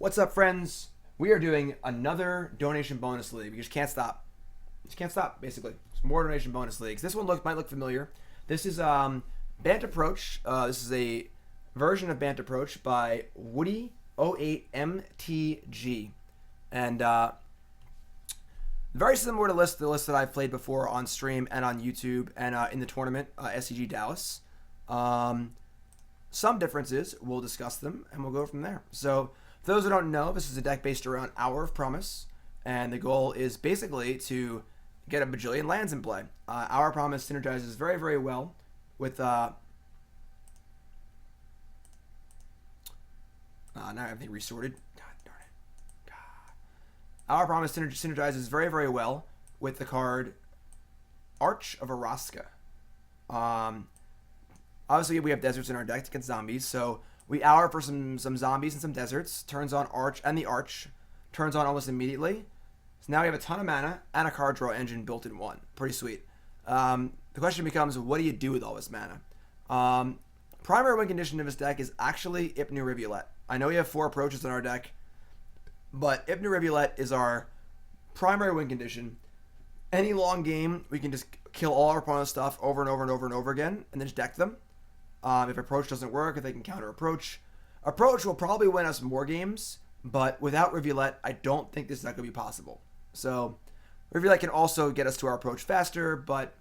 What's up, friends? We are doing another donation bonus league. We just can't stop. Just can't stop, basically. It's more donation bonus leagues. This one might look familiar. This is Bant Approach. This is a version of Bant Approach by Whodey08MTG. And very similar to the list that I've played before on stream and on YouTube and in the tournament, SCG Dallas. Some differences, we'll discuss them, and we'll go from there. So, for those who don't know, this is a deck based around Hour of Promise, and the goal is basically to get a bajillion lands in play. Hour of Promise synergizes very, very well with... now everything resorted. God darn it. Hour of Promise synergizes very, very well with the card Arch of Orazca. Obviously, we have deserts in our deck to get zombies, so we hour for some zombies and some deserts. Turns on Arch, and the Arch turns on almost immediately. So now we have a ton of mana and a card draw engine built in one. Pretty sweet. The question becomes, what do you do with all this mana? Primary win condition of this deck is actually Ipnu Rivulet. I know we have 4 approaches in our deck, but Ipnu Rivulet is our primary win condition. Any long game, we can just kill all our opponent's stuff over and over and over and over again, and then just deck them. If approach doesn't work, if they can counter approach. Approach will probably win us more games, but without Rivulet, I don't think this is not going to be possible. So, Rivulet can also get us to our approach faster, but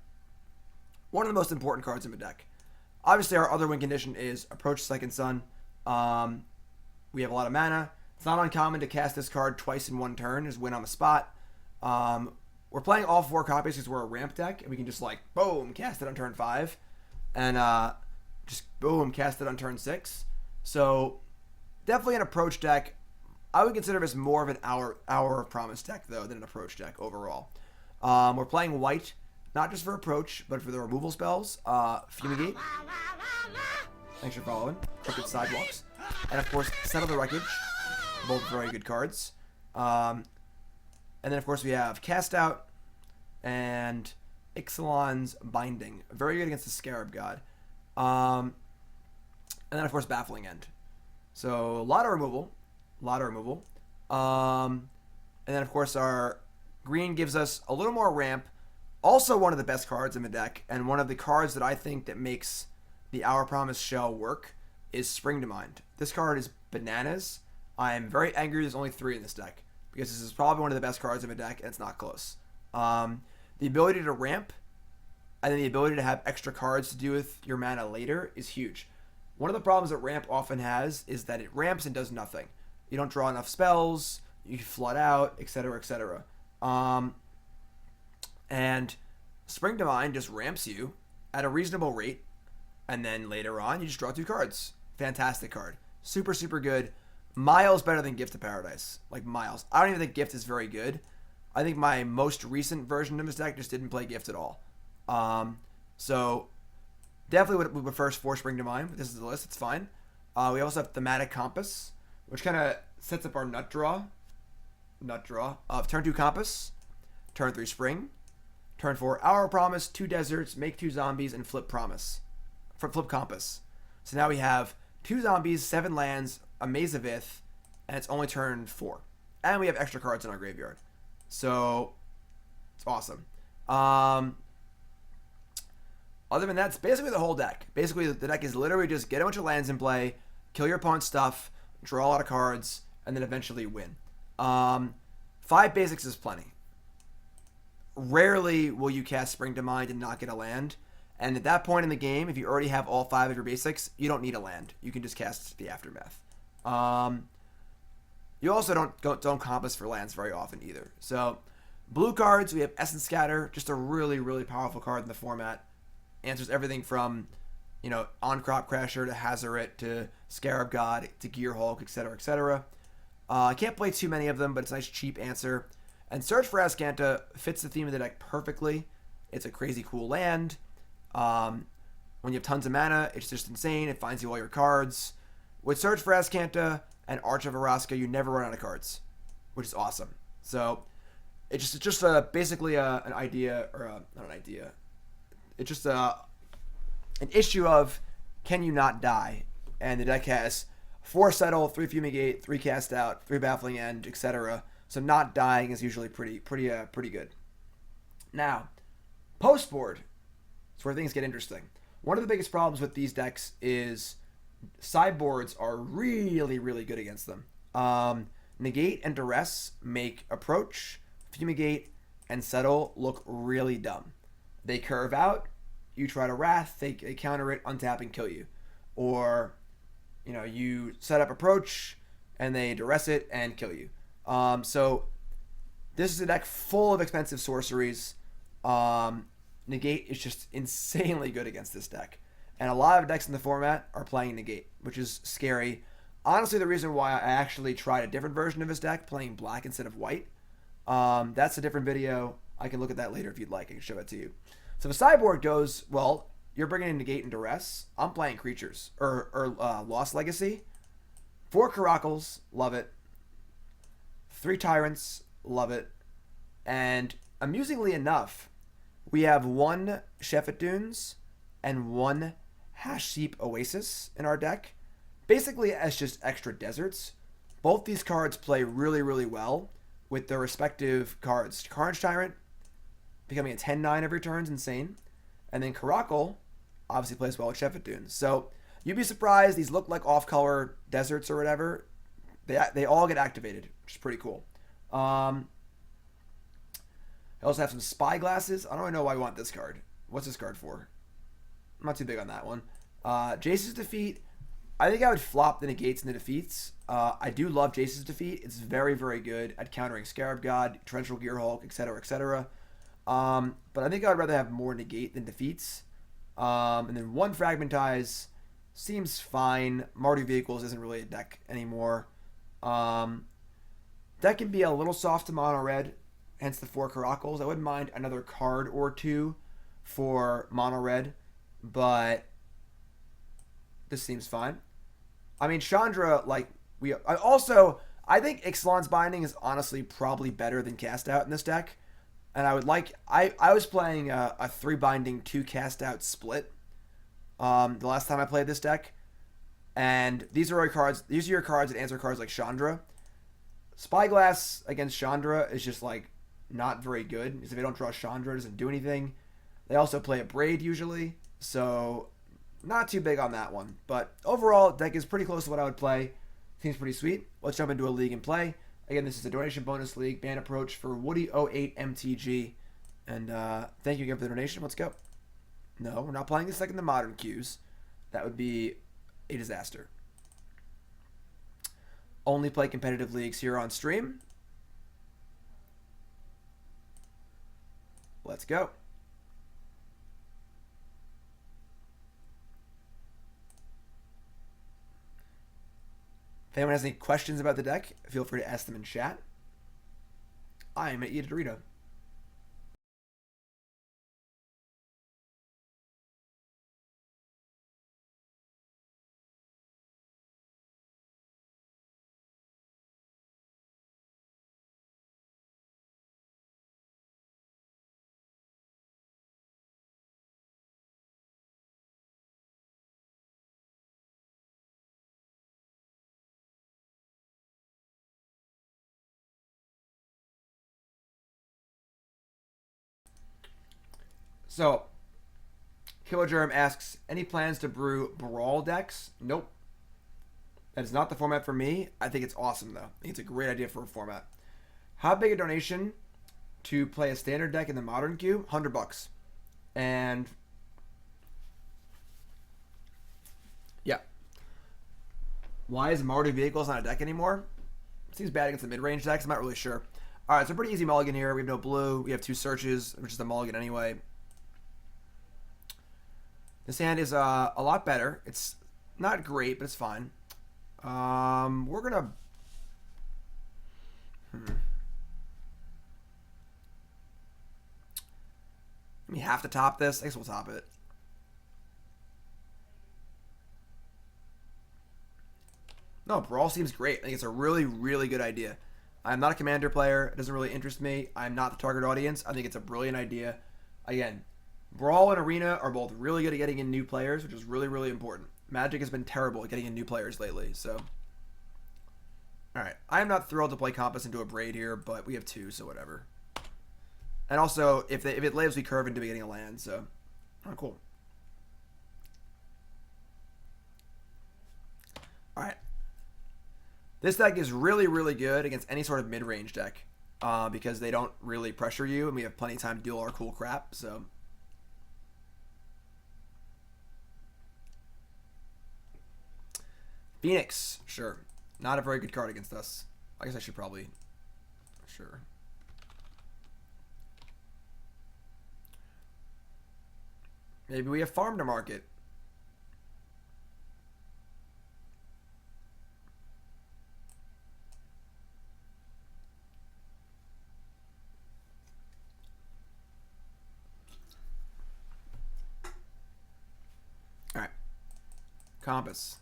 one of the most important cards in the deck. Obviously, our other win condition is Approach Second Sun. We have a lot of mana. It's not uncommon to cast this card twice in one turn, is win on the spot. We're playing all 4 copies because we're a ramp deck, and we can just, like, boom, cast it on turn 5. And, just boom, cast it on turn 6. So definitely an approach deck. I would consider this more of an hour of promise deck though than an approach deck overall. We're playing white, not just for approach, but for the removal spells. Fumigate. Thanks for following. Crooked Sidewalks. And of course, Settle the Wreckage. Both very good cards. And then of course we have Cast Out and Ixalan's Binding. Very good against the Scarab God. And then of course Baffling End. So a lot of removal. And then of course our green gives us a little more ramp. Also one of the best cards in the deck, and one of the cards that I think that makes the Hour Promise shell work is Spring to Mind. This card is bananas. I am very angry there's only 3 in this deck, because this is probably one of the best cards in the deck, and it's not close. The ability to ramp, and then the ability to have extra cards to do with your mana later is huge. One of the problems that ramp often has is that it ramps and does nothing. You don't draw enough spells, you flood out, etc., etc. And Spring to Mind just ramps you at a reasonable rate, and then later on you just draw 2 cards. Fantastic card. Super, super good. Miles better than Gift of Paradise. Like, miles. I don't even think Gift is very good. I think my most recent version of this deck just didn't play Gift at all. So definitely would prefer for Spring to Mind, but this is the list. It's fine. We also have Thaumatic Compass, which kind of sets up our nut draw of turn 2 Compass, turn 3 Spring, turn 4 Hour Promise, 2 deserts, make 2 zombies, and flip Compass. So now we have 2 zombies, 7 lands, a Maze of Ith, and it's only turn 4. And we have extra cards in our graveyard. So it's awesome. Other than that, it's basically the whole deck. Basically, the deck is literally just get a bunch of lands in play, kill your opponent's stuff, draw a lot of cards, and then eventually win. 5 basics is plenty. Rarely will you cast Spring to Mind and not get a land. And at that point in the game, if you already have all 5 of your basics, you don't need a land. You can just cast the Aftermath. You also don't compass for lands very often either. So, blue cards, we have Essence Scatter, just a really, really powerful card in the format. Answers everything from, On-Crop Crasher to Hazoret to Scarab God to Gear Hulk, etc., etc. I can't play too many of them, but it's a nice cheap answer. And Search for Azcanta fits the theme of the deck perfectly. It's a crazy cool land. When you have tons of mana, it's just insane. It finds you all your cards. With Search for Azcanta and Arch of Orazca, you never run out of cards, which is awesome. So it's just basically an idea, or not an idea. It's just an issue of, can you not die? And the deck has 4 Settle, 3 Fumigate, 3 Cast Out, 3 Baffling End, etc. So not dying is usually pretty good. Now, post-board is where things get interesting. One of the biggest problems with these decks is sideboards are really good against them. Negate and Duress make Approach, Fumigate, and Settle look really dumb. They curve out, you try to Wrath, they counter it, untap, and kill you. Or, you know, you set up Approach, and they Duress it and kill you. So, this is a deck full of expensive sorceries. Negate is just insanely good against this deck. And a lot of decks in the format are playing Negate, which is scary. Honestly, the reason why I actually tried a different version of this deck, playing black instead of white, that's a different video. I can look at that later if you'd like. I can show it to you. So the sideboard goes, well, you're bringing in Negate and Duress. I'm playing creatures. Or Lost Legacy. 4 Caracals, love it. 3 Tyrants, love it. And amusingly enough, we have 1 Shefet Dunes and 1 Hashep Oasis in our deck. Basically as just extra deserts. Both these cards play really well with their respective cards. Carnage Tyrant becoming a 10-9 every turn is insane. And then Caracal obviously plays well with Shefet Dunes. So you'd be surprised. These look like off-color deserts or whatever. They all get activated, which is pretty cool. I also have some Spyglasses. I don't really know why I want this card. What's this card for? I'm not too big on that one. Jace's Defeat. I think I would flop the Negates and the Defeats. I do love Jace's Defeat. It's very good at countering Scarab God, Torrential Gearhulk, etc. But I think I'd rather have more Negate than Defeats. And then 1 Fragmentize seems fine. Mardu Vehicles isn't really a deck anymore. That can be a little soft to mono red, hence the 4 Caracals. I wouldn't mind another card or 2 for mono red, but this seems fine. I mean, Chandra, like, I think Ixalan's Binding is honestly probably better than Cast Out in this deck. And I would like, I was playing a 3 Binding, 2 Cast Out split the last time I played this deck. And these are your cards that answer cards like Chandra. Spyglass against Chandra is just, like, not very good, because if they don't draw Chandra, it doesn't do anything. They also play a Braid usually, so not too big on that one. But overall, deck is pretty close to what I would play. Seems pretty sweet. Let's jump into a league and play. Again, this is a donation bonus league, Bant Approach for Whodey08MTG. And thank you again for the donation. Let's go. No, we're not playing this deck in the modern queues. That would be a disaster. Only play competitive leagues here on stream. Let's go. If anyone has any questions about the deck, feel free to ask them in chat. I'm at Eat a Dorito. So, Kilogerm asks, any plans to brew Brawl decks? Nope. That is not the format for me. I think it's awesome, though. I think it's a great idea for a format. How big a donation to play a standard deck in the modern queue? $100. And yeah. Why is Mardu Vehicles not a deck anymore? Seems bad against the mid-range decks. I'm not really sure. All right, so pretty easy mulligan here. We have no blue. We have 2 searches, which is the mulligan anyway. This hand is a lot better. It's not great, but it's fine. We're going to... We have to top this. I guess we'll top it. No, Brawl seems great. I think it's a really good idea. I'm not a commander player. It doesn't really interest me. I'm not the target audience. I think it's a brilliant idea. Again, Brawl and Arena are both really good at getting in new players, which is really important. Magic has been terrible at getting in new players lately, so All right. I am not thrilled to play Compass into a Braid here, but we have 2, so whatever. And also, if it lives, we curve into getting a land, so... Oh, cool. Alright. This deck is really, really good against any sort of mid-range deck. Because they don't really pressure you, and we have plenty of time to do all our cool crap, so... Phoenix. Sure. Not a very good card against us. I guess I should probably... Sure. Maybe we have Farm to Market. Alright. Compass.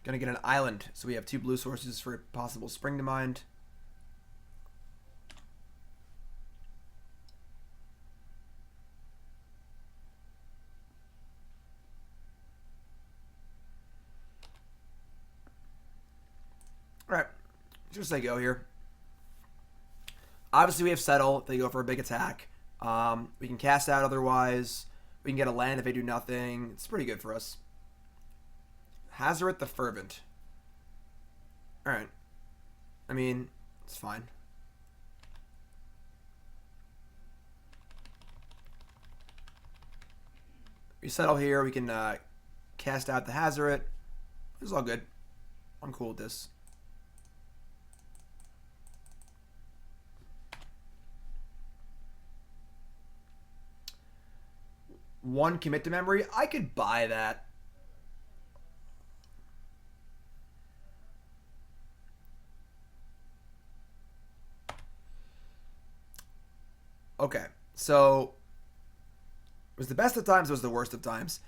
Gonna get an island, so we have 2 blue sources for a possible Spring to Mind. Alright, just say go here. Obviously we have Settle, they go for a big attack. We can cast out otherwise. We can get a land if they do nothing. It's pretty good for us. Hazoret the Fervent. Alright. I mean, it's fine. We settle here, we can cast out the Hazoret. This is all good. I'm cool with this. One commit to memory. I could buy that. Okay, so it was the best of times, it was the worst of times.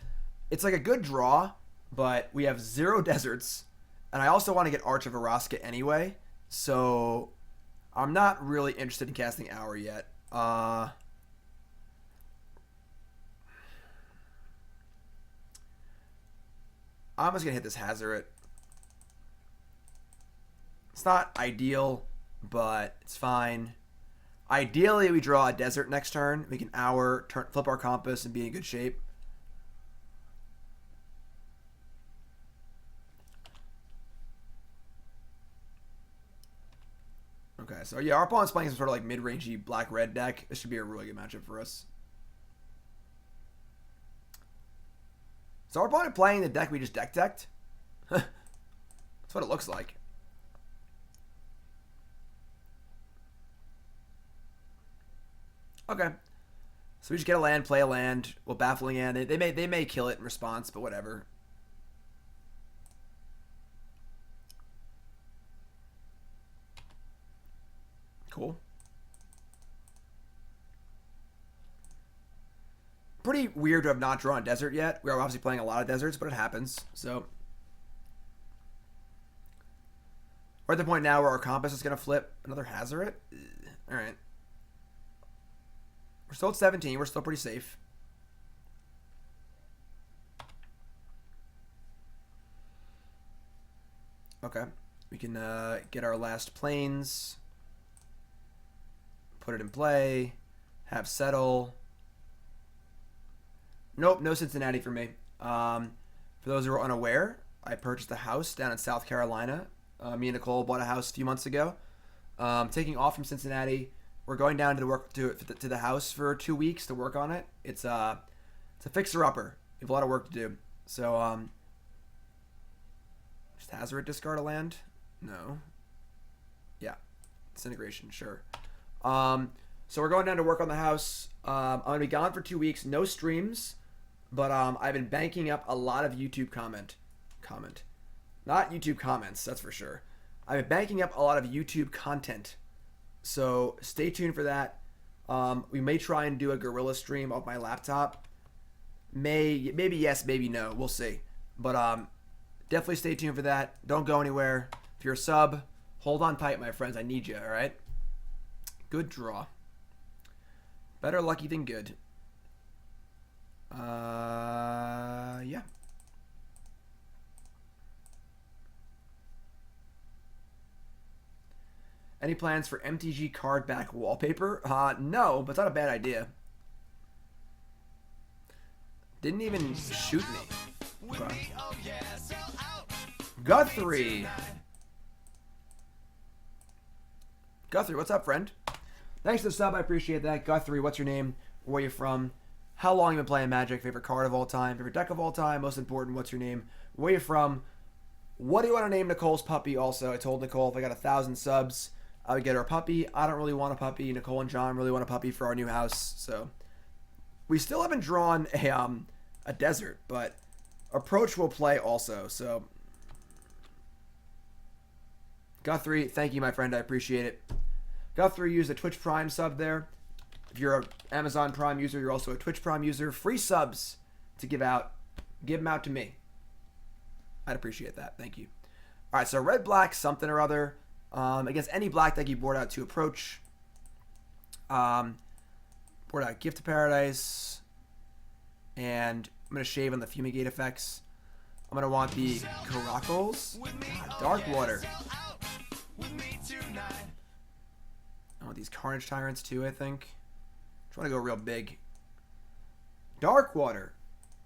It's like a good draw, but we have 0 deserts, and I also want to get Arch of Orazca anyway, so I'm not really interested in casting Hour yet. I'm just going to hit this Hazoret. It's not ideal, but it's fine. Ideally, we draw a desert next turn. We can Hour, flip our Compass, and be in good shape. Okay, so yeah, our opponent's playing some sort of like mid-rangey black-red deck. This should be a really good matchup for us. So our opponent playing the deck we just decked? That's what it looks like. Okay. So we just get a land, play a land. We'll Baffling End. They may kill it in response, but whatever. Cool. Pretty weird to have not drawn Desert yet. We're obviously playing a lot of Deserts, but it happens. So we're at the point now where our Compass is going to flip another Hazoret. All right. We're still at 17. We're still pretty safe. Okay. We can get our last planes. Put it in play. Have Settle. Nope, no Cincinnati for me. For those who are unaware, I purchased a house down in South Carolina. Me and Nicole bought a house a few months ago. Taking off from Cincinnati. We're going down to the house for 2 weeks to work on it. It's a fixer-upper. We have a lot of work to do. So, just Hazoret discard a land? No. Yeah. Disintegration, sure. So we're going down to work on the house. I'm going to be gone for 2 weeks. No streams. But I've been banking up a lot of YouTube comment. Not YouTube comments, that's for sure. I've been banking up a lot of YouTube content. So stay tuned for that. We may try and do a guerrilla stream off my laptop. Maybe yes, maybe no. We'll see. But definitely stay tuned for that. Don't go anywhere. If you're a sub, hold on tight, my friends. I need you, all right? Good draw. Better lucky than good. Yeah. Any plans for MTG card back wallpaper? No, but it's not a bad idea. Didn't even shoot me. Okay. Guthrie. Guthrie, what's up, friend? Thanks for the sub, I appreciate that. Guthrie, what's your name? Where you from? How long you been playing Magic? Favorite card of all time? Favorite deck of all time? Most important, what's your name? Where you from? What do you want to name Nicole's puppy also? I told Nicole if I got 1,000 subs, I would get her a puppy. I don't really want a puppy. Nicole and John really want a puppy for our new house. So we still haven't drawn a desert, but Approach will play also. So Guthrie, thank you, my friend. I appreciate it. Guthrie used a Twitch Prime sub there. If you're an Amazon Prime user, you're also a Twitch Prime user. Free subs to give out. Give them out to me. I'd appreciate that. Thank you. All right, so red, black, something or other. Against any black deck, you board out to Approach. Board out Gift of Paradise. And I'm going to shave on the Fumigate effects. I'm going to want the Caracals. Dark Water. I want these Carnage Tyrants too, I think. Trying to go real big. Dark Water.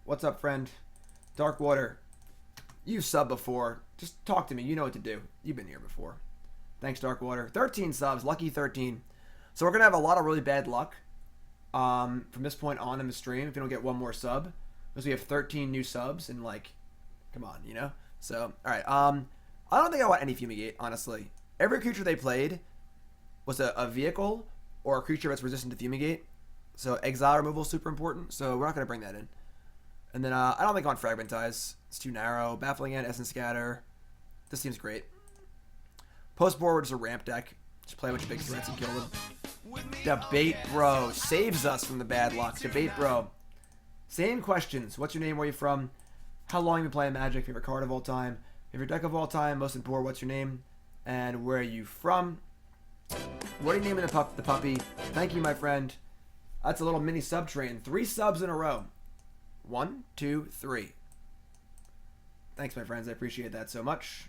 What's up, friend? Dark Water. You've subbed before. Just talk to me. You know what to do. You've been here before. Thanks, Dark Water. 13 subs. Lucky 13. So we're going to have a lot of really bad luck from this point on in the stream if we don't get one more sub. Because we have 13 new subs and, like, come on, you know? So, all right. I don't think I want any Fumigate, honestly. Every creature they played was a vehicle or a creature that's resistant to Fumigate. So exile removal is super important. So we're not going to bring that in. And then I don't think I want Fragmentize. It's too narrow. Baffling End, Essence Scatter. This seems great. Post-board, we're just a ramp deck. Just play a bunch of big threats and kill them. Debate Bro saves us from the bad luck. Debate Bro. Same questions. What's your name? Where are you from? How long have you been playing Magic? Favorite card of all time? Favorite deck of all time? Most important, what's your name? And where are you from? What are you naming the puppy? Thank you, my friend. That's a little mini sub train. 3 subs in a row. 1, 2, 3. Thanks, my friends. I appreciate that so much.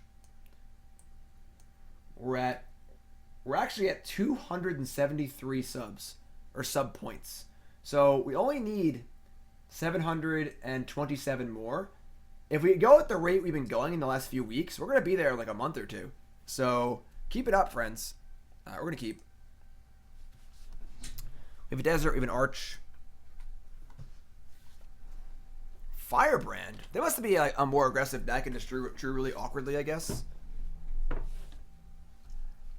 We're actually at 273 subs or sub points. So we only need 727 more. If we go at the rate we've been going in the last few weeks, we're going to be there in like a month or two. So keep it up, friends. We're going to keep. We have a desert, we have an arch. Firebrand. They must be like a more aggressive deck and just drew really awkwardly, I guess.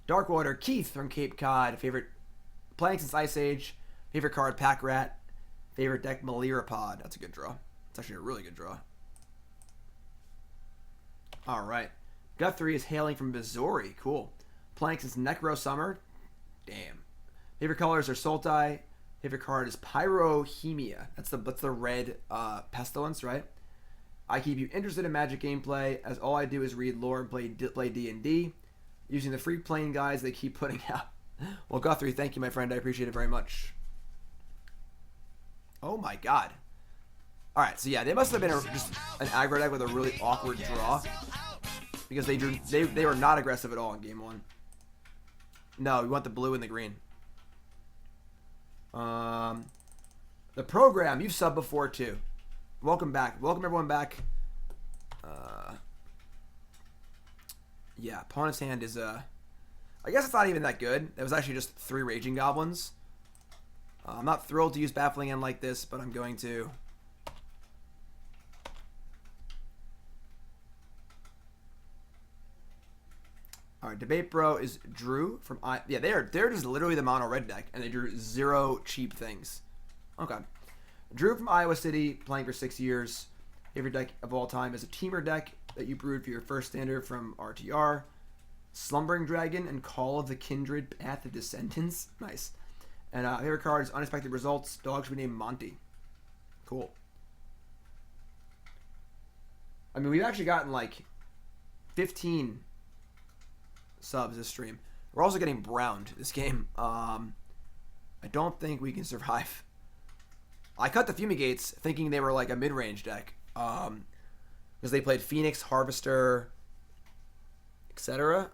Darkwater. Keith from Cape Cod. Favorite playing since Ice Age. Favorite card, Pack Rat. Favorite deck, Melirapod. That's a good draw. It's actually a really good draw. Alright. Guthrie is hailing from Missouri. Cool. Playing since Necro Summer. Damn. Favorite colors are Sultai. Favorite card is Pyrohemia. That's the red pestilence, right? I keep you interested in Magic gameplay, as all I do is read lore and play D&D, using the free playing guides they keep putting out. Well, Guthrie, thank you, my friend. I appreciate it very much. Oh my god. Alright, so yeah, they must have been just an aggro deck with a really awkward draw. Because they were not aggressive at all in game 1. No, we want the blue and the green. The program, you've subbed before too. Welcome back. Welcome everyone back. Yeah, opponent's hand is I guess it's not even that good. It was actually just 3 Raging Goblins. I'm not thrilled to use Baffling End like this, but I'm going to. Alright, Debate Bro is Drew from yeah, they're just literally the mono red deck, and they drew 0 cheap things. Okay. Drew from Iowa City, playing for 6 years. Favorite deck of all time is a Teamer deck that you brewed for your first standard from RTR. Slumbering Dragon and Call of the Kindred, Path of Descendants. Nice. And favorite card is Unexpected Results. Dog should be named Monty. Cool. I mean, we've actually gotten like 15 subs this stream. We're also getting browned this game. I don't think we can survive. I cut the Fumigates thinking they were like a mid-range deck. Because they played Phoenix, Harvester, etc.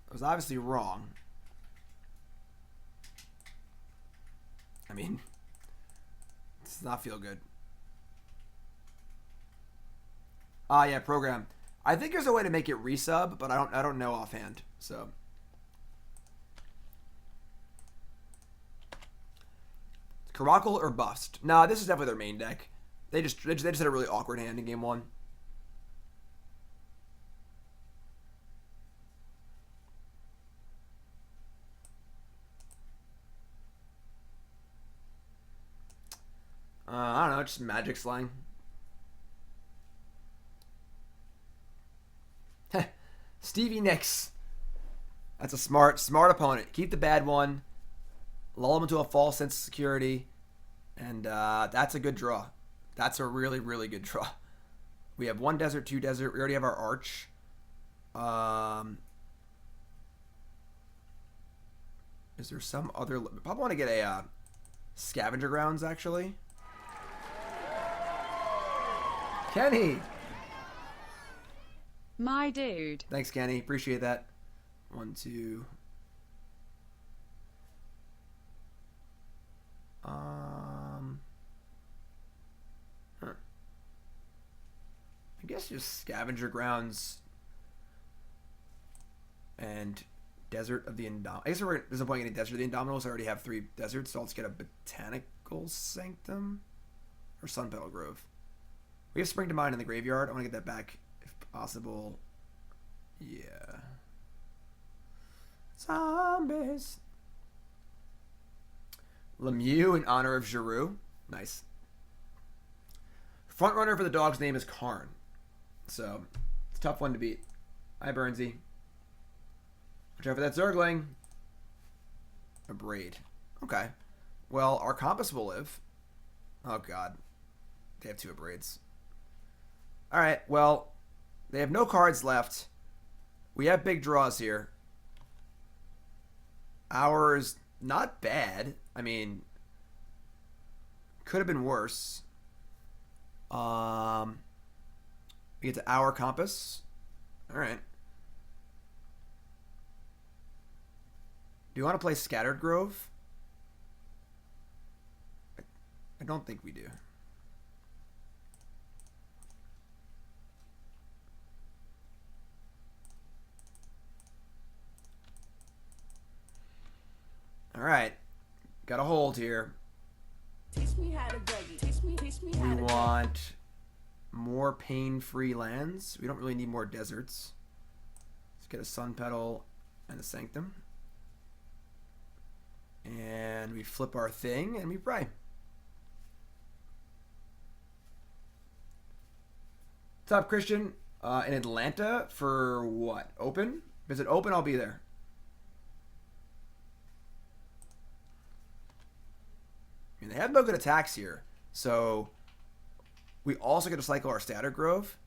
I was obviously wrong. I mean, it does not feel good. Yeah, program. I think there's a way to make it resub, but I don't know offhand. So Caracal or Bust. Nah, this is definitely their main deck. They just had a really awkward hand in game 1. I don't know, just magic slang. Stevie Nicks. That's a smart opponent. Keep the bad one. Lull him into a false sense of security. And that's a good draw. That's a really, really good draw. We have 1 desert, 2 desert. We already have our Arch. Is there some other... Probably want to get a Scavenger Grounds, actually. Kenny! My dude. Thanks, Kenny. Appreciate that. 1, 2... I guess just Scavenger Grounds and Desert of the Indomitable. I guess there's no point getting Desert of the Indomitables. I already have 3 deserts, so I'll just get a Botanical Sanctum or Sunpetal Grove. We have Spring to Mind in the graveyard. I want to get that back if possible. Yeah. Zombies. Lemieux in honor of Giroux. Nice. Front runner for the dog's name is Karn. So, it's a tough one to beat. Hi, Burnsy. Watch out for that Zergling. A Braid. Okay. Well, our Compass will live. Oh, God. They have 2 Abrades. Alright, well, they have no cards left. We have big draws here. Ours, not bad. I mean, could have been worse. We get to our Compass. Alright. Do you want to play Scattered Grove? I don't think we do. Alright. Got a hold here. Teach me how to buggy. Teach me how We to want more pain-free lands. We don't really need more deserts. Let's get a Sunpetal and a Sanctum. And we flip our thing and we pray. What's up, Christian? In Atlanta for what? Open? If it's open, I'll be there. I mean, they have no good attacks here. So, we also get to cycle our Scattered Grove.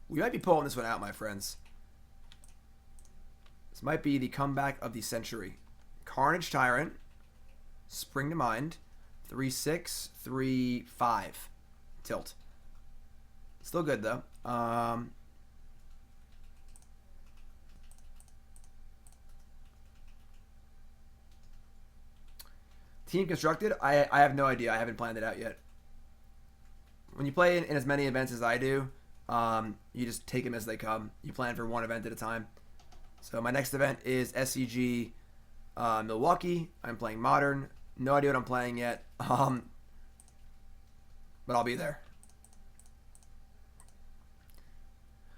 We might be pulling this one out, my friends. This might be the comeback of the century. Carnage Tyrant. Spring to Mind. 3/6, 3/5. Tilt. Still good, though. Team constructed? I have no idea. I haven't planned it out yet. When you play in as many events as I do, you just take them as they come. You plan for one event at a time. So my next event is SCG Milwaukee. I'm playing Modern. No idea what I'm playing yet. But I'll be there.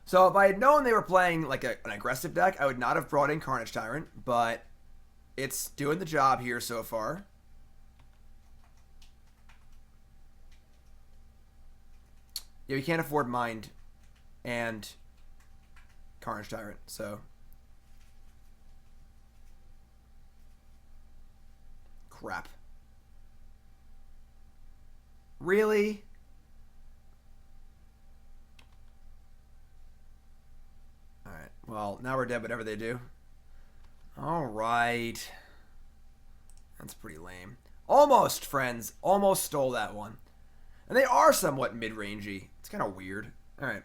So if I had known they were playing like an aggressive deck, I would not have brought in Carnage Tyrant, but it's doing the job here so far. Yeah, we can't afford Mind and Carnage Tyrant, so. Crap. Really? Alright, well, now we're dead whatever they do. Alright. That's pretty lame. Almost, friends. Almost stole that one. And they are somewhat mid-rangey. It's kind of weird. Alright.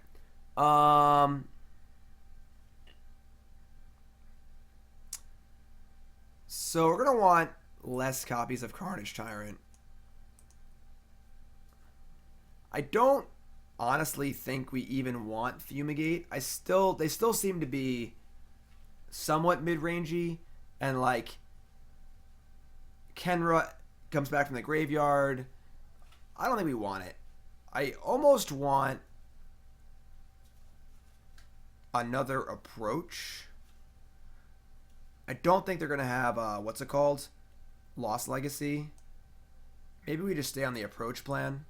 So we're going to want less copies of Carnage Tyrant. I don't honestly think we even want Fumigate. They still seem to be somewhat mid-rangey, and like Kenra comes back from the graveyard. I don't think we want it. I almost want another approach. I don't think they're going to have, what's it called? Lost Legacy. Maybe we just stay on the approach plan.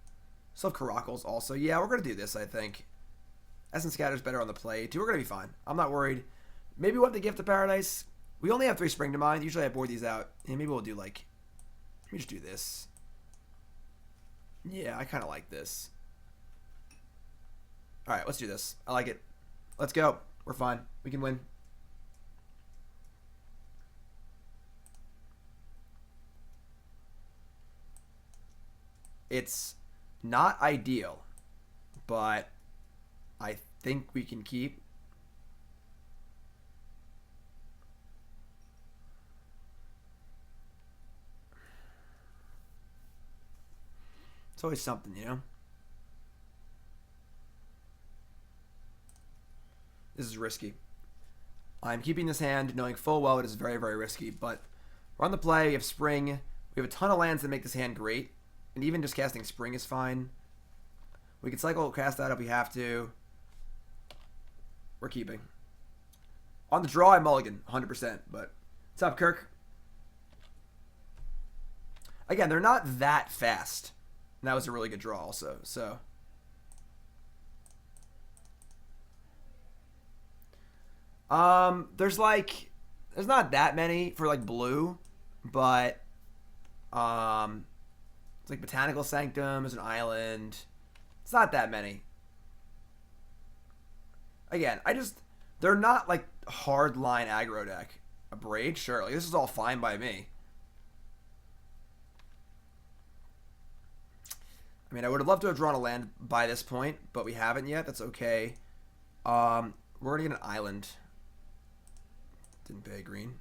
Still have Caracals also. Yeah, we're going to do this, I think. Essence Scatter's better on the play, too. We're going to be fine. I'm not worried. Maybe we'll have the Gift of Paradise. We only have 3 Spring to Mind. Usually I board these out. And maybe we'll do, like... Let me just do this. Yeah, I kind of like this. Alright, let's do this. I like it. Let's go. We're fine. We can win. It's not ideal, but I think we can keep. It's always something, you know? This is risky. I'm keeping this hand knowing full well it is very, very risky, but we're on the play. We have Spring. We have a ton of lands that make this hand great. And even just casting Spring is fine. We can cycle cast that if we have to. We're keeping. On the draw, I mulligan 100%. But what's up, Kirk? Again, they're not that fast. And that was a really good draw also. So there's not that many for like blue, but it's like Botanical Sanctum is an island. It's not that many. Again, they're not like hard line aggro deck. A Braid, sure. Like, this is all fine by me. I mean, I would have loved to have drawn a land by this point, but we haven't yet. That's okay. We're gonna get an island. Didn't pay green.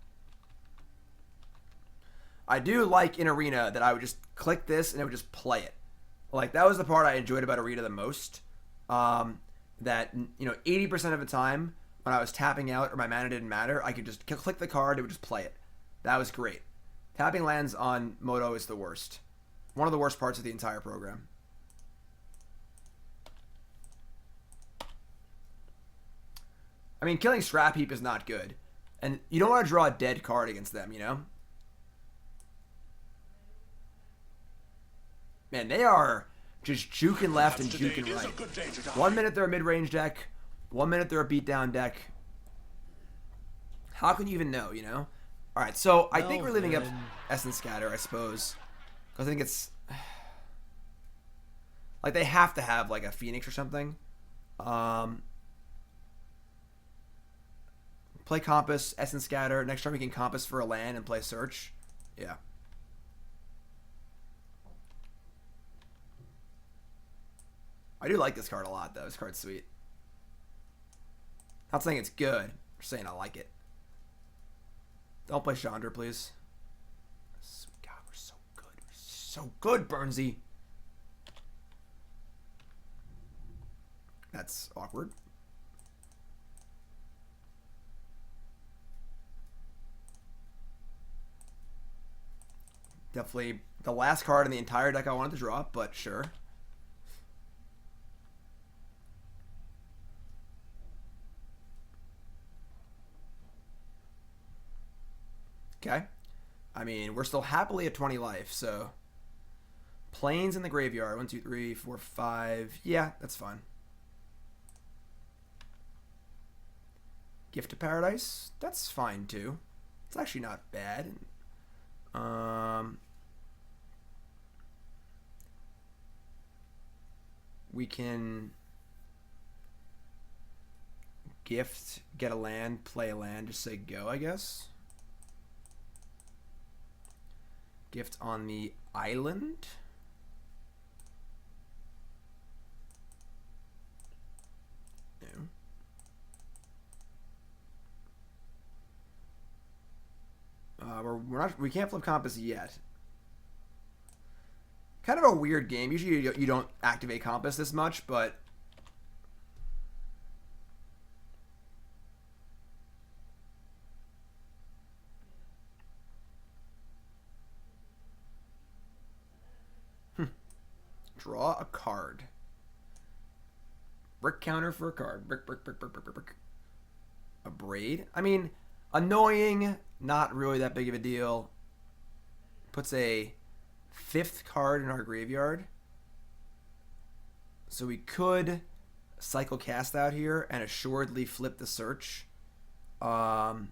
I do like in Arena that I would just click this and it would just play it. Like, that was the part I enjoyed about Arena the most. That, you know, 80% of the time when I was tapping out or my mana didn't matter, I could just click the card, it would just play it. That was great. Tapping lands on Moto is the worst. One of the worst parts of the entire program. I mean, killing Scrap Heap is not good. And you don't want to draw a dead card against them, you know? Man, they are just juking left and juking right. 1 minute they're a mid-range deck. 1 minute they're a beatdown deck. How can you even know, you know? Alright, so I think we're leaving up Essence Scatter, I suppose. Because I think it's... like, they have to have, like, a Phoenix or something. Play Compass, Essence Scatter. Next turn we can Compass for a land and play Search. Yeah. I do like this card a lot, though. This card's sweet. Not saying it's good. I'm just saying I like it. Don't play Chandra, please. God, we're so good. We're so good, Burnsy. That's awkward. Definitely the last card in the entire deck I wanted to draw, but sure. Okay. I mean, we're still happily at 20 life, so... Plains in the graveyard. 1, 2, 3, 4, 5. Yeah, that's fine. Gift of Paradise. That's fine, too. It's actually not bad. We can... Gift, get a land, play a land, just say go, I guess. Gift on the island. No. We can't flip Compass yet. Kind of a weird game. Usually you don't activate Compass this much, but draw a card. Brick counter for a card. Brick, brick, brick, brick, brick, brick, brick. A braid. I mean, annoying. Not really that big of a deal. Puts a 5th card in our graveyard. So we could cycle cast out here and assuredly flip the search. Might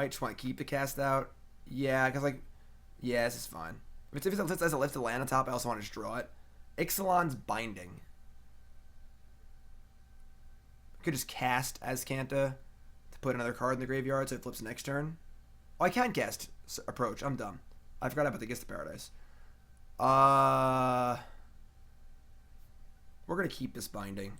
just want to keep the cast out. Yeah, because yeah, this is fine. If it has a lifted land on top, I also want to just draw it. Ixalan's Binding. Could just cast Azcanta to put another card in the graveyard so it flips next turn. Oh, I can cast Approach. I'm dumb. I forgot about the Gifts of Paradise. We're going to keep this Binding.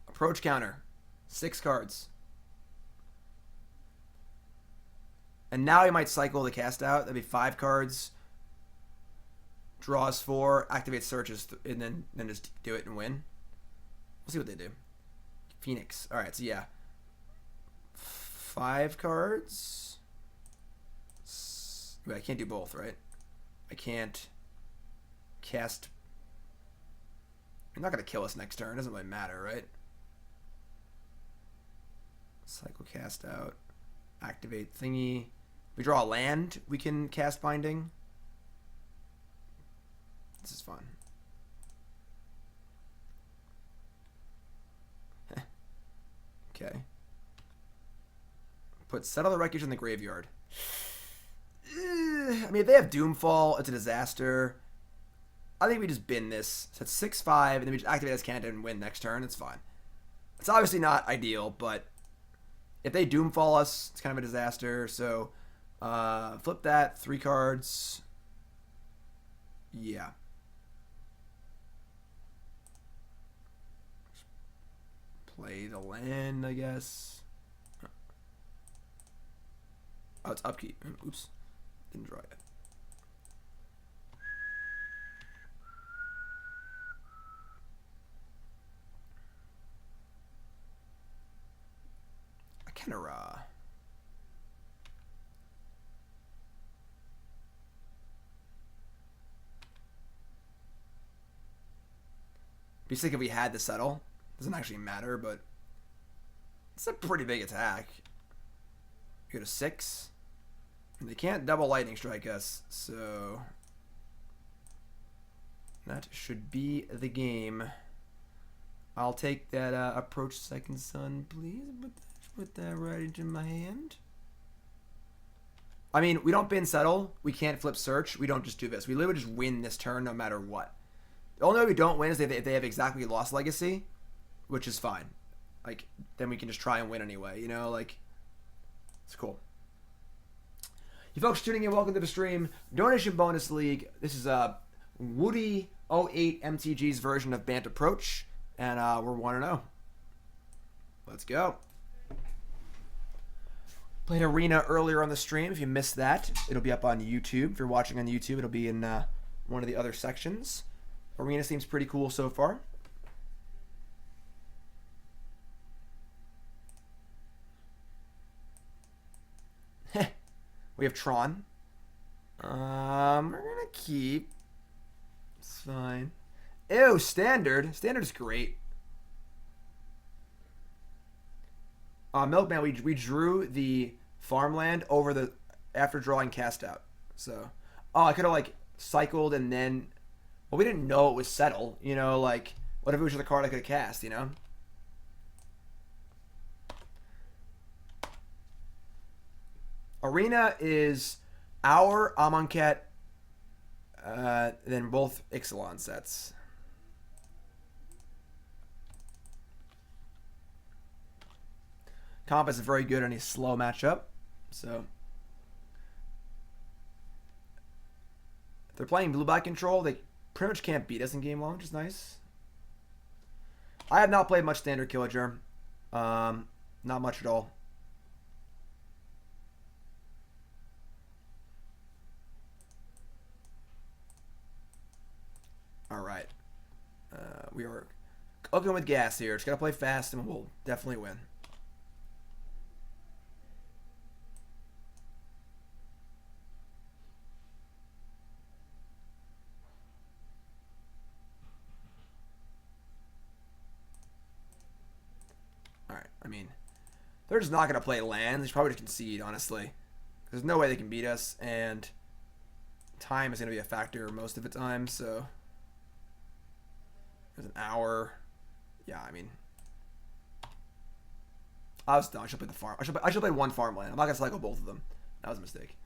Approach counter. 6 cards. And now he might cycle the cast out. That'd be 5 cards. Draws 4. Activates searches. And then just do it and win. We'll see what they do. Phoenix. Alright, so yeah. 5 cards. Wait, I can't do both, right? I can't cast. You're not going to kill us next turn. It doesn't really matter, right? Cycle cast out. Activate thingy. We draw a land. We can cast Binding. This is fun. Okay. Put Settle the Wreckage in the graveyard. I mean, if they have Doomfall, it's a disaster. I think we just bin this. So it's 6-5, and then we just activate Azcanta and win next turn. It's fine. It's obviously not ideal, but if they Doomfall us, it's kind of a disaster. So flip that. 3 cards. Yeah. Play the land, I guess. Oh, it's upkeep. Oops. Didn't draw it. Kenora. Be sick if we had to settle. Doesn't actually matter, but it's a pretty big attack. You go to 6. And they can't double lightning strike us, so that should be the game. I'll take that Approach Second Sun, please. Put that right into my hand. I mean, we don't bin settle. We can't flip search. We don't just do this. We literally just win this turn no matter what. The only way we don't win is if they have exactly lost legacy, which is fine. Like, then we can just try and win anyway, you know? Like, it's cool. You folks tuning in, welcome to the stream. Donation Bonus League. This is Whodey08MTG's version of Bant Approach, and we're 1-0. Let's go. Played Arena earlier on the stream. If you missed that, it'll be up on YouTube. If you're watching on YouTube, it'll be in one of the other sections. Arena seems pretty cool so far. We have Tron. We're gonna keep. It's fine. Ew, Standard. Standard is great. Milkman, we drew the farmland over the after drawing cast out. So, I could have like cycled and then, well, we didn't know it was settle. You know, like what if it was just a card I could have cast? You know. Arena is our Amonkhet, then both Ixalan sets. Compass is very good on a slow matchup, so they're playing blue-black control. They pretty much can't beat us in game long, which is nice. I have not played much standard Killer Germ. Not much at all. All right. We are cooking with gas here. Just got to play fast and we'll definitely win. I mean, they're just not going to play lands. They should probably just concede, honestly. There's no way they can beat us, and time is going to be a factor most of the time, so there's an hour. Yeah, I mean, I was done. I should play the farm. I should play one farmland. I'm not going to cycle both of them. That was a mistake.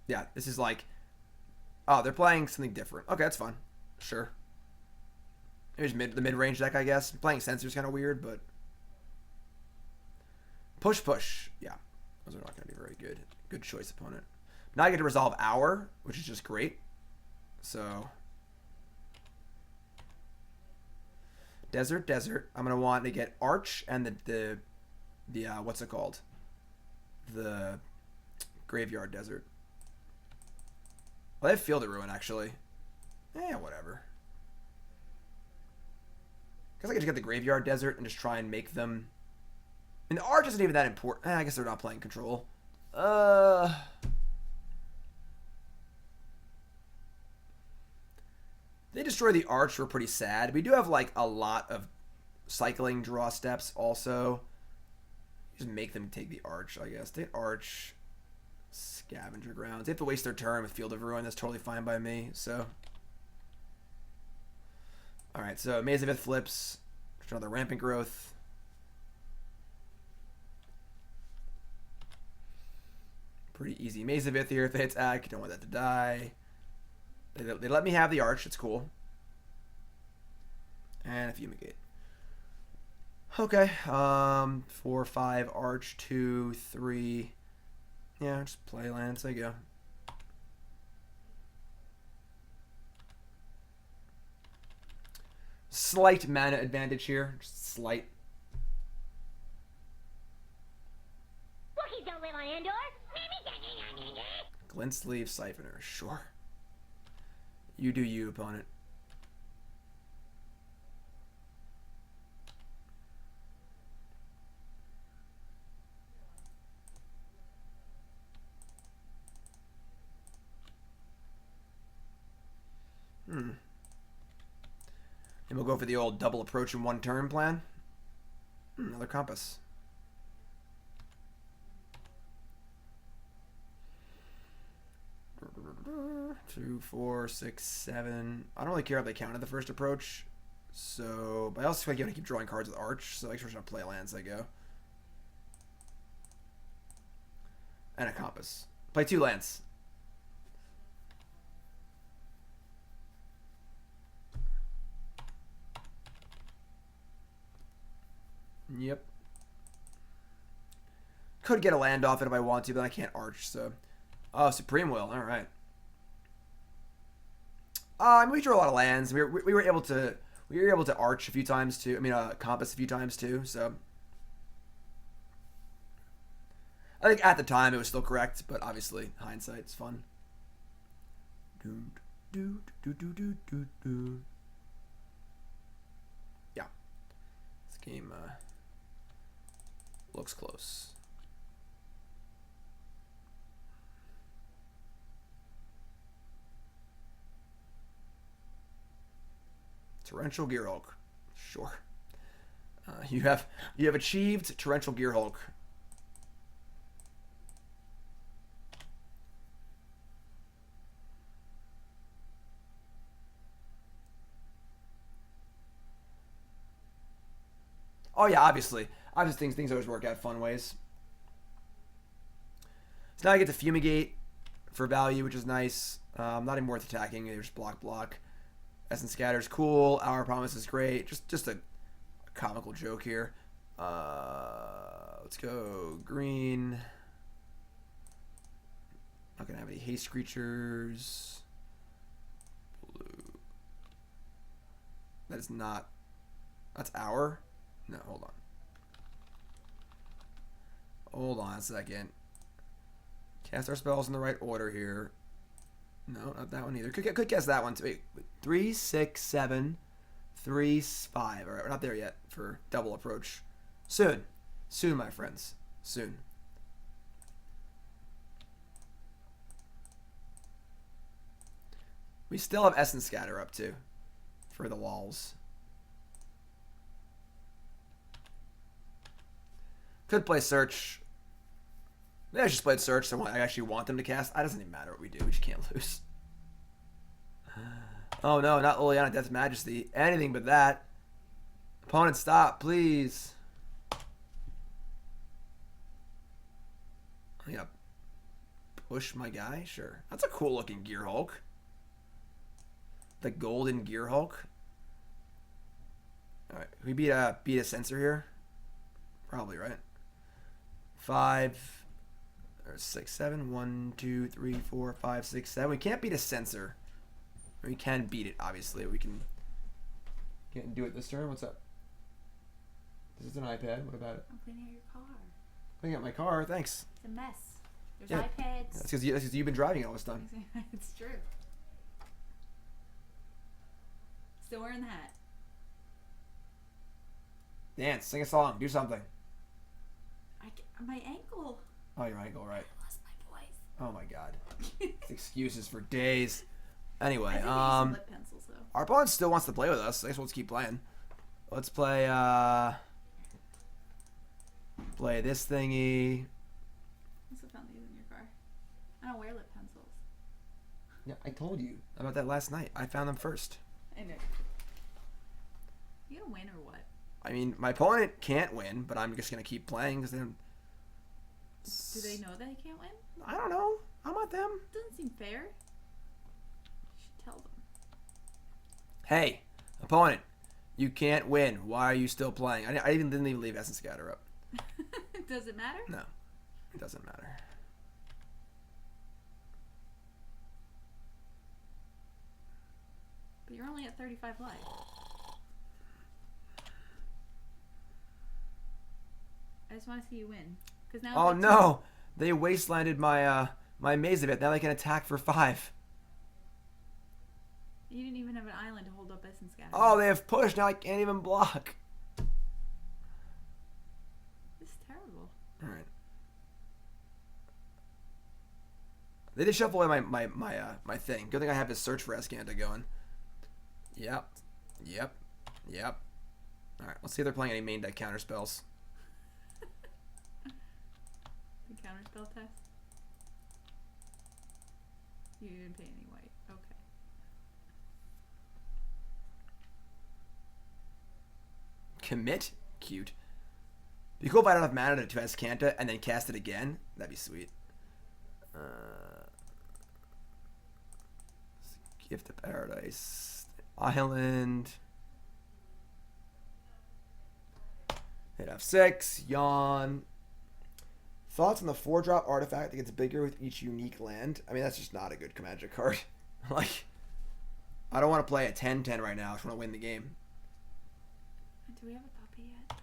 Yeah, this is like, oh, they're playing something different. Okay, that's fine. Sure. Here's the mid-range deck, I guess. Playing Censor is kind of weird, but... Push. Yeah. Those are not going to be very good. Good choice, opponent. Now I get to resolve Hour, which is just great. So... Desert. I'm going to want to get Arch and the what's it called? The Graveyard Desert. Well, they have Field of Ruin, actually. Whatever. I guess I could just get the Graveyard Desert and just try and make them... I mean, the Arch isn't even that important. I guess they're not playing control. They destroy the Arch, we're pretty sad. We do have, like, a lot of cycling draw steps also. Just make them take the Arch, I guess. Take Arch, Scavenger Grounds. They have to waste their turn with Field of Ruin. That's totally fine by me, so... Alright, so Maze of Ith flips. There's another Rampant Growth. Pretty easy Maze of Ith here if they attack. Don't want that to die. They let me have the Arch. It's cool. And a Fumigate. Okay. 4, 5, Arch, 2, 3. Yeah, just play lands. There you go. Slight mana advantage here. Just slight. Rookies don't live on Endor. Glint Sleeve Siphoner. Sure. You do you, opponent. And we'll go for the old double approach in one turn plan. Another compass. Two, 4, 6, 7. I don't really care if they counted the first approach. So, but I also feel like you have to keep drawing cards with Arch. So I like to play lands I go. And a compass. Play 2 lands. Yep. Could get a land off it if I want to, but I can't Arch, so... Oh, Supreme Will. All right. We drew a lot of lands. We were able to Arch a few times too. I mean, Compass a few times too. So I think at the time it was still correct, but obviously hindsight's fun. Yeah, this game looks close. Torrential Gearhulk. Sure. You have achieved Torrential Gearhulk. Oh yeah, obviously. Things always work out fun ways. So now I get to Fumigate for value, which is nice. Not even worth attacking. They just block. Essence Scatter's cool. Hour Promise is great. Just a comical joke here. Let's go green. Not gonna have any haste creatures. Blue. That is not. That's our. No, hold on. Hold on a second. Cast our spells in the right order here. No, not that one either. Could guess that one too. Wait, 3, 6, 7, 3, 5. All right, we're not there yet for double approach. Soon, soon, my friends, soon. We still have Essence Scatter up too for the walls. Could play Search. Maybe I just played Search, so I actually want them to cast. It doesn't even matter what we do. We just can't lose. Oh no, not Liliana Death's Majesty. Anything but that. Opponent, stop, please. Yep. Push my guy? Sure. That's a cool looking Gear Hulk. The golden Gear Hulk. Alright, we beat a Censor here? Probably, right? 5 or 6, 7. 1, 2, 3, 4, 5, 6, 7. We can't beat a Censor. We can beat it, obviously. We can't do it this turn. What's up? Is this an iPad? What about it? I'm cleaning out your car. Cleaning out my car. Thanks. It's a mess. There's Yeah. iPads. That's because you've been driving all this time. It's true. Still wearing the hat. Dance. Sing a song. Do something. My ankle. Oh, your ankle, right. I lost my voice. Oh my god. It's excuses for days. I Anyway, think I use lip pencils though. our opponent still wants to play with us. I guess we'll just keep playing. Let's play play this thingy. Also found these in your car. I don't wear lip pencils. Yeah, I told you about that last night. I found them first. I know. You gonna win or what? I mean, my opponent can't win, but I'm just gonna keep playing because then. Do they know they can't win? I don't know. I'm not them. Doesn't seem fair. You should tell them. Hey, opponent, you can't win. Why are you still playing? I didn't even leave Essence Scatter up. Does it matter? No, it doesn't matter. But you're only at 35 life. I just want to see you win. Cause now Oh no! They wastelanded my my Maze Event. Now they can attack for 5. You didn't even have an island to hold up Essence Scatter. Oh, they have push. Now I can't even block. This is terrible. Alright. They did shuffle away my thing. Good thing I have this search for Azcanta going. Yep. Yep. Yep. Alright, let's see if they're playing any main deck counter spells. The counterspell test? You didn't pay any white. Okay. Commit? Cute. Be cool if I don't have mana to Azcanta and then cast it again. That'd be sweet. Gift of Paradise. Island. Hit F6. Yawn. Thoughts on the 4-drop artifact that gets bigger with each unique land? I mean, that's just not a good Magic card. Like, I don't want to play a 10-10 right now. I just want to win the game. Do we have a puppy yet?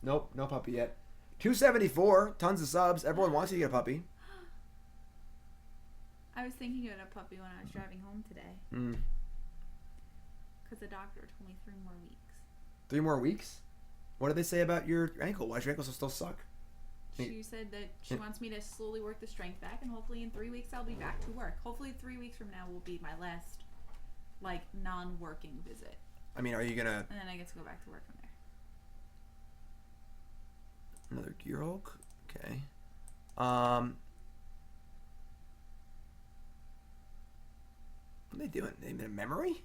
Nope, no puppy yet. 274, tons of subs. Everyone wants you to get a puppy. I was thinking of a puppy when I was driving home today. Because the doctor told me 3 more weeks. 3 more weeks? What did they say about your ankle? Why does your ankle still suck? She said that she wants me to slowly work the strength back, and hopefully in 3 weeks I'll be back to work. Hopefully 3 weeks from now will be my last, like, non-working visit. I mean, are you gonna... And then I get to go back to work from there. Another Gear Hulk? Okay. What are they doing? They made a memory?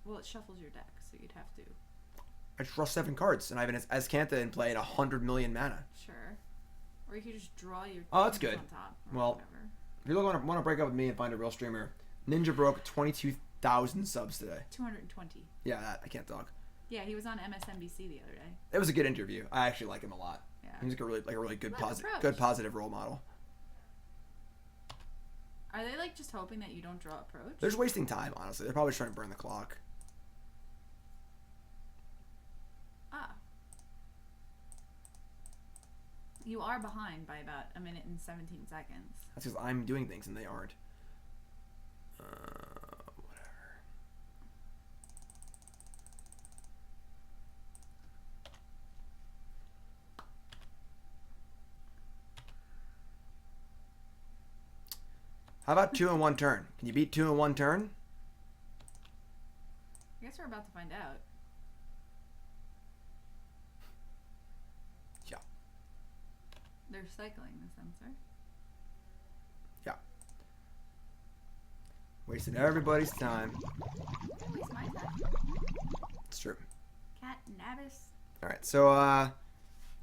Well, it shuffles your deck, so you'd have to. I just draw 7 cards, and I have an Azcanta in play at 100 million mana. Sure. Or you could just draw your Oh, that's cards good. on top, or Well, whatever. if you want to break up with me and find a real streamer, Ninja broke 22,000 subs today. 220. Yeah, I can't talk. Yeah, he was on MSNBC the other day. It was a good interview. I actually like him a lot. Yeah. He's like a really good Approach. positive role model. Are they like just hoping that you don't draw approach? They're just wasting time, honestly. They're probably just trying to burn the clock. Ah. You are behind by about 1 minute and 17 seconds. That's because I'm doing things and they aren't. Whatever. How about 2 in 1 turn? Can you beat 2 in 1 turn? I guess we're about to find out. Yeah. They're cycling the sensor. Yeah. Wasted everybody's time. Don't waste my time. It's true. Cat Navis. All right, so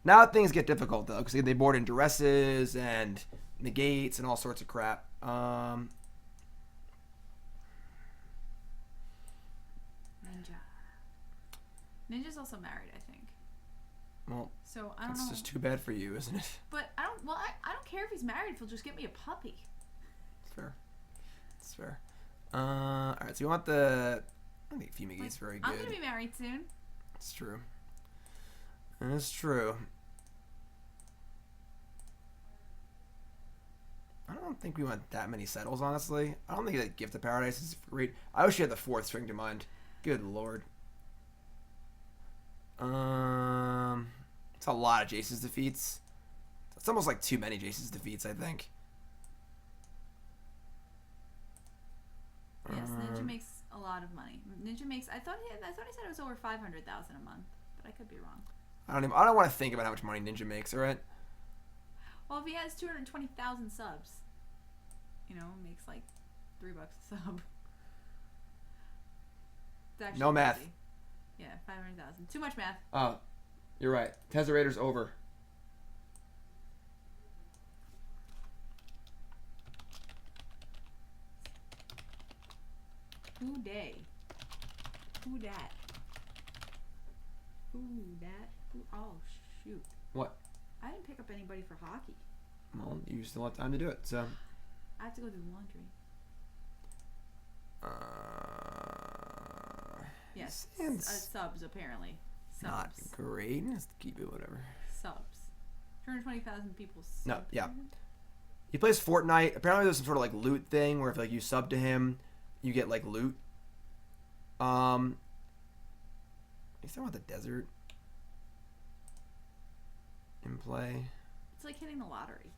now things get difficult though, because they board in duresses and negates and all sorts of crap. Ninja. Ninja's also married, I think. Well, So I don't that's know. just too bad for you, isn't it? But I don't. Well, I don't care if he's married. If he'll just get me a puppy. It's fair. It's fair. All right, so you want the? I think Fumigate's very good. I'm gonna be married soon. It's true. It's true. I don't think we want that many settles, honestly. I don't think that Gift of Paradise is great. I wish you had the 4th string to mind. Good lord. It's a lot of Jace's defeats. It's almost like too many Jace's defeats, I think. Yes, Ninja makes a lot of money. Ninja makes. I thought he said it was over 500,000 a month, but I could be wrong. I don't want to think about how much money Ninja makes. All right. Well, if he has 220,000 subs, you know, makes like $3 a sub. It's actually No math. crazy. Yeah, 500,000. Too much math. Oh, you're right. Tezzerator's over. Who day? Who dat? Who dat? Who? Oh shoot! What? I didn't pick up anybody for hockey. Well, you still have time to do it, so. I have to go do laundry. Yes, Sans- subs apparently. Subs. Not great. Just keep it, whatever. Subs. 220,000 people. No, sub yeah. to him. He plays Fortnite. Apparently, there's some sort of like loot thing where if like you sub to him, you get like loot. He's talking about the desert in play. It's like hitting the lottery.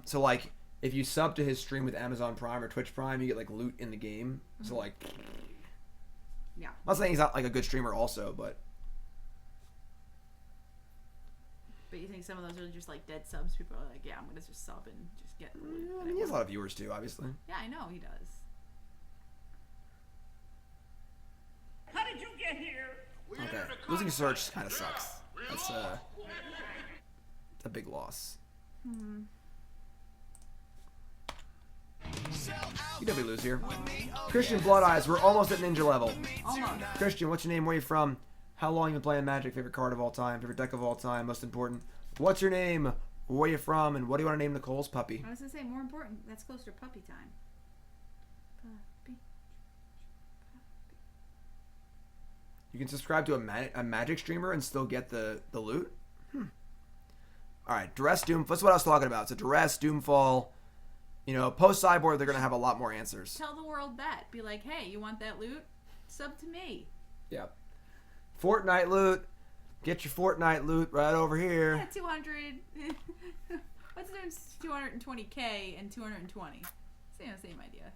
So like if you sub to his stream with Amazon Prime or Twitch Prime, you get like loot in the game. Mm-hmm. So like, Yeah. I'm not saying he's not like a good streamer also, but But you think some of those are just like dead subs? People are like, yeah, I'm gonna just sub and just get the loot. I that I mean, he has a want. lot of viewers too, obviously. Yeah, I know he does. How did you get here? Okay, losing Search kind of sucks. That's it's a big loss. You definitely lose here. Christian Blood Eyes, we're almost at ninja level. Almost. Christian, what's your name? Where you from? How long you been playing Magic? Favorite card of all time? Favorite deck of all time? Most important. What's your name? Where you from? And what do you want to name Nicole's puppy? I was gonna say more important. That's close to puppy time. Puppy. You can subscribe to a Magic streamer and still get the loot? All right, Duress, Doom. That's what I was talking about. So Duress, Doomfall. You know, post-Sideboard, they're going to have a lot more answers. Tell the world that. Be like, hey, you want that loot? Sub to me. Yeah. Fortnite loot. Get your Fortnite loot right over here. Yeah, 200. What's the difference? 220k and 220. Same idea.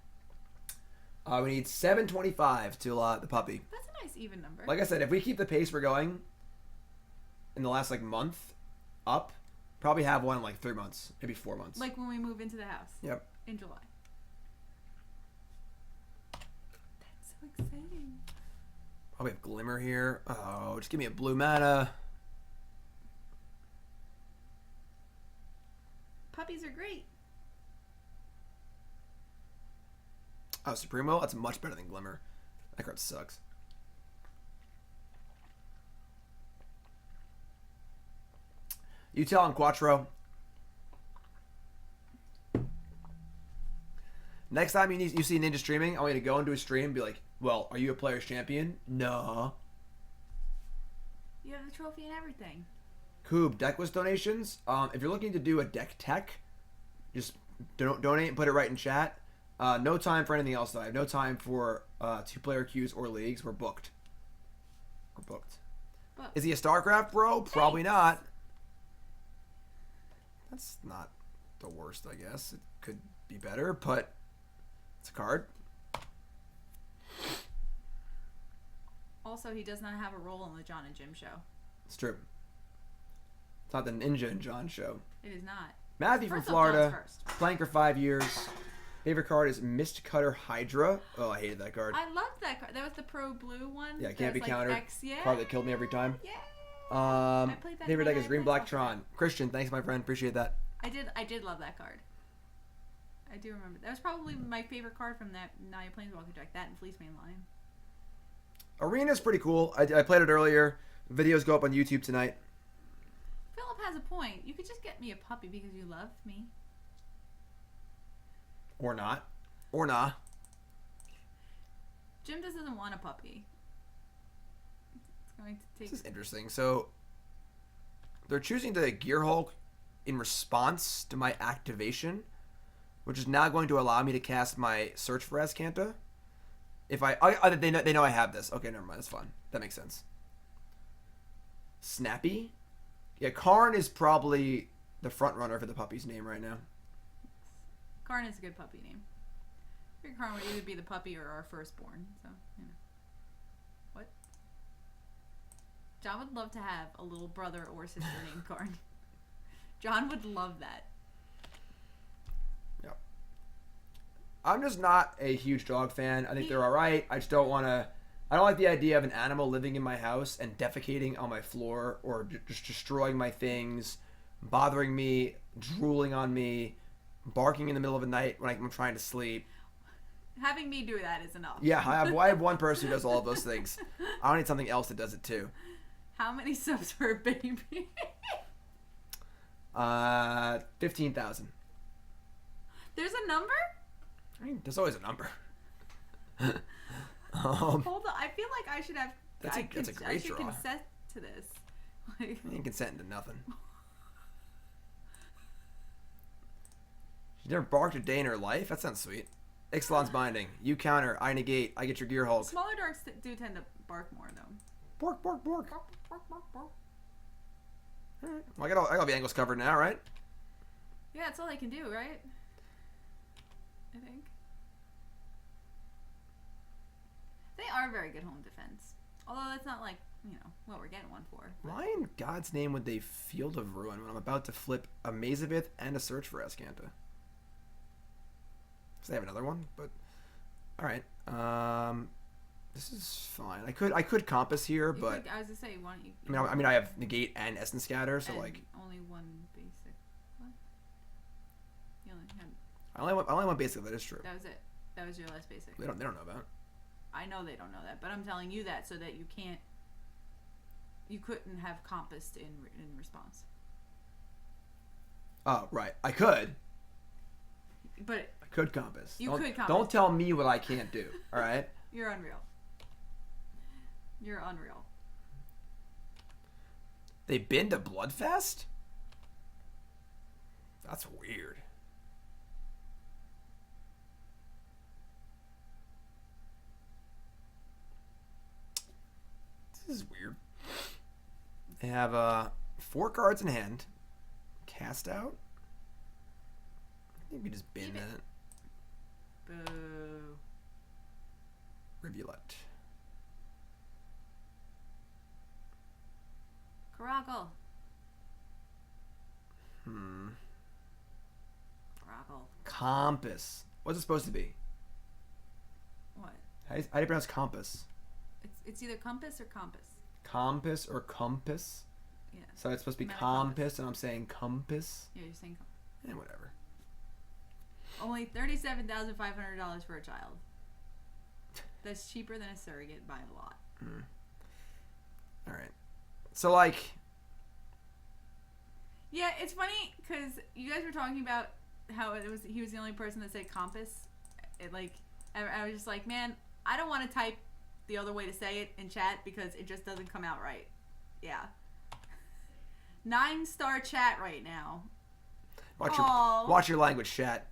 We need 725 to the puppy. That's a nice even number. Like I said, if we keep the pace we're going in the last like month up, probably have one in like 3 months, maybe 4 months. Like when we move into the house. Yep. In July. That's so exciting. Oh, we have Glimmer here. Oh, just give me a blue mana. Puppies are great. Oh, Supremo? That's much better than Glimmer. That card sucks. You tell him, Quattro. Next time you see Ninja streaming, I want you to go into a stream and be like, well, are you a player's champion? No. You have the trophy and everything. Coob, decklist donations. If you're looking to do a deck tech, just donate and put it right in chat. No time for anything else, though. I have no time for 2-player queues or leagues. We're booked. But Is he a StarCraft bro? Probably not. That's not the worst, I guess. It could be better, but it's a card. also, he does not have a role in the John and Jim show. It's true. It's not the Ninja and John show. It is not. Matthew from First off, Florida. John's first. Playing for 5 years. Favorite card is Mist Cutter Hydra. Oh, I hated that card. I loved that card. That was the pro blue one. Yeah, that can't be was like countered. X, yeah. Card that killed me every time. Yeah. I played that favorite when deck is I Green played Black Sorcerer. Tron. Christian, thanks my friend. Appreciate that. I did love that card. I do remember. That was probably my favorite card from that Naya Planeswalker deck. That and Fleece Main Lion. Arena's pretty cool. I played it earlier. Videos go up on YouTube tonight. Philip has a point. You could just get me a puppy because you love me. Or not. Or nah. Jim just doesn't want a puppy. It's going to take. This is interesting. So, they're choosing to Gear Hulk in response to my activation, which is now going to allow me to cast my Search for Azcanta. If they know I have this. Okay, never mind. That's fine. That makes sense. Snappy? Yeah, Karn is probably the front runner for the puppy's name right now. Karn is a good puppy name. I figure Karn would either be the puppy or our firstborn. So, you know. What? John would love to have a little brother or sister named Karn. John would love that. Yep. I'm just not a huge dog fan. I think they're alright. I just don't want to... I don't like the idea of an animal living in my house and defecating on my floor or just destroying my things, bothering me, drooling on me, barking in the middle of the night when I'm trying to sleep. Having me do that is enough. Yeah, I have one person who does all of those things. I don't need something else that does it too. How many subs for a baby? 15,000. There's a number? I mean, there's always a number. Hold on. I feel like I should have. That's a I great should draw. consent to this. Like, You ain't consenting to nothing. She never barked a day in her life? That sounds sweet. Ixalan's Binding. You counter. I negate. I get your Gear Hulk. smaller dogs do tend to bark more, though. Bork, bork, bork. Bark, bark, bark, bark. Alright. Well, I got the angles covered now, right? Yeah, that's all they can do, right? I think. They are very good home defense. Although that's not like, you know, what we're getting one for. Why in God's name would they Field of Ruin when I'm about to flip a Mazavith and a Search for Azcanta? Because they have another one, but... Alright. This is fine. I could Compass here, You but... could, I was gonna say, why don't you? I mean, I have Negate and Essence Scatter, so and like... only one basic. What? You only had. I only want basic, that is true. That was it. That was your last basic. They don't know that. I know they don't know that, but I'm telling you that so that you can't. You couldn't have compassed in response. Oh, right. I could. But I could Compass. You could Compass. Don't tell me what I can't do, alright? you're unreal. You're unreal. They been to Bloodfest? That's weird. This is weird. They have 4 cards in hand. Cast out? I think we just bin Leave it. that. Boo. Rivulet. Caracal. Hmm. Caracal. Compass. What's it supposed to be? What? How do you pronounce compass? It's either compass or compass. Compass or compass? Yeah. So it's supposed to be Not a compass, and I'm saying compass? Yeah, you're saying compass. Whatever. Only $37,500 for a child. That's cheaper than a surrogate by a lot. Alright. So, like... Yeah, it's funny because you guys were talking about how he was the only person that said compass. I was just like, man, I don't want to type the other way to say it in chat because it just doesn't come out right. Yeah. 9-star chat right now. Watch your language, chat.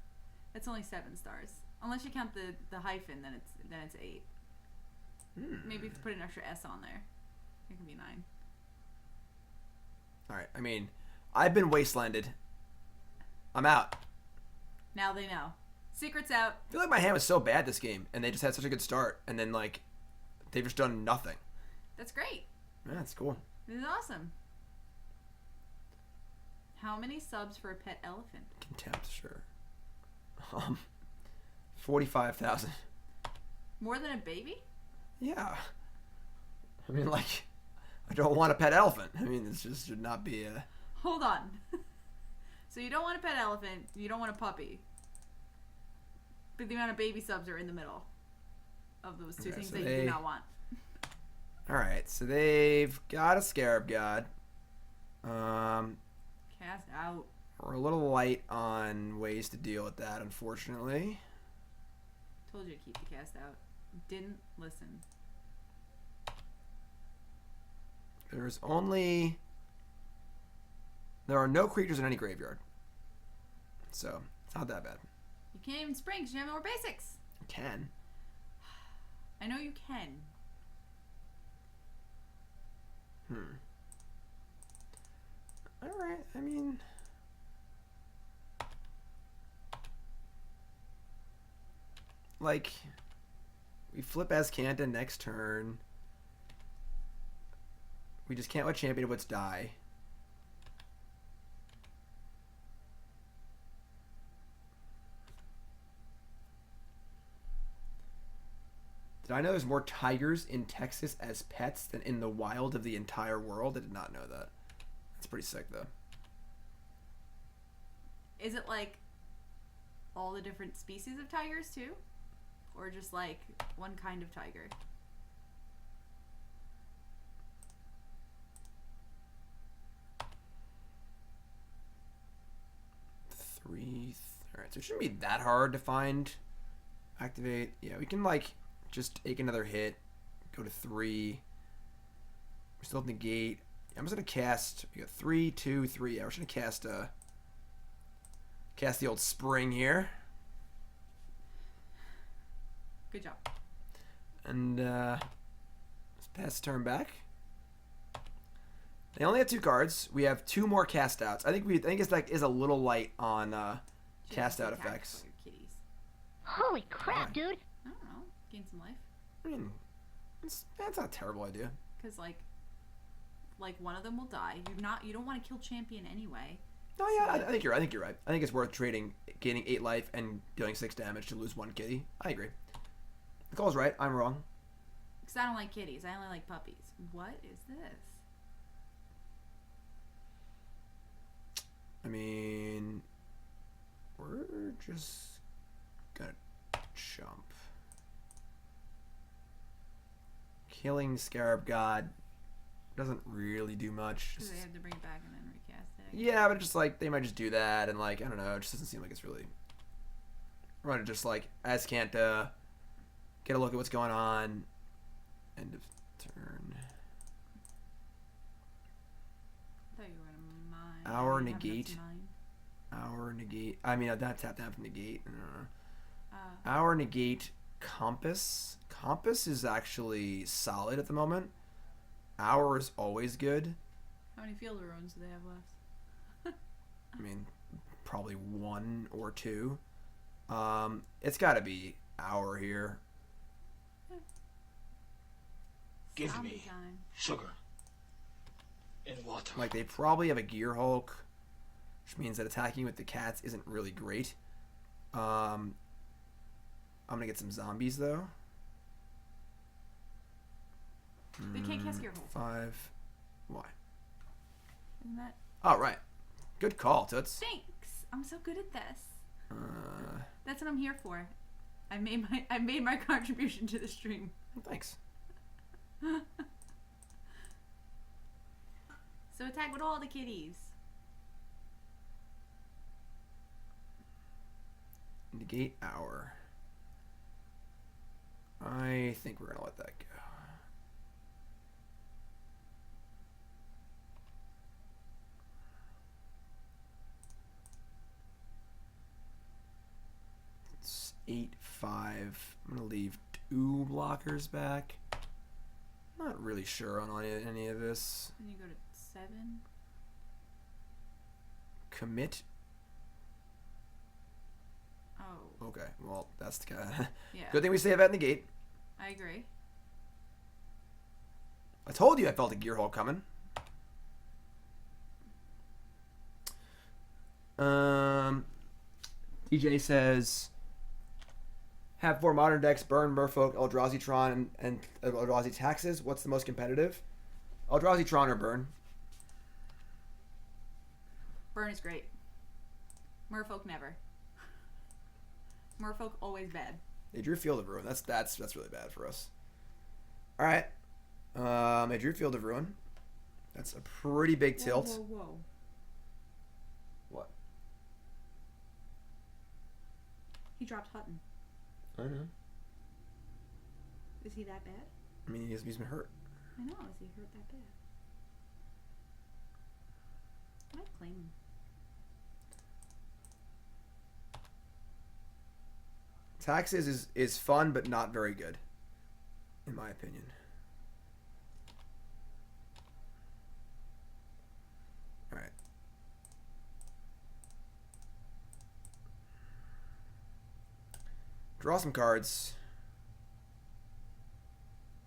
That's only 7 stars. Unless you count the hyphen, then it's 8. Maybe if you put an extra S on there, it can be 9. All right. I mean, I've been wastelanded. I'm out. Now they know. Secret's out. I feel like my hand was so bad this game, and they just had such a good start, and then like they've just done nothing. That's great. Yeah, that's cool. This is awesome. How many subs for a pet elephant? Contempt, sure. 45,000. More than a baby? Yeah. I mean, like, I don't want a pet elephant. I mean, this just should not be a... Hold on. So you don't want a pet elephant, you don't want a puppy. But the amount of baby subs are in the middle of those two things so that you do not want. Alright, so they've got a Scarab God. Cast out. We're a little light on ways to deal with that, unfortunately. Told you to keep the cast out. Didn't listen. There are no creatures in any graveyard. So, it's not that bad. You can't even spring because you have more basics. You can. I know you can. Alright, I mean... Like, we flip Azcanta next turn. We just can't let Champion of Wits die. Did I know there's more tigers in Texas as pets than in the wild of the entire world? I did not know that. That's pretty sick, though. Is it like all the different species of tigers, too? Or just like one kind of tiger? Alright, so it shouldn't be that hard to find. Activate. Yeah, we can like just take another hit. Go to 3. We still have Negate. I'm just gonna cast. We got 3, 2, 3. Yeah, we're just gonna cast the old spring here. Good job. And let's pass the turn back. They only have 2 cards. We have 2 more cast outs. I think this deck is a little light on cast out effects. Kitties. Holy crap, dude! I don't know. Gain some life. I mean, that's not a terrible idea. Because like one of them will die. You don't want to kill champion anyway. Oh yeah, I think you're right. I think it's worth trading, gaining 8 life and doing 6 damage to lose 1 kitty. I agree. The call's right. I'm wrong. Because I don't like kitties. I only like puppies. What is this? I mean, we're just gonna jump. Killing Scarab God doesn't really do much. Because they have to bring it back and then recast it. Yeah, but just like they might just do that, and like I don't know, it just doesn't seem like it's really. We're gonna just like Azcanta, get a look at what's going on. End of turn. I thought you were gonna mine. Our I didn't have enough Negate. to mine. Our Negate. I mean, not tap down from Negate. Our Negate Compass. Compass is actually solid at the moment. Our is always good. How many field runes do they have left? I mean, probably 1 or 2. It's got to be Our here. Give Zombie me time. sugar and water. Like, they probably have a Gear Hulk, which means that attacking with the cats isn't really great. I'm going to get some zombies, though. They can't cast Gear Hulk. 5. Why? Isn't that? Oh, right. Good call, Toots. Thanks. I'm so good at this. That's what I'm here for. I made my contribution to the stream. Thanks. So attack with all the kitties. Negate Hour. I think we're going to let that go. It's 8-5. I'm going to leave 2 blockers back. Not really sure on any of this. Then you go to 7. Commit. Oh. Okay, well, that's the guy. Yeah. Good thing we save that Negate. I agree. I told you I felt a gear hole coming. DJ says, have 4 modern decks, burn, Merfolk, Eldrazi Tron, and Eldrazi Taxes. What's the most competitive? Eldrazi Tron or burn? Burn is great. Merfolk never. Merfolk always bad. They drew Field of Ruin. That's really bad for us. All right. They drew Field of Ruin. That's a pretty big tilt. Whoa. What? He dropped Hutton. I don't know. Is he that bad? I mean, he's been hurt. I know. Is he hurt that bad? I'd claim him. Taxes is fun, but not very good, in my opinion. All right. Draw some cards.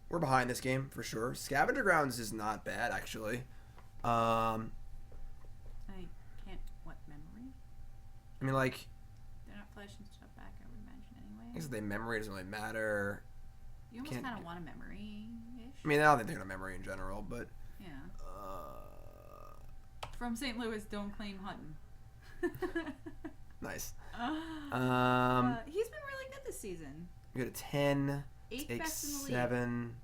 We're behind this game for sure. Scavenger Grounds is not bad, actually. I can't. What memory? I mean, like, They're not flashing stuff back. I would imagine anyway. I guess the memory doesn't really matter. You almost can't- kind of want a memory-ish. I mean, I don't think they're gonna memory in general, but Yeah. From St. Louis, don't claim Hutton. nice. He's been really good this season. We go to 10. 8th Take best in the league. 7.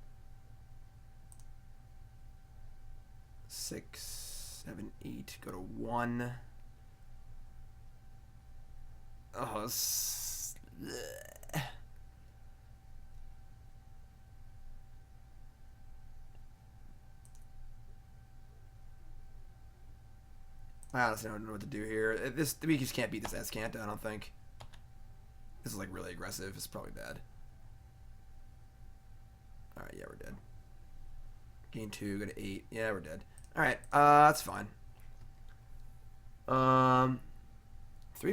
6, 7, 8. Go to 1. Oh, bleh. I honestly don't know what to do here. We just can't beat this Azcanta, I don't think. This is like really aggressive. It's probably bad. Alright, yeah, we're dead. Gain 2, go to 8. Yeah, we're dead. Alright, that's fine. 3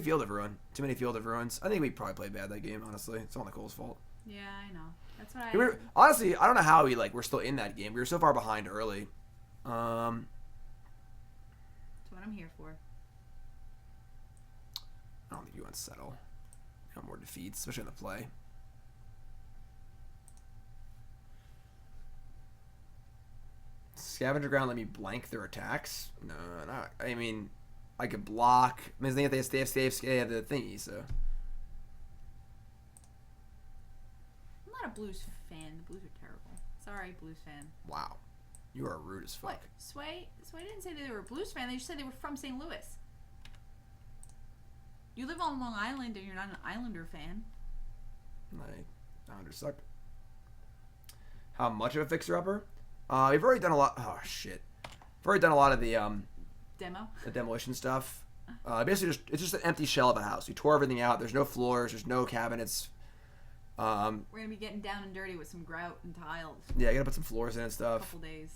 Field of Ruin. Too many Field of Ruins. I think we probably played bad that game, honestly. It's all Nicole's fault. Yeah, I know. That's what Honestly, I don't know how we're still in that game. We were so far behind early. That's what I'm here for. I don't think you want to settle. You want more defeats, especially in the play. Scavenger Ground let me blank their attacks? No, not. I mean, I could block. I mean, they have the thingy, so. I'm not a Blues fan. The Blues are terrible. Sorry, Blues fan. Wow. You are rude as fuck. What? Sway didn't say they were a Blues fan. They just said they were from St. Louis. You live on Long Island and you're not an Islander fan. I undersuck. How much of a fixer-upper? We've already done a lot. Oh, shit. We've already done a lot of the Demo? the demolition stuff. Basically, it's just an empty shell of a house. We tore everything out. There's no floors. There's no cabinets. We're going to be getting down and dirty with some grout and tiles. Yeah, I gotta put some floors in and A stuff. couple days.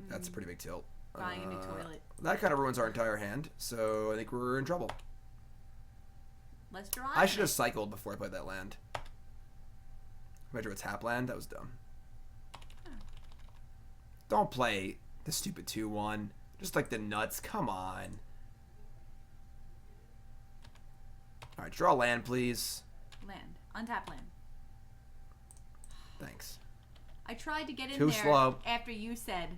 That's a pretty big tilt. Buying a new toilet. That kind of ruins our entire hand, so I think we're in trouble. Let's draw. I should have cycled before I played that land. If I drew a tap land, that was dumb. Don't play the stupid 2-1. Just like the nuts. Come on. Alright, draw land, please. Land. Untap land. Thanks. I tried to get in Too there slow. after you said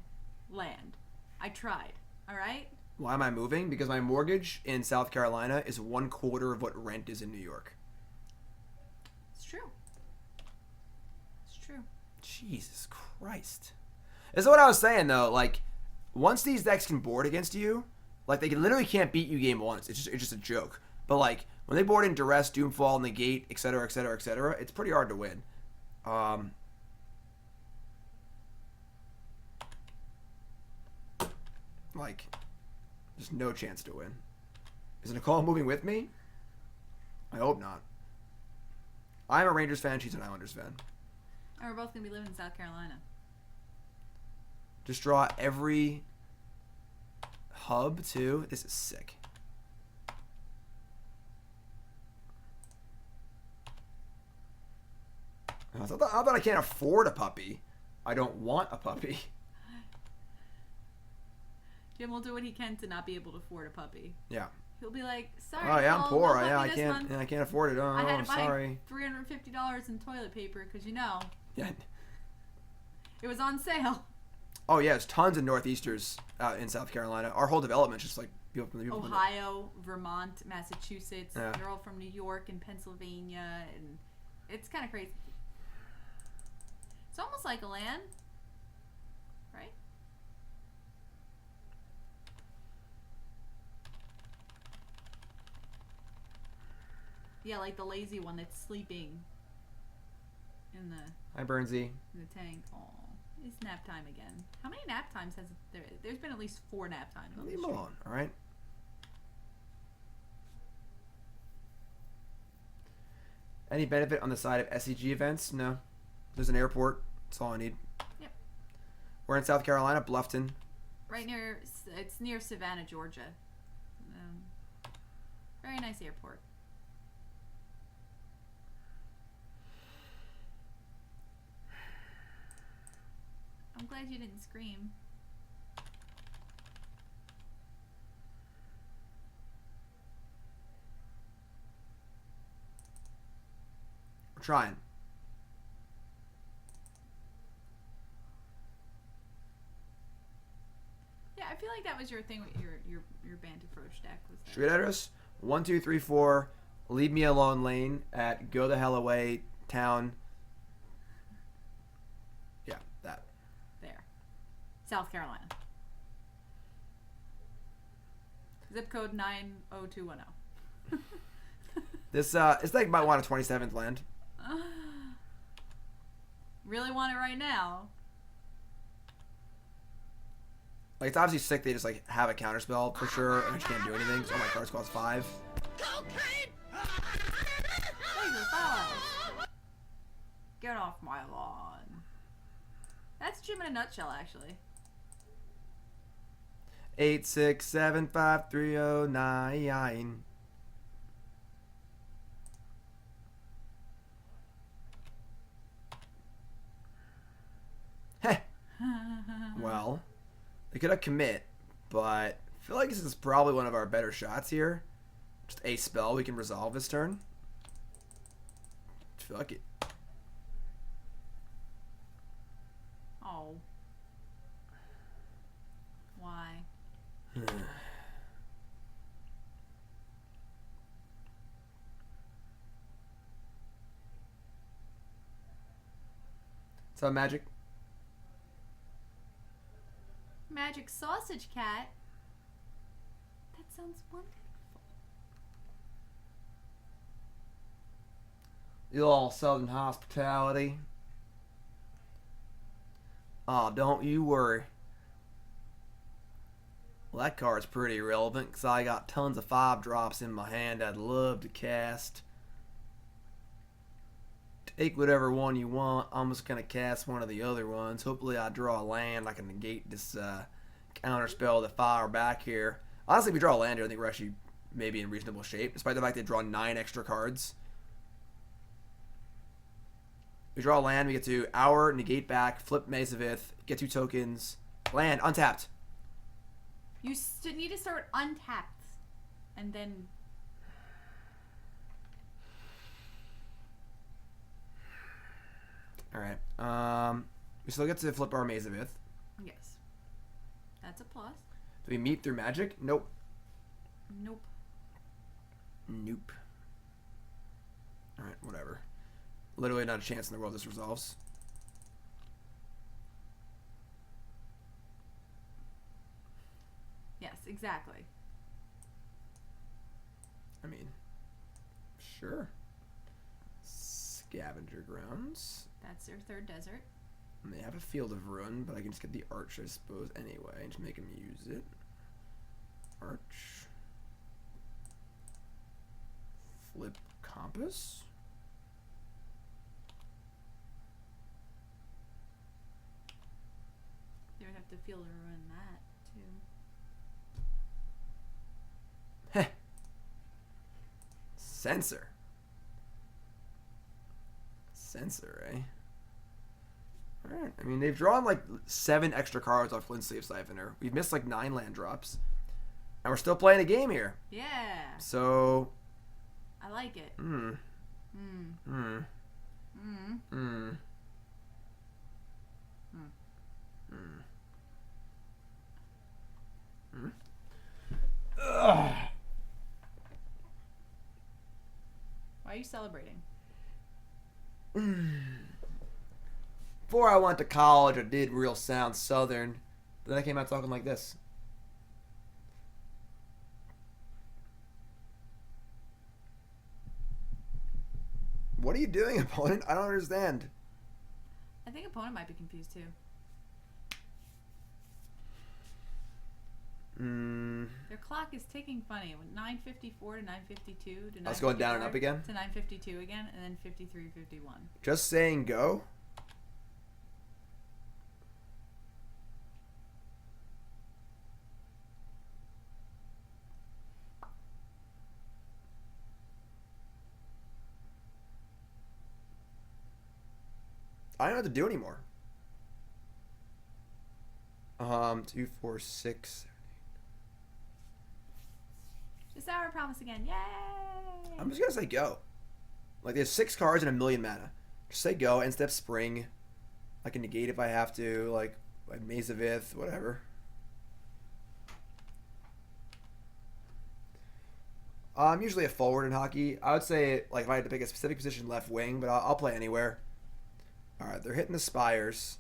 land. I tried. Alright? Why am I moving? Because my mortgage in South Carolina is 1/4 of what rent is in New York. It's true. It's true. Jesus Christ. This is what I was saying, though. Like, once these decks can board against you, like, they literally can't beat you game 1. It's just a joke. But like when they board in Duress, Doomfall, Negate, etc., etc., etc., it's pretty hard to win. Like, there's no chance to win. Is Nicole moving with me? I hope not. I'm a Rangers fan. She's an Islanders fan. And we're both gonna be living in South Carolina. Just draw every hub too. This is sick. I thought I can't afford a puppy. I don't want a puppy. Jim will do what he can to not be able to afford a puppy. Yeah. He'll be like, sorry. Oh yeah, I'm Paul, poor. no Yeah, puppy this month. I can't afford it. Oh, I had to buy sorry. $350 in toilet paper because you know Yeah. it was on sale. Oh yeah, there's tons of Northeasters out in South Carolina. Our whole development's just like people. Ohio, Vermont, Massachusetts. Yeah. They're all from New York and Pennsylvania, and it's kind of crazy. It's almost like a land, right? Yeah, like the lazy one that's sleeping in the Hi, Bernsey. tank. Oh, it's nap time again. How many nap times has there? There's been at least 4 nap times on Leave this him stream. alone. All right. Any benefit on the side of SEG events? No. There's an airport. That's all I need. Yep. We're in South Carolina, Bluffton. Right near, it's near Savannah, Georgia. Very nice airport. I'm glad you didn't scream. We're trying. Yeah, I feel like that was your thing with your Bant Approach deck. Was that? Street address 1234 Leave Me Alone Lane at Go the Hell Away Town. Yeah, that. There. South Carolina. Zip code 90210. This deck might want a 27th land. Really want it right now. Like, it's obviously sick they just, like, have a counterspell for sure, and you can't do anything, so all my cards cost 5. Get off my lawn. That's Jim in a nutshell, actually. 8675309. Heh. Well, they could have commit, but I feel like this is probably one of our better shots here. Just a spell we can resolve this turn. I feel like it. Oh. Why? So Magic. Magic Sausage Cat. That sounds wonderful. You all Southern hospitality. Oh, don't you worry. Well, that card's pretty relevant because I got tons of 5-drops in my hand I'd love to cast. Take whatever one you want. I'm just going to cast one of the other ones. Hopefully I draw a land. I can negate this counter spell to fire back here. Honestly, if we draw a land here, I think we're actually maybe in reasonable shape, despite the fact they draw 9 extra cards. We draw a land, we get to Hour, negate back, flip Mazavith, get 2 tokens, land, untapped. You need to start untapped. And then... Alright. We still get to flip our Mazavith. Yes. That's a plus. Do we meet through magic? Nope. Nope. Nope. Alright, whatever. Literally not a chance in the world this resolves. Yes, exactly. I mean, Sure. Scavenger Grounds. That's their third desert. And they have a Field of Ruin, but I can just get the Arch, I suppose, anyway, and just make him use it. Arch. Flip Compass. They would have to Field of Ruin that, too. Heh. Censor. Censor, eh? Alright, I mean, they've drawn like 7 extra cards off Glintstave Siphoner. We've missed like 9 land drops. And we're still playing a game here. Yeah. So. I like it. Hmm. Mm. Hmm. Mm. Hmm. Mm. Hmm. Ugh. Why are you celebrating? Before I went to college, I did real sound Southern. Then I came out talking like this. What are you doing, opponent? I don't understand. I think opponent might be confused too. Their clock is ticking funny. 9:54 to 9:52 to. I was going down and up again? To 9:52 again, and then 53:51. Just saying go. I don't know what to do anymore. 2, 4, 6. Just our promise again. Yay! I'm just gonna say go. Like there's 6 cards and a million mana. Just say go. End step spring. I can negate if I have to. Like Maze of Ith, whatever. I'm usually a forward in hockey. I would say like if I had to pick a specific position, left wing, but I'll play anywhere. All right, they're hitting the spires.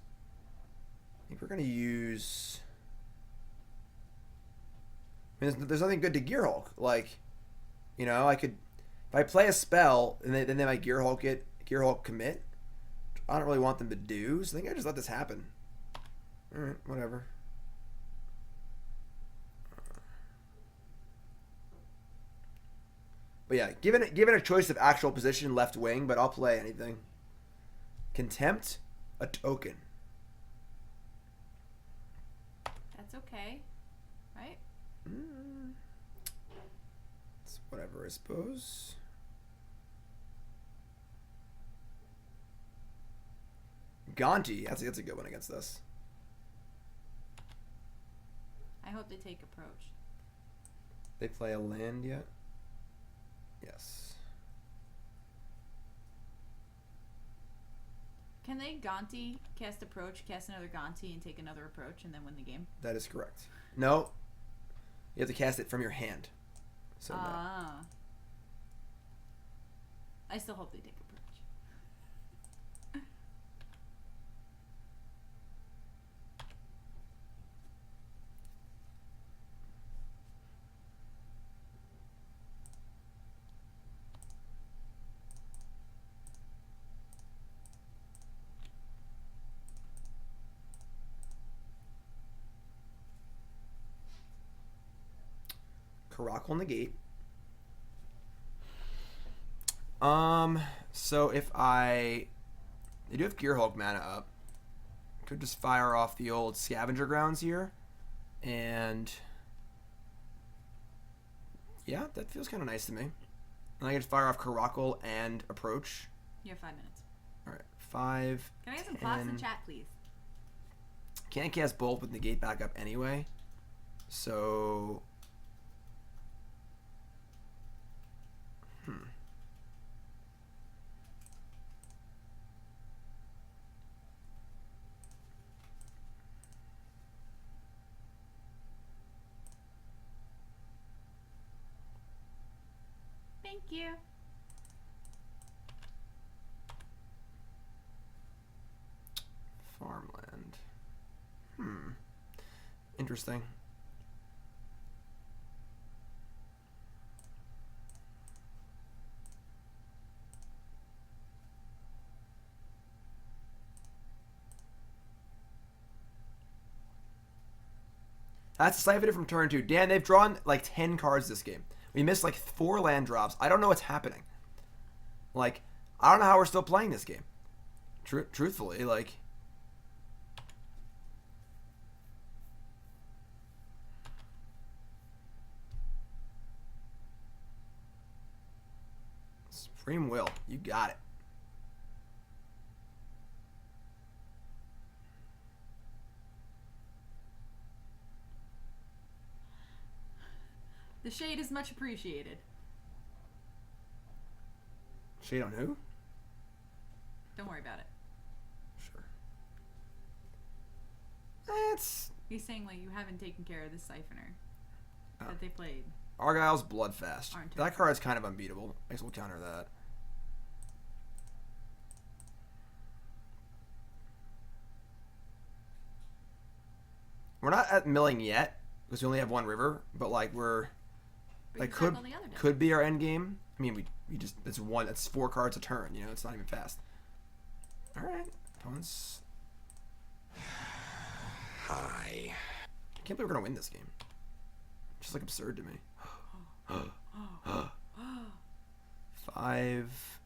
I think we're gonna use. I mean, there's nothing good to Gear Hulk. Like, you know, I could if I play a spell and then they might Gear Hulk commit. I don't really want them to do. So I think I just let this happen. All right, whatever. But yeah, given a choice of actual position, left wing, but I'll play anything. Contempt, a token. That's okay, right? It's whatever, I suppose. Gonti, that's a good one against us. I hope they take approach. They play a land yet? Yes. Can they Gonti, cast approach, cast another Gonti, and take another approach, and then win the game? That is correct. No. You have to cast it from your hand. So no. I still hope they take approach. Caracal Negate. So if they do have Gear Hulk mana up, I could just fire off the old Scavenger Grounds here, and yeah, that feels kind of nice to me. And I can fire off Caracal and Approach. You have 5 minutes. All right, 5. Can I get some 10. thoughts in chat, please? Can't cast both with Negate back up anyway, so. Thank you. Farmland. Interesting. That's Siphoning from turn 2. Dan, they've drawn like 10 cards this game. We missed like 4 land drops. I don't know what's happening. Like, I don't know how we're still playing this game. Truthfully, like... Supreme Will. You got it. The shade is much appreciated. Shade on who? Don't worry about it. Sure. That's... He's saying like you haven't taken care of this siphoner that they played. Argyle's Bloodfast. Aren't That card's kind of unbeatable. I guess we'll counter that. We're not at milling yet because we only have 1 river, but like we're But like you could cycle the other deck. could be our end game. I mean, we just it's 4 cards a turn. You know, it's not even fast. All right, opponents. Hi. I can't believe we're gonna win this game. It's just like absurd to me. 5.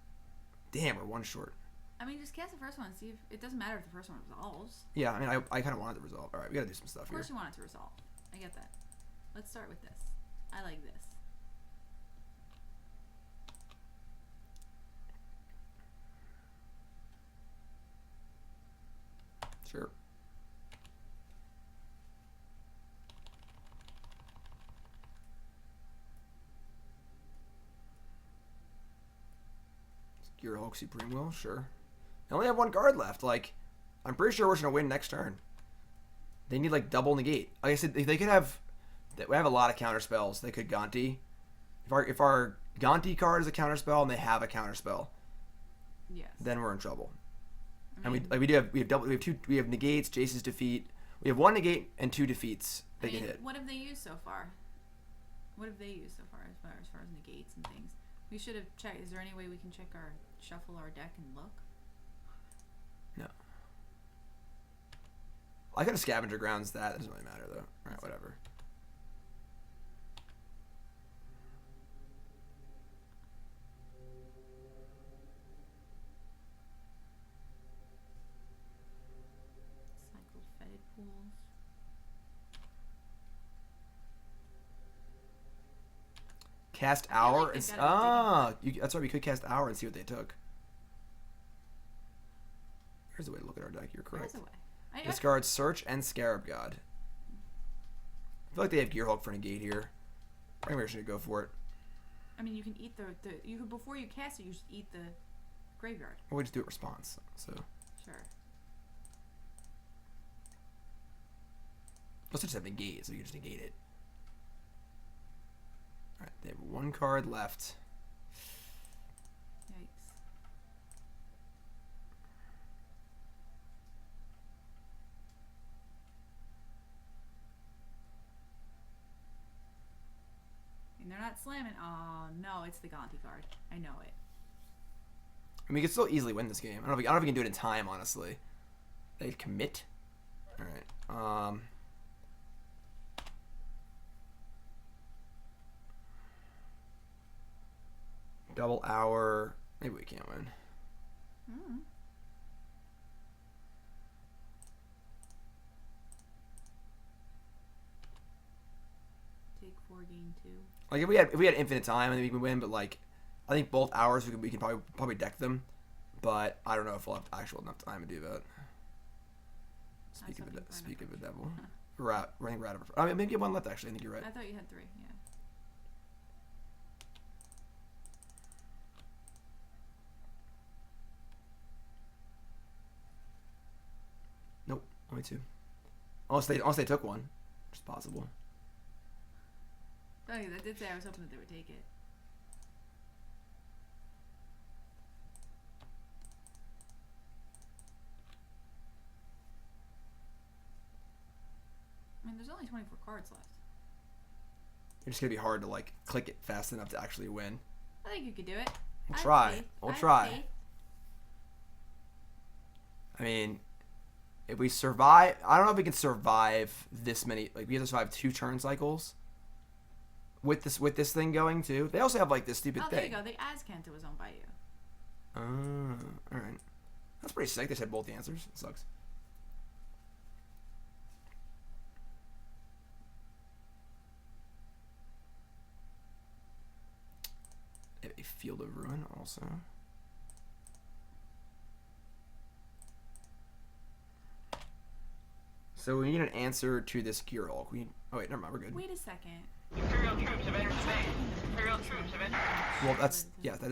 Damn, we're 1 short. I mean, just cast the first one and see if it doesn't matter if the first one resolves. Yeah, I mean, I kind of wanted the result. All right, we gotta do some stuff Of here. course, you want it to resolve. I get that. Let's start with this. I like this. Sure. Gearhulk Supreme Will, sure. I only have 1 card left. Like, I'm pretty sure we're just gonna win next turn. They need like double negate. Like I said, they could have. We have a lot of counter spells. They could Gonti. If our Gonti card is a counter spell and they have a counter spell, Yes. then we're in trouble. I mean, And we have negates, Jace's defeat. We have 1 negate and 2 defeats they I mean, can hit. what have they used so far? What have they used so far as far as negates and things? We should have checked. Is there any way we can check our shuffle our deck and look? No. I got a Scavenger Grounds. That doesn't really matter though. All right, whatever. Cycle fetid pools. Cast feel Hour. like they've It's, got that's right. We could cast Hour and see what they took. There's a way to look at our deck. You're correct. There's a way. Discard Search and Scarab God. I feel like they have Gearhulk for negate here. I think we're just gonna go for it. I mean, you can eat the you could before you cast it, you just eat the graveyard. Or we just do it response. So Sure. let's just have negate, so you can just negate it. All right, they have 1 card left. Yikes. And they're not slamming. Oh no, it's the Gonti card. I know it. I mean, we could still easily win this game. I don't know if we can do it in time, honestly. They commit. All right. Double Hour. Maybe we can't win. Mm. Take 4, gain 2. Like if we had infinite time, I think we can win. But like, I think both hours we can probably deck them. But I don't know if we'll have actual enough time to do that. Speak of the devil. Running rat. I mean, maybe you have 1 left actually. I think you're right. I thought you had 3. Yeah. Nope, only 2. Unless they took 1, which is possible. Oh, yeah, that did say I was hoping that they would take it. I mean, there's only 24 cards left. It's just gonna be hard to like click it fast enough to actually win. I think you could do it. We'll I have try. faith. We'll I have try. faith. I mean, If we survive, I don't know if we can survive this many. Like we have to survive 2 turn cycles. With this thing going too. They also have like this stupid Oh, thing. there you go. The Azcanta was owned by you. All right. That's pretty sick. They said both the answers. It sucks. A Field of Ruin also. So we need an answer to this Gear Hulk. Oh wait, never mind. We're good. Wait a second. Imperial troops have entered space. Imperial troops have entered. Well, that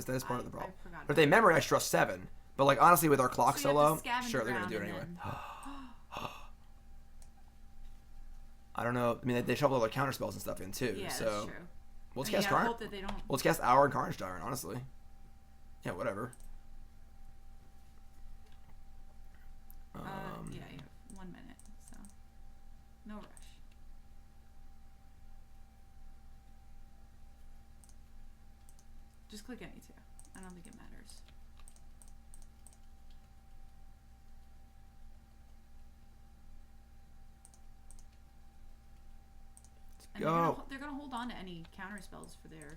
is part of the problem. I forgot But if they memory, I trust 7. But like honestly, with our clock So so you have low, to Scavenger sure they're gonna do it Ground anyway. and I don't know. I mean, they shuffle all their counter spells and stuff in too. Yeah, so that's true. let's And you cast gotta Carnage. hope that they don't. Let's cast Hour and Carnage Tyrant. Honestly, yeah, whatever. Yeah, you have 1 minute, so no rush. Just click any two. I don't think it matters. And go. they're gonna hold on to any counter spells for their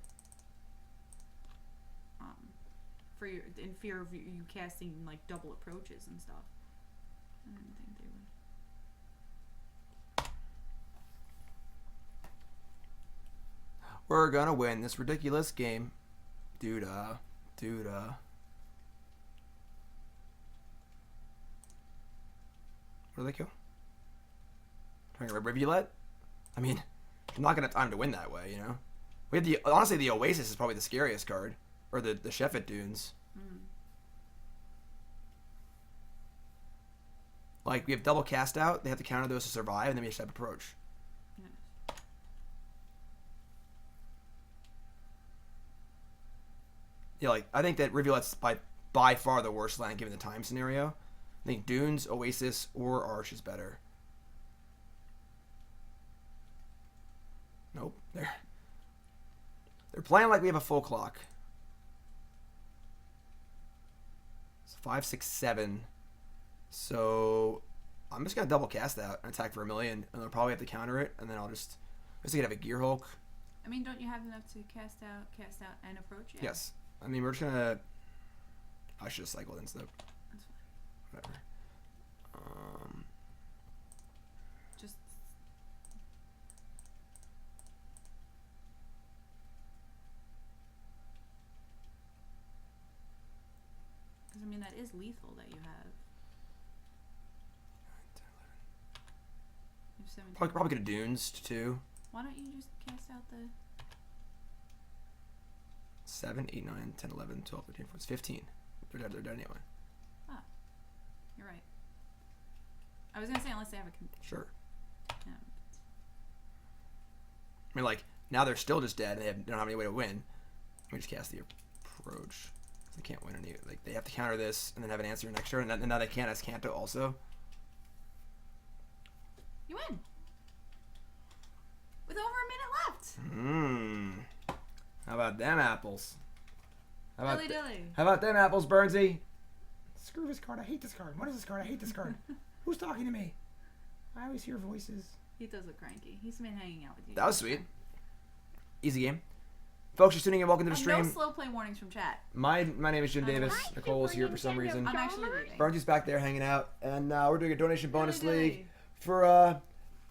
for your in fear of you casting like double approaches and stuff. I didn't think they would. We're gonna win this ridiculous game, dude. What do they kill? Trying to Rivulet? I mean, I'm not gonna have time to win that way, you know. We have honestly the Oasis is probably the scariest card, or the Shefet Dunes. Like we have double cast out, they have to counter those to survive, and then we have Hashep Approach. Yes. Yeah, like I think that Rivulet's by far the worst land given the time scenario. I think Dunes, Oasis, or Arch is better. Nope, they're playing like we have a full clock. It's 5, 6, 7. So I'm just gonna double cast that and attack for 1 million, and they'll probably have to counter it, and then I'll just gonna have a Gear Hulk. I mean, don't you have enough to cast out, and approach? Yeah. Yes. I mean, we're just gonna. I should have cycled instead. That's fine. Whatever. Just because I mean that is lethal that you have. You have 17. Probably could have Dunes too. Why don't you just cast out the? 7, 8, 9, 10, 11, 12, 13, 14, 15. They're dead anyway. Ah, you're right. I was gonna say unless they have a. Sure. Yeah. I mean, like, now they're still just dead. They don't have any way to win. We just cast the Approach. They can't win any. Like, they have to counter this and then have an answer next turn. And now they can't Azcanta also. You win. With over a minute left. How about them apples? How about, Dilly dilly. how about them apples, Burnsy? Screw this card. I hate this card. What is this card? I hate this card. Who's talking to me? I always hear voices. He does look cranky. He's been hanging out with you. That was sweet. Easy game. Folks, you're tuning in. Welcome to the stream. No slow play warnings from chat. My name is Jim Davis. Nicole's here for some reason. I'm actually reading. Burnsy's back there hanging out, and we're doing a donation bonus Dilly dilly. league for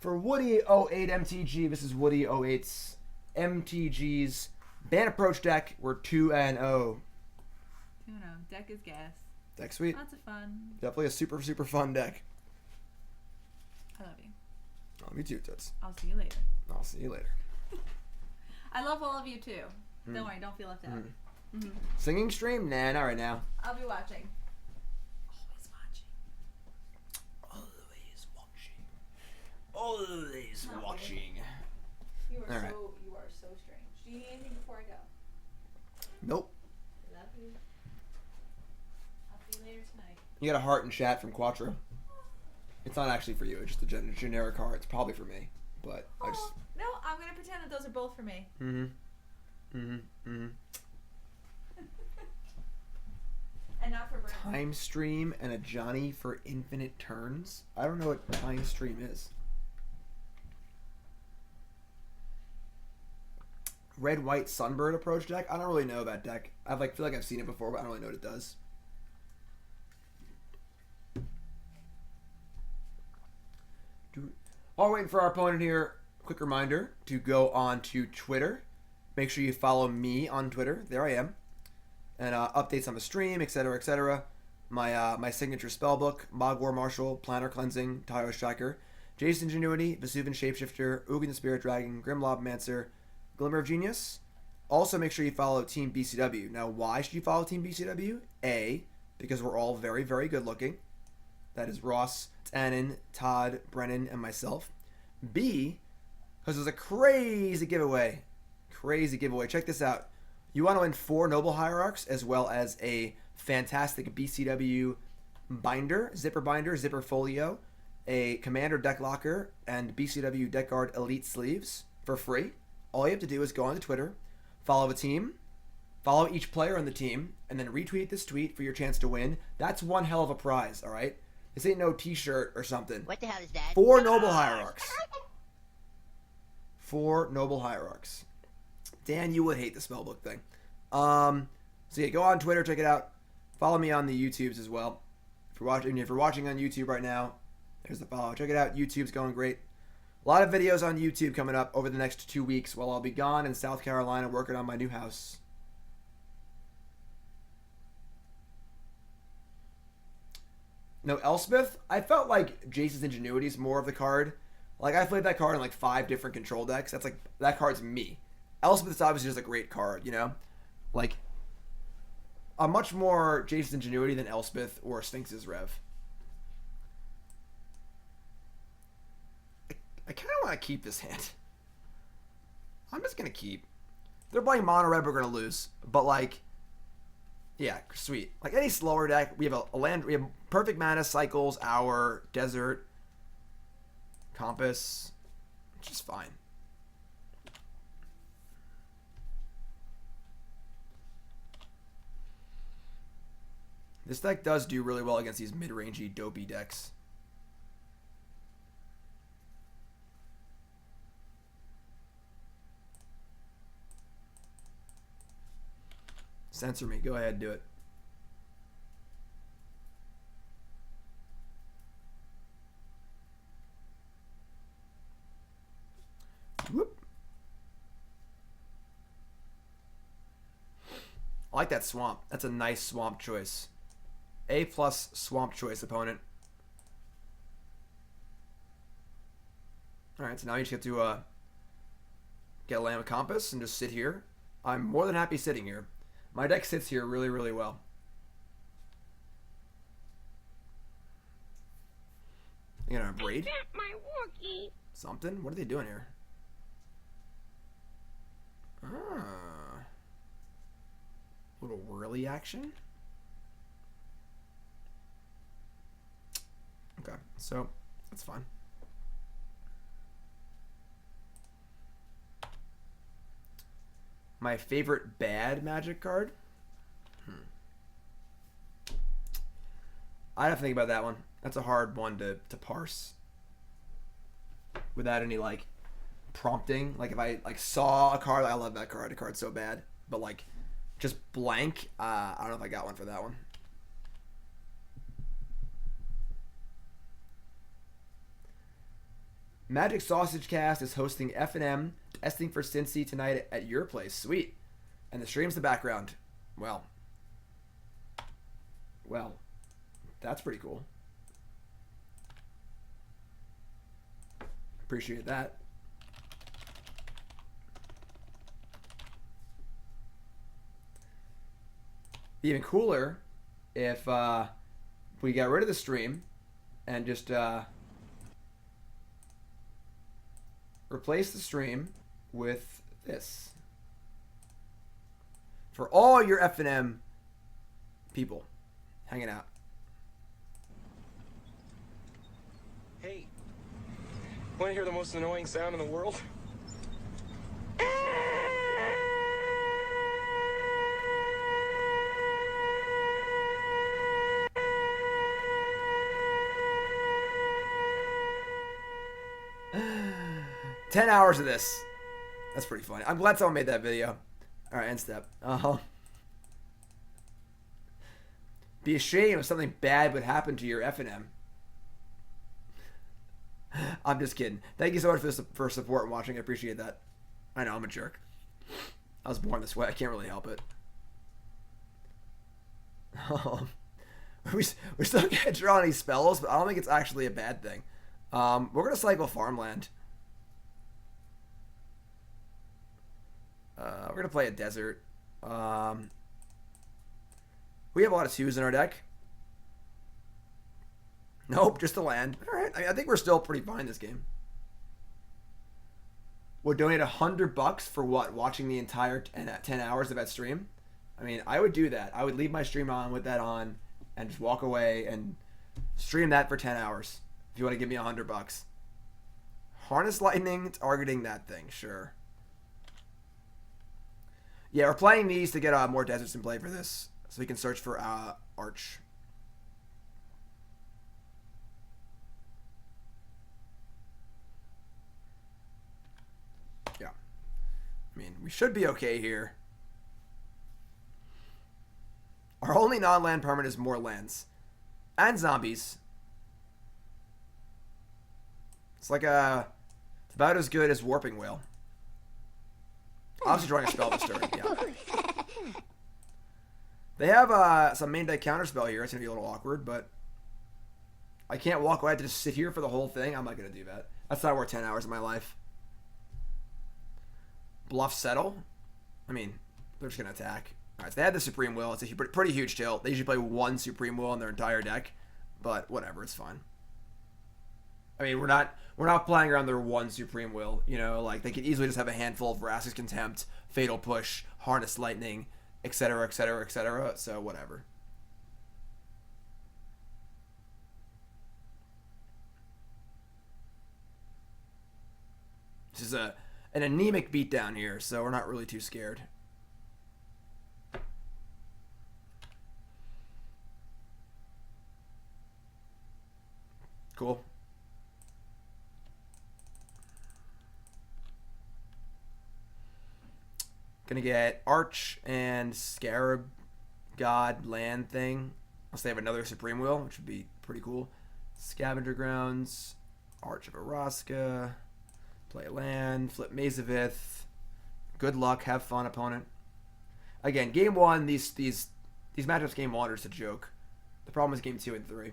Whodey08MTG. This is Whodey08's MTG's Bant Approach deck. We're 2-0. 2-0. Deck is gas. Deck sweet. Lots of fun. Definitely a super fun deck. I love you. Oh, me too, Toots. I'll see you later. I'll see you later. I love all of you too. Don't worry, don't feel left out. Singing stream? Nah, not right now. I'll be watching. Always watching. Always watching. You are All right. you are so strange. Do you need anything before I go? Nope. Love you. I'll see you later tonight. You got a heart in chat from Quattro. It's not actually for you. It's just a generic heart. It's probably for me, but I just. Oh, no, I'm gonna pretend that those are both for me. And not for Brandon. Time Stream and a Johnny for infinite turns. I don't know what Time Stream is. Red White Sunbird Approach deck. I don't really know that deck. I feel like I've seen it before, but I don't really know what it does. While we're waiting for our opponent here, quick reminder to go on to Twitter. Make sure you follow me on Twitter. There I am. And updates on the stream, etc., etc. My signature spellbook, Mogwar Marshal, Planner Cleansing, Tyro Striker, Jace Ingenuity, Vesuvian Shapeshifter, Ugin the Spirit Dragon, Grim Lobmancer, Glimmer of Genius. Also, make sure you follow Team BCW. Now, why should you follow Team BCW? A, because we're all very, very good looking. That is Ross, Tannen, Todd, Brennan, and myself. B, because there's a crazy giveaway. Crazy giveaway. Check this out. You want to win 4 Noble Hierarchs as well as a fantastic BCW binder, zipper folio, a Commander deck locker, and BCW deck guard elite sleeves for free. All you have to do is go on to Twitter, follow the team, follow each player on the team, and then retweet this tweet for your chance to win. That's one hell of a prize, all right? This ain't no t-shirt or something. What the hell is that? 4 Noble Hierarchs. 4 Noble Hierarchs. Dan, you would hate the spellbook thing. So yeah, go on Twitter, check it out. Follow me on the YouTubes as well. If you're watching on YouTube right now, there's the follow. Check it out. YouTube's going great. A lot of videos on YouTube coming up over the next 2 weeks while I'll be gone in South Carolina working on my new house. No, Elspeth, I felt like Jace's Ingenuity is more of the card. Like, I played that card in like 5 different control decks. That's like, that card's me. Elspeth's obviously just a great card, you know? Like, I'm much more Jace's Ingenuity than Elspeth or Sphinx's Rev. I kind of want to keep this hand. I'm just going to keep. They're playing mono red, we're going to lose. But, like, yeah, sweet. Like any slower deck, we have a land, we have perfect mana, cycles, hour, desert, compass, which is fine. This deck does do really well against these mid-rangey, dopey decks. Censor me. Go ahead, do it. Whoop. I like that swamp. That's a nice swamp choice. A+ swamp choice, opponent. Alright, so now you just get to get a Land of Compass and just sit here. I'm more than happy sitting here. My deck sits here really, really well. You gonna braid? Something? What are they doing here? Ah. Little whirly action? Okay, so that's fine. My favorite bad Magic card? I'd have to think about that one. That's a hard one to parse. Without any, like, prompting. Like, if I, like, saw a card, I love that card. The card's so bad. But, like, just blank, I don't know if I got one for that one. Magic Sausage Cast is hosting F&M testing for Cincy tonight at your place. Sweet. And the stream's the background. Well, that's pretty cool. Appreciate that. Be even cooler if we got rid of the stream and just replace the stream with this. For all your F&M people hanging out. Hey, want to hear the most annoying sound in the world? 10 hours of this. That's pretty funny. I'm glad someone made that video. All right, end step. Be ashamed if something bad would happen to your F&M. I'm just kidding. Thank you so much for support and watching. I appreciate that. I know, I'm a jerk. I was born this way. I can't really help it. We still can't draw any spells, but I don't think it's actually a bad thing. We're going to cycle Farmland. We're going to play a desert. We have a lot of 2s in our deck. Nope, just a land. All right, I think we're still pretty fine this game. Would donate $100 for what? Watching the entire 10 hours of that stream? I mean, I would do that. I would leave my stream on with that on and just walk away and stream that for 10 hours. If you want to give me $100. Harness Lightning, targeting that thing, sure. Yeah, we're playing these to get more deserts in play for this, so we can search for Arch. Yeah. I mean, we should be okay here. Our only non-land permanent is more lands. And zombies. It's like it's about as good as Warping Whale. Obviously drawing a spell this turn, yeah. They have some main deck counterspell here. It's going to be a little awkward, but I can't walk away. I have to just sit here for the whole thing. I'm not going to do that. That's not worth 10 hours of my life. Bluff Settle? I mean, they're just going to attack. All right, so they had the Supreme Will. It's a pretty huge tilt. They usually play one Supreme Will in their entire deck, but whatever, it's fine. I mean, we're not playing around their one Supreme Will, you know, like they could easily just have a handful of Vraska's Contempt, Fatal Push, Harness Lightning, etc., etc., etc., so whatever. This is an anemic beatdown here, so we're not really too scared. Cool. Gonna get Arch and Scarab God land thing. Unless they have another Supreme Will, which would be pretty cool. Scavenger Grounds, Arch of Orazca, play land, flip Mazavith. Good luck, have fun, opponent. Again, game one, these matchups game one are just a joke. The problem is game 2 and 3.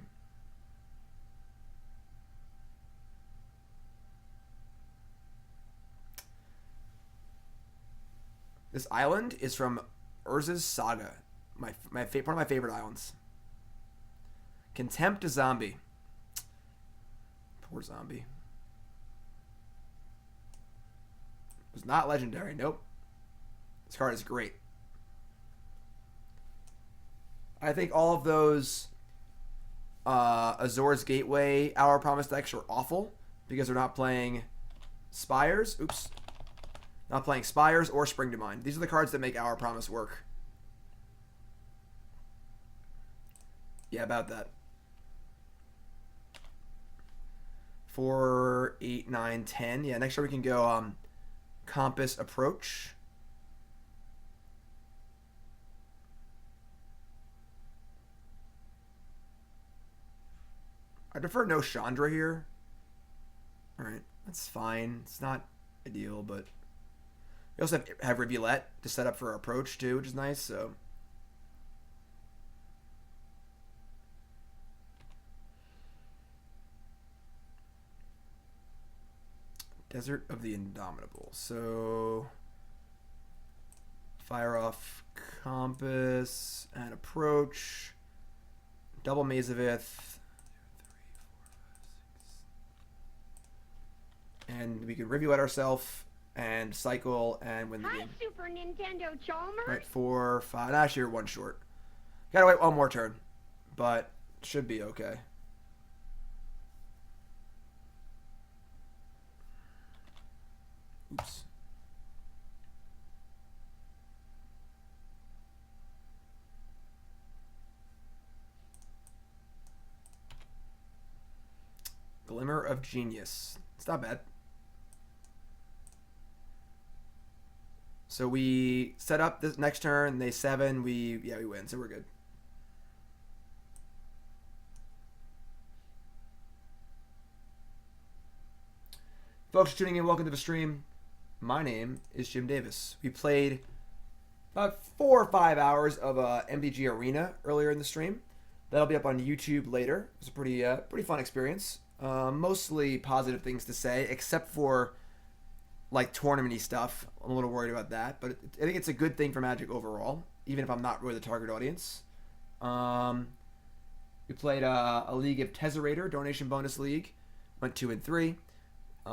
This island is from Urza's Saga. One of my favorite islands. Contempt a zombie. Poor zombie. It was not legendary. Nope. This card is great. I think all of those Azor's Gateway Hour Promise decks are awful because they're not playing Spires. Oops. Not playing Spires or Spring to Mind. These are the cards that make Hour Promise work. Yeah, about that. 4, 8, 9, 10. Yeah, next year we can go Compass Approach. I prefer no Chandra here. Alright, that's fine. It's not ideal, but we also have Rivulet to set up for our approach too, which is nice, so. Desert of the Indomitable. So fire off Compass and Approach. Double Mazavith. And we can Rivulet ourselves and cycle and win the Hi, game. Super Nintendo Chalmers. Right, 4, 5. Actually, you're one short. Gotta wait one more turn, but should be okay. Oops. Glimmer of Genius. It's not bad. So we set up this next turn. They 7. We win. So we're good. Folks tuning in, welcome to the stream. My name is Jim Davis. We played about 4 or 5 hours of MTG Arena earlier in the stream. That'll be up on YouTube later. It was a pretty fun experience. Mostly positive things to say, except for like tournament-y stuff. I'm a little worried about that, but I think it's a good thing for Magic overall, even if I'm not really the target audience. We played a league of Tezzerator, donation bonus league. Went 2 and 3. A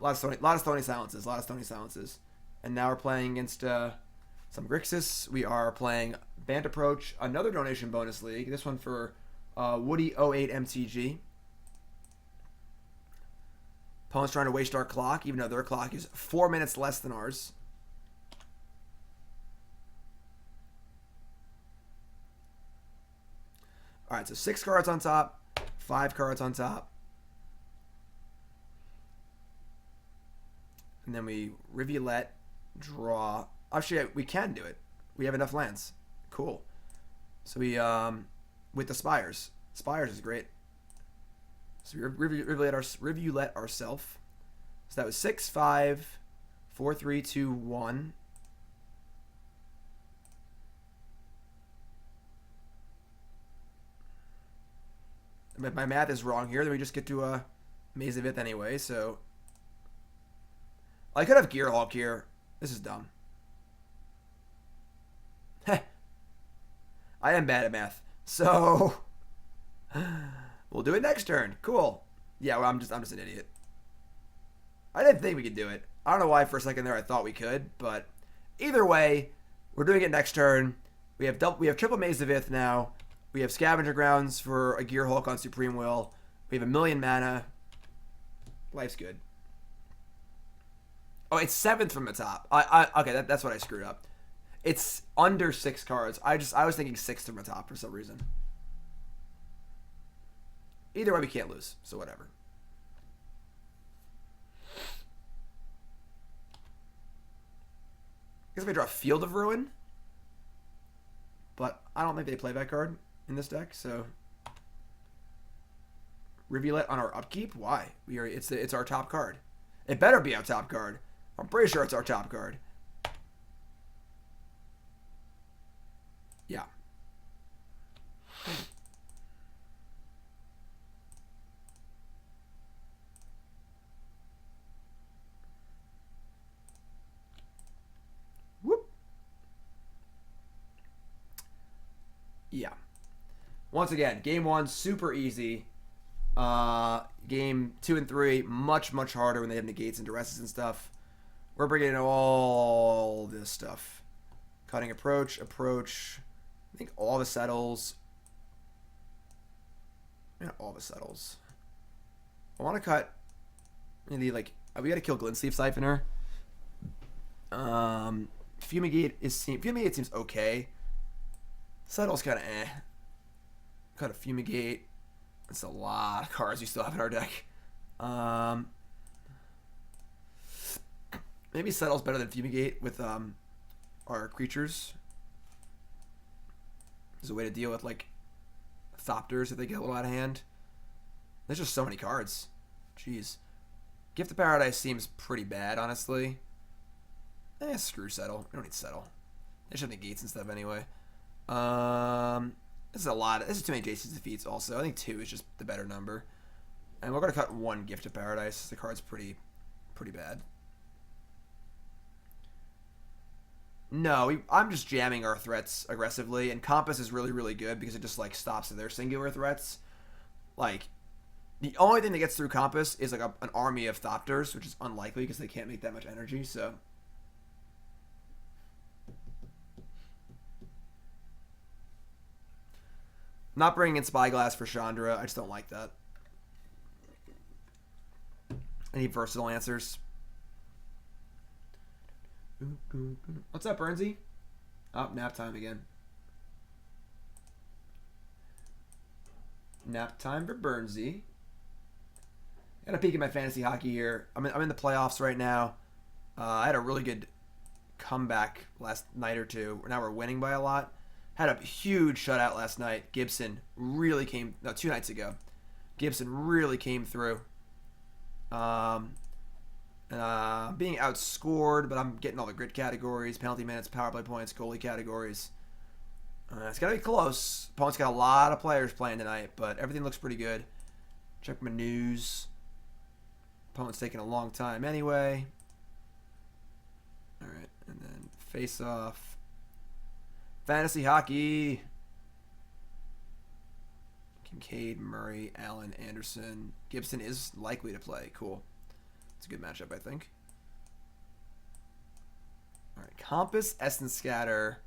lot of stony silences. And now we're playing against some Grixis. We are playing Bant Approach, another donation bonus league. This one for Whodey08MTG. Opponent's trying to waste our clock, even though their clock is 4 minutes less than ours. Alright, so 6 cards on top, 5 cards on top. And then we Rivulet, draw. Actually, we can do it. We have enough lands. Cool. So we, with the Spires. Spires is great. So we Rivulet ourselves. So that was 6, 5, 4, 3, 2, 1. If my math is wrong here, then we just get to a Maze of Ith anyway, so... I could have Gearhulk here. This is dumb. Heh. I am bad at math. So... we'll do it next turn. Cool. Yeah, well, I'm just an idiot. I didn't think we could do it. I don't know why for a second there I thought we could, but... Either way, we're doing it next turn. We have triple Maze of Ith now. We have Scavenger Grounds for a Gearhulk on Supreme Will. We have 1,000,000 mana. Life's good. Oh, it's 7th from the top. Okay, that's what I screwed up. It's under 6 cards. I was thinking 6th from the top for some reason. Either way, we can't lose, so whatever. I guess we draw Field of Ruin, but I don't think they play that card in this deck, so Rivulet on our upkeep. Why? It's our top card. It better be our top card. I'm pretty sure it's our top card. Yeah. Whoop. Yeah. Once again, game 1 super easy. Game 2 and 3 much harder when they have negates and duresses and stuff. We're bringing in all this stuff. Cutting approach. I think all the settles. Yeah, all the settles. I want to cut. Maybe we got to kill Glintsleeve Siphoner. Fumigate seems okay. Settle's kind of eh. Cut a Fumigate. That's a lot of cards we still have in our deck. Maybe Settle's better than Fumigate with our creatures. There's a way to deal with like Thopters if they get a little out of hand. There's just so many cards. Jeez. Gift of Paradise seems pretty bad, honestly. Screw Settle. We don't need Settle. They should have negates and stuff anyway. This is a lot. This is too many Jace's defeats also. I think 2 is just the better number. And we're going to cut 1 Gift of Paradise. The card's pretty bad. No, I'm just jamming our threats aggressively, and Compass is really good because it just like stops their singular threats. Like, the only thing that gets through Compass is like an army of Thopters, which is unlikely because they can't make that much energy, so... Not bringing in Spyglass for Chandra. I just don't like that. I need versatile answers. What's up, Bernsey? Oh, nap time again. Nap time for Bernsey. Got a peek at my fantasy hockey here. I'm in the playoffs right now. I had a really good comeback last night or two. Now we're winning by a lot. Had a huge shutout last night. Gibson really came... No, 2 nights ago. Gibson really came through. Being outscored, but I'm getting all the grit categories, penalty minutes, power play points, goalie categories. It's going to be close. Opponent's got a lot of players playing tonight, but everything looks pretty good. Check my news. Opponent's taking a long time anyway. Alright, and then face off. Fantasy hockey. Kincaid, Murray, Allen, Anderson. Gibson is likely to play. Cool. It's a good matchup, I think. Alright, Compass, Essence Scatter,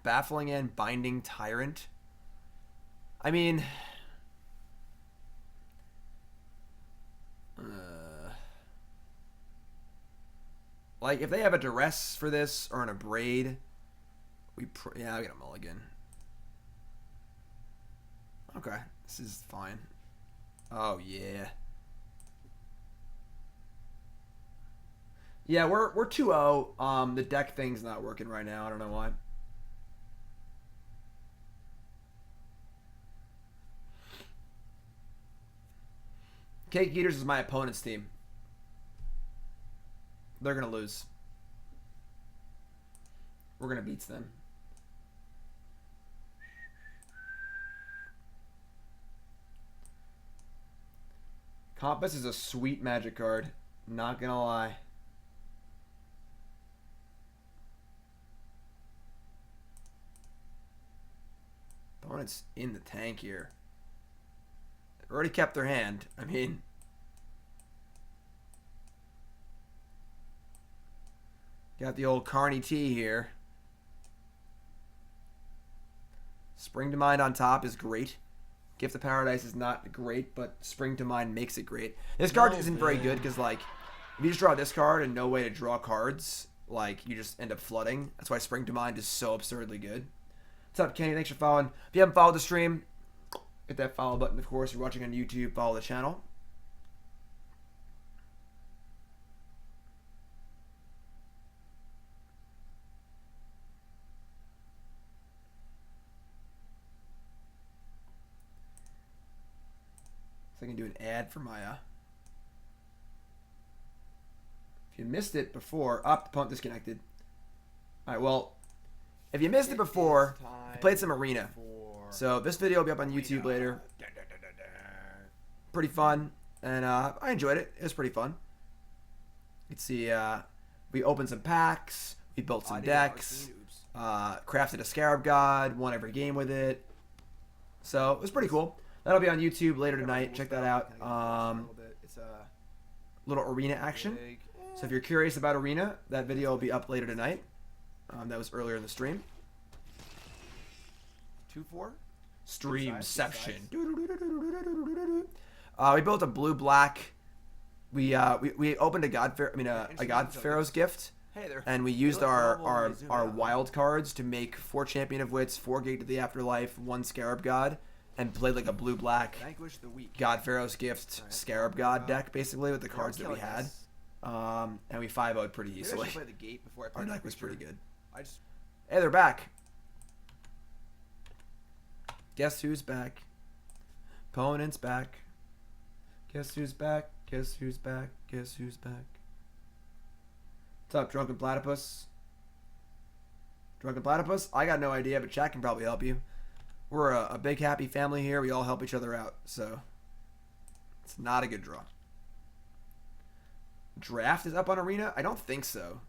Baffling End, Binding Tyrant. I mean... like, if they have a Duress for this, or an Abrade, yeah, I'll get a mulligan. Okay, this is fine. Oh, yeah. Yeah, we're 2-0. The deck thing's not working right now. I don't know why. Cake Eaters is my opponent's team. They're going to lose. We're going to beat them. Compass is a sweet Magic card. Not going to lie. Opponent's in the tank here. They already kept their hand. I mean... got the old Carney T here. Spring to Mind on top is great. Gift of Paradise is not great, but Spring to Mind makes it great. This card isn't very good because, like, if you just draw this card and no way to draw cards, like, you just end up flooding. That's why Spring to Mind is so absurdly good. What's up, Kenny? Thanks for following. If you haven't followed the stream, hit that follow button, of course. If you're watching on YouTube, follow the channel. So I can do an ad for my... If you missed it before... the opponent disconnected. Alright, well... If you missed it before, I played some Arena. So this video will be up on YouTube later. Pretty fun. And I enjoyed it. It was pretty fun. You can see we opened some packs. We built some decks. Crafted a Scarab God. Won every game with it. So it was pretty cool. That'll be on YouTube later tonight. Check that out. Little Arena action. So if you're curious about Arena, that video will be up later tonight. That was earlier in the stream. 2-4? Streamception. We built a blue-black. We opened a God Pharaoh's gift, and we used our wild cards to make 4 Champion of Wits, 4 Gate to the Afterlife, 1 Scarab God, and played like a blue-black God Pharaoh's gift Scarab God deck, basically, with the cards that we had. And we 5-0'd pretty easily. Our deck was pretty good. Hey, they're back. Guess who's back? Opponent's back. Guess who's back? Guess who's back? Guess who's back? What's up, Drunken Platypus? Drunken Platypus? I got no idea, but chat can probably help you. We're a big happy family here. We all help each other out, so it's not a good draw. Draft is up on Arena? I don't think so.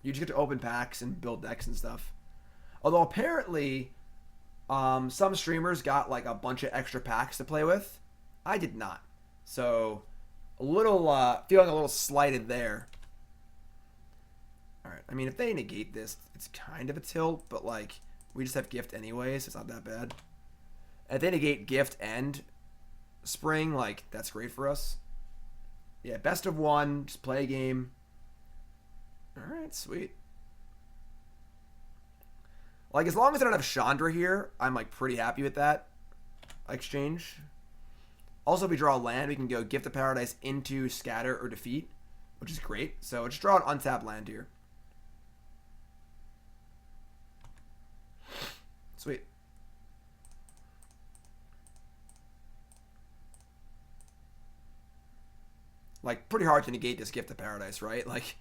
You just get to open packs and build decks and stuff. Although apparently, some streamers got like a bunch of extra packs to play with. I did not. So, a little, feeling a little slighted there. Alright, I mean, if they negate this, it's kind of a tilt, but like, we just have gift anyways, so it's not that bad. If they negate gift and spring, like, that's great for us. Yeah, best of 1, just play a game. Alright, sweet. Like, as long as I don't have Chandra here, I'm, like, pretty happy with that exchange. Also, if we draw a land, we can go Gift of Paradise into Scatter or Defeat, which is great. So just draw an untapped land here. Sweet. Like, pretty hard to negate this Gift of Paradise, right? Like,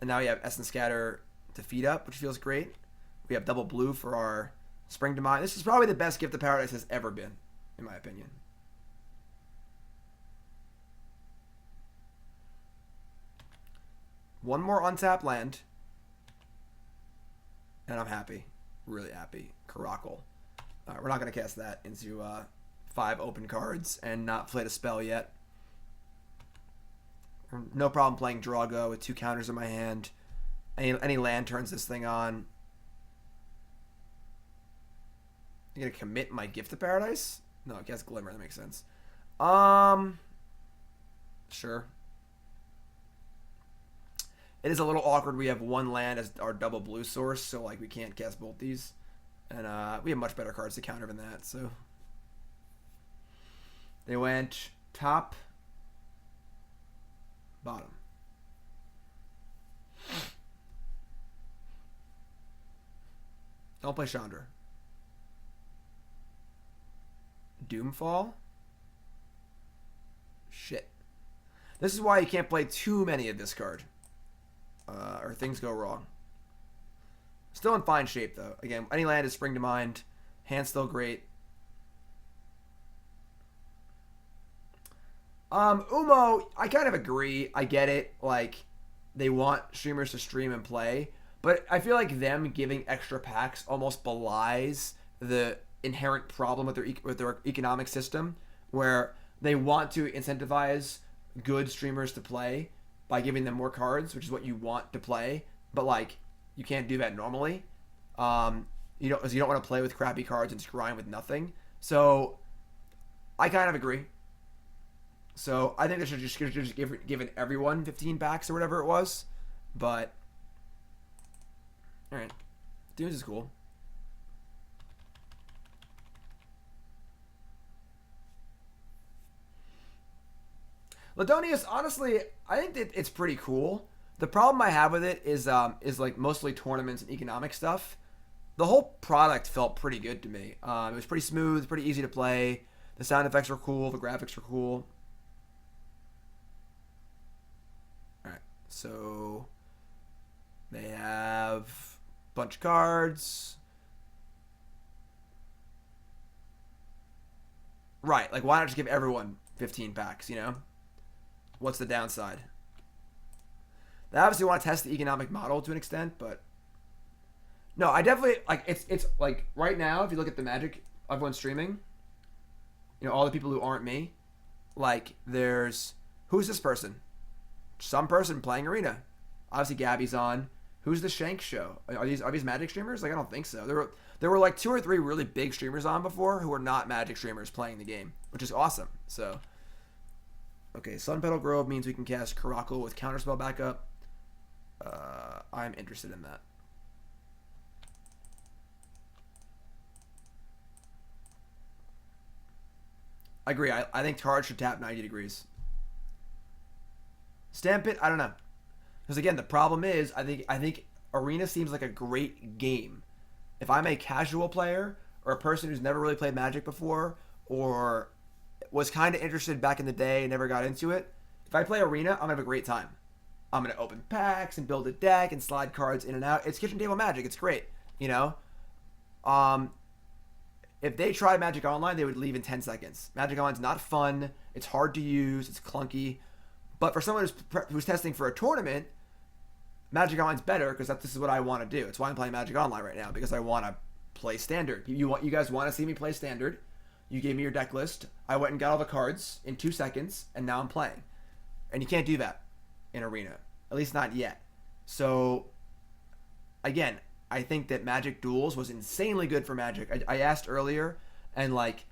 and now we have Essence Scatter to feed up, which feels great. We have double blue for our Spring Demise. This is probably the best Gift of Paradise has ever been, in my opinion. One more untapped land. And I'm happy. Really happy. Caracal. We're not going to cast that into 5 open cards and not played a spell yet. No problem playing Drago with 2 counters in my hand. Any land turns this thing on. I'm going to commit my Gift of Paradise? No, I guess Glimmer. That makes sense. Sure. It is a little awkward. We have 1 land as our double blue source, so like we can't cast both these. And we have much better cards to counter than that, so. They went top, bottom. Don't play Chandra. Doomfall? Shit. This is why you can't play too many of this card. Or things go wrong. Still in fine shape, though. Again, any land is spring to mind. Hand's still great. Umo, I kind of agree. I get it. Like, they want streamers to stream and play. But I feel like them giving extra packs almost belies the inherent problem with their economic system, where they want to incentivize good streamers to play by giving them more cards, which is what you want to play. But, like, you can't do that normally. You don't want to play with crappy cards and just grind with nothing. So, I kind of agree. So, I think they should just given everyone 15 packs or whatever it was. But, alright. Dunes is cool. Ladonius, honestly, I think that it's pretty cool. The problem I have with it is like mostly tournaments and economic stuff. The whole product felt pretty good to me. It was pretty smooth, pretty easy to play. The sound effects were cool. The graphics were cool. All right, so they have a bunch of cards. Right, like why not just give everyone 15 packs, you know? What's the downside? They obviously want to test the economic model to an extent, but no, I definitely like it's like right now, if you look at the Magic, everyone's streaming, you know, all the people who aren't me, like there's who's this person? Some person playing Arena. Obviously Gabby's on. Who's the Shank show? Are these Magic streamers? Like I don't think so. There were like 2 or 3 really big streamers on before who were not Magic streamers playing the game, which is awesome. So okay, Sunpetal Grove means we can cast Caracal with Counterspell backup. I'm interested in that. I agree. I think Targe should tap 90 degrees. Stamp it, I don't know. Because again, the problem is, I think Arena seems like a great game. If I'm a casual player or a person who's never really played Magic before, or was kind of interested back in the day and never got into it, if I play Arena, I'm going to have a great time. I'm going to open packs and build a deck and slide cards in and out. It's kitchen table Magic. It's great, you know? If they tried Magic Online, they would leave in 10 seconds. Magic Online's not fun. It's hard to use. It's clunky. But for someone who's testing for a tournament, Magic Online's better because this is what I want to do. It's why I'm playing Magic Online right now, because I want to play Standard. You guys want to see me play Standard. You gave me your deck list. I went and got all the cards in 2 seconds, and now I'm playing. And you can't do that in Arena. At least not yet. So, again, I think that Magic Duels was insanely good for Magic. I asked earlier, and like,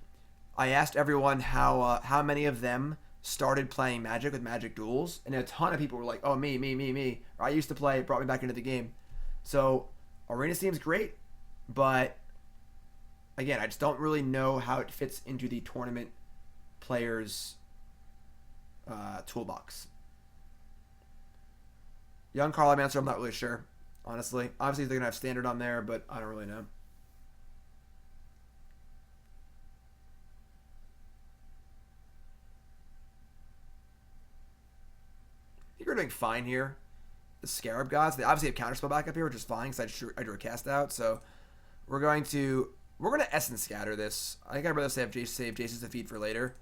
I asked everyone how many of them started playing Magic with Magic Duels, and a ton of people were like, oh, me. Or I used to play, it brought me back into the game. So, Arena seems great, but again, I just don't really know how it fits into the tournament players' toolbox. Young Carlomancer, I'm not really sure, honestly. Obviously, they're going to have standard on there, but I don't really know. I think we're doing fine here. The Scarab Gods, they obviously have Counterspell back up here, which is fine because I drew a cast out. So we're going to Essence Scatter this. I think I'd rather save Jace's Defeat for later.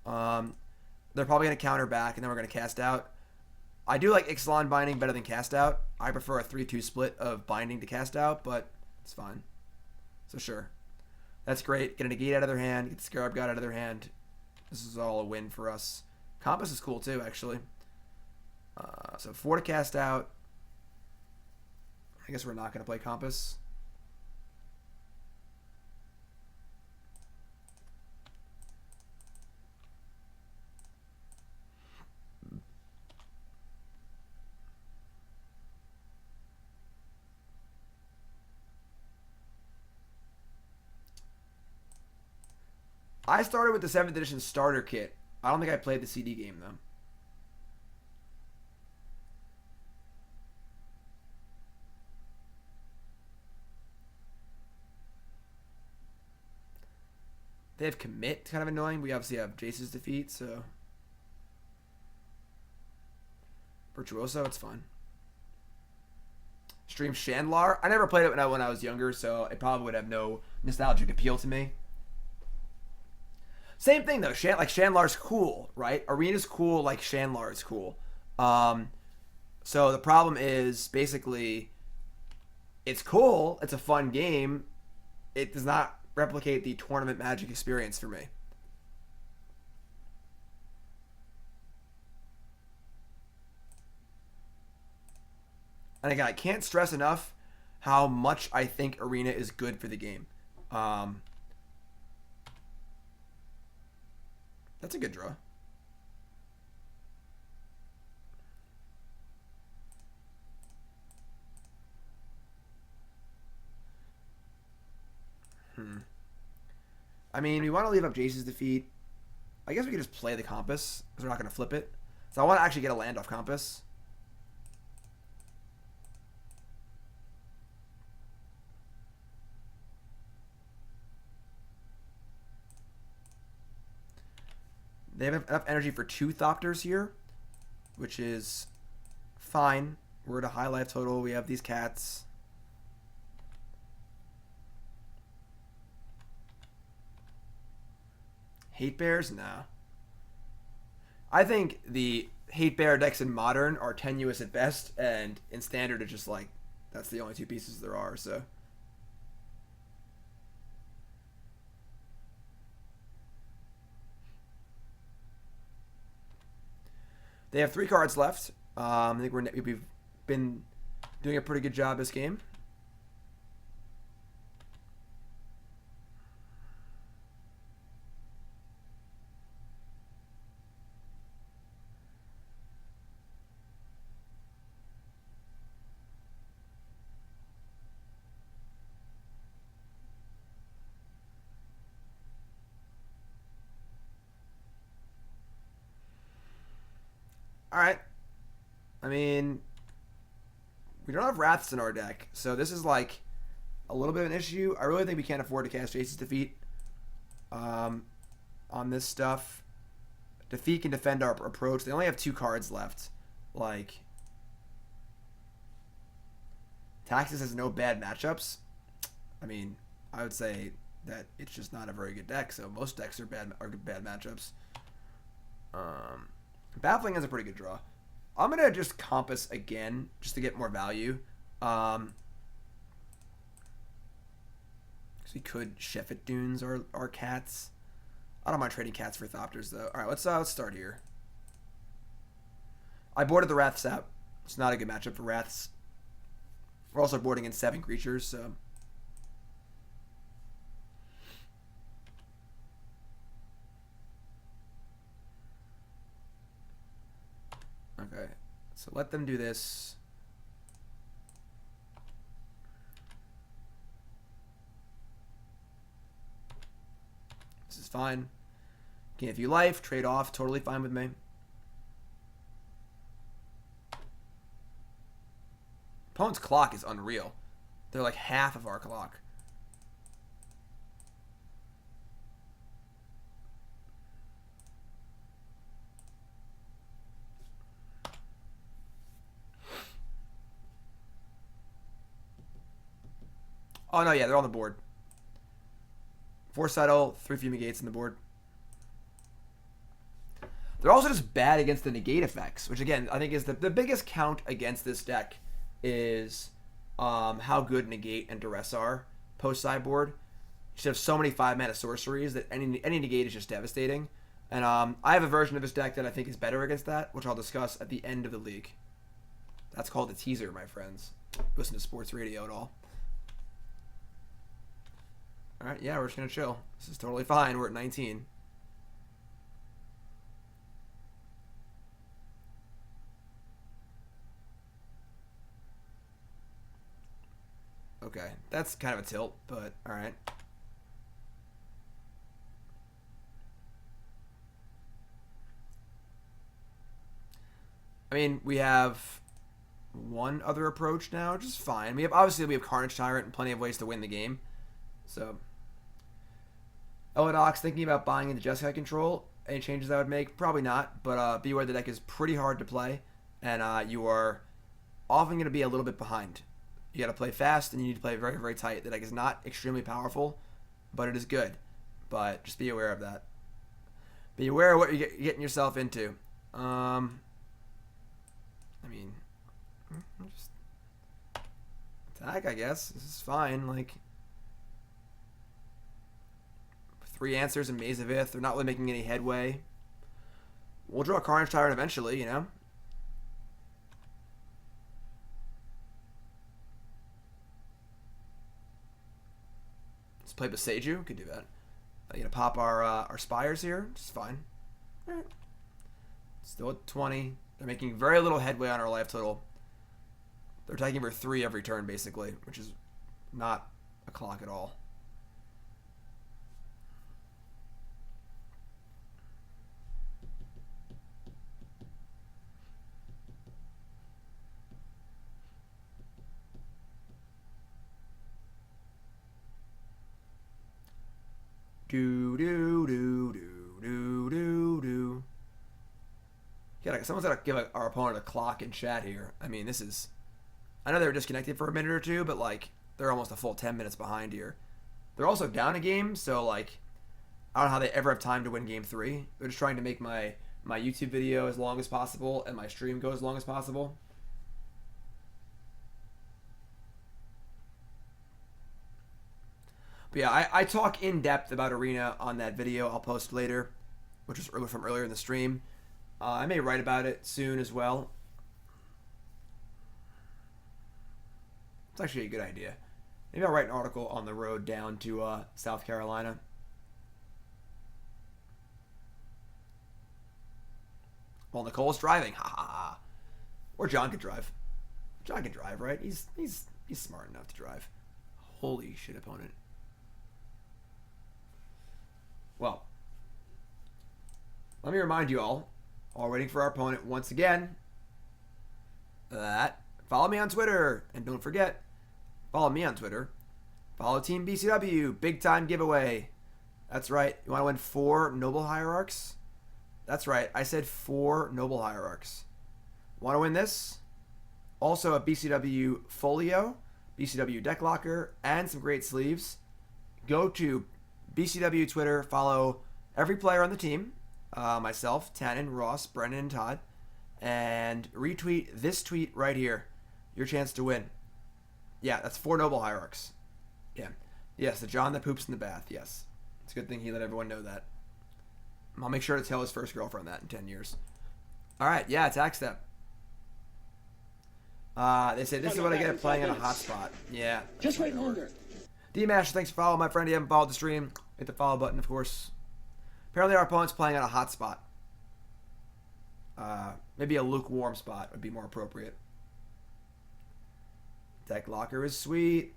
They're probably going to counter back, and then we're going to cast out. I do like Ixalan Binding better than cast out. I prefer a 3-2 split of Binding to cast out, but it's fine. So sure. That's great. Get a Negate out of their hand, get the Scarab God out of their hand. This is all a win for us. Compass is cool too, actually. So 4 to cast out. I guess we're not going to play Compass. I started with the 7th edition starter kit. I don't think I played the CD game though. They have Commit, kind of annoying. We obviously have Jace's Defeat, so. Virtuoso, it's fun. Stream Chandlar. I never played it when I was younger, so it probably would have no nostalgic appeal to me. Same thing though. Chandlar's cool, right? Arena's cool, like Chandlar is cool. So the problem is basically, it's cool. It's a fun game. It does not replicate the tournament Magic experience for me. And again, I can't stress enough how much I think Arena is good for the game. That's a good draw. I mean, we want to leave up Jace's Defeat. I guess we could just play the Compass, because we're not going to flip it. So I want to actually get a land off Compass. They have enough energy for 2 Thopters here, which is fine. We're at a high life total. We have these cats. Hate Bears? Nah. I think the Hate Bear decks in Modern are tenuous at best, and in Standard it's just like, that's the only 2 pieces there are, so. They have 3 cards left. I think we've been doing a pretty good job this game. Alright. I mean, we don't have Wraths in our deck, so this is like a little bit of an issue. I really think we can't afford to cast Jace's Defeat on this stuff. Defeat can defend our approach. They only have 2 cards left. Like, Taxes has no bad matchups. I mean, I would say that it's just not a very good deck, so most decks are bad matchups. Baffling is a pretty good draw. I'm going to just Compass again, just to get more value. Because we could Shefet Dunes or cats. I don't mind trading cats for Thopters, though. Alright, let's start here. I boarded the Wraths out. It's not a good matchup for Wraths. We're also boarding in 7 creatures, so... Okay, so let them do this. This is fine. Gain a few life, trade off, totally fine with me. Opponent's clock is unreal. They're like half of our clock. Oh, no, yeah, they're on the board. 4 Settle, 3 Fumigates on the board. They're also just bad against the negate effects, which, again, I think is the biggest count against this deck is how good negate and duress are post-sideboard. You just have so many 5-mana sorceries that any negate is just devastating. And I have a version of this deck that I think is better against that, which I'll discuss at the end of the league. That's called a teaser, my friends. Listen to sports radio at all. Alright, yeah, we're just going to chill. This is totally fine. We're at 19. Okay, that's kind of a tilt, but alright. I mean, we have one other approach now, which is fine. We have Carnage Tyrant and plenty of ways to win the game. So, Elodox thinking about buying into Jeskai control. Any changes I would make? Probably not, but be aware the deck is pretty hard to play, and you are often going to be a little bit behind. You got to play fast, and you need to play very, very tight. The deck is not extremely powerful, but it is good. But just be aware of that. Be aware of what you're getting yourself into. I mean, just attack, I guess. This is fine. Like, 3 answers in Maze of Ith. They're not really making any headway. We'll draw a Carnage Tyrant eventually, you know? Let's play Beseiju. Could do that. I'm gonna pop our Spires here. Which is fine. Alright. Still at 20. They're making very little headway on our life total. They're attacking for 3 every turn, basically, which is not a clock at all. Someone's got to give our opponent a clock in chat here. I mean, this is... I know they were disconnected for a minute or two, but, like, they're almost a full 10 minutes behind here. They're also down a game, so, like, I don't know how they ever have time to win game 3. They're just trying to make my YouTube video as long as possible and my stream go as long as possible. But yeah, I talk in depth about Arena on that video I'll post later, which was from earlier in the stream. I may write about it soon as well. It's actually a good idea. Maybe I'll write an article on the road down to South Carolina. Well, Nicole's driving. Ha ha ha. Or John could drive. John can drive, right? He's smart enough to drive. Holy shit, opponent. Well, let me remind you all, while waiting for our opponent once again, that follow me on Twitter, and don't forget, follow me on Twitter. Follow Team BCW, big time giveaway. That's right. You want to win 4 Noble Hierarchs? That's right. I said 4 Noble Hierarchs. Want to win this? Also a BCW folio, BCW deck locker, and some great sleeves. Go to BCW Twitter, follow every player on the team, myself, Tannen, Ross, Brennan, and Todd, and retweet this tweet right here. Your chance to win. Yeah, that's 4 Noble Hierarchs. Yeah. Yes, the John that poops in the bath, yes. It's a good thing he let everyone know that. I'll make sure to tell his first girlfriend that in 10 years. Alright, yeah, attack step. They say this is what I get playing on a hotspot. Yeah. Just wait longer. D-Mash, thanks for following, my friend. If you haven't followed the stream, hit the follow button, of course. Apparently our opponent's playing on a hot spot. Maybe a lukewarm spot would be more appropriate. Deck locker is sweet.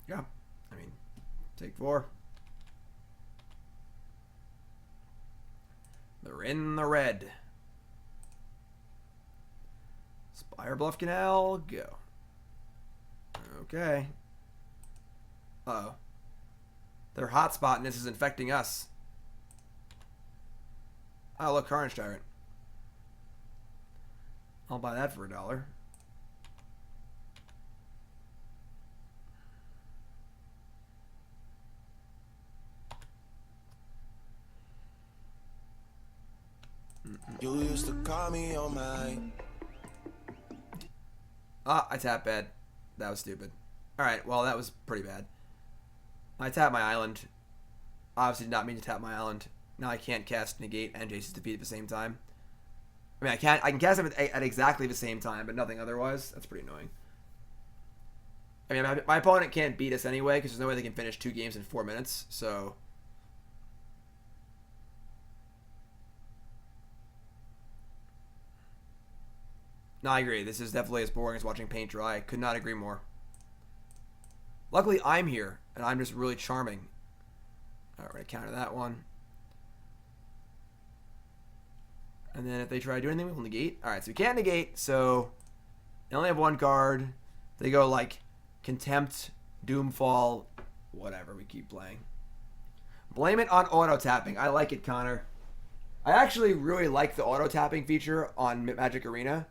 Yeah. I mean, take 4. They're in the red. Fire Bluff Canal, go. Okay. Uh-oh. Their hotspotness is infecting us. Oh, look, Carnage Tyrant. I'll buy that for $1. You used to call me on my... Ah, I tapped bad. That was stupid. Alright, well, that was pretty bad. I tapped my island. Obviously did not mean to tap my island. Now I can't cast Negate and Jace's Defeat at the same time. I mean, I can cast them at exactly the same time, but nothing otherwise. That's pretty annoying. I mean, my opponent can't beat us anyway, because there's no way they can finish 2 games in 4 minutes, so... No, I agree. This is definitely as boring as watching paint dry. I could not agree more. Luckily, I'm here, and I'm just really charming. All right, we're going to counter that one. And then if they try to do anything, we'll negate. All right, so we can't negate, so they only have 1 card. They go, like, Contempt, Doomfall, whatever. We keep playing. Blame it on auto-tapping. I like it, Connor. I actually really like the auto-tapping feature on Magic Arena.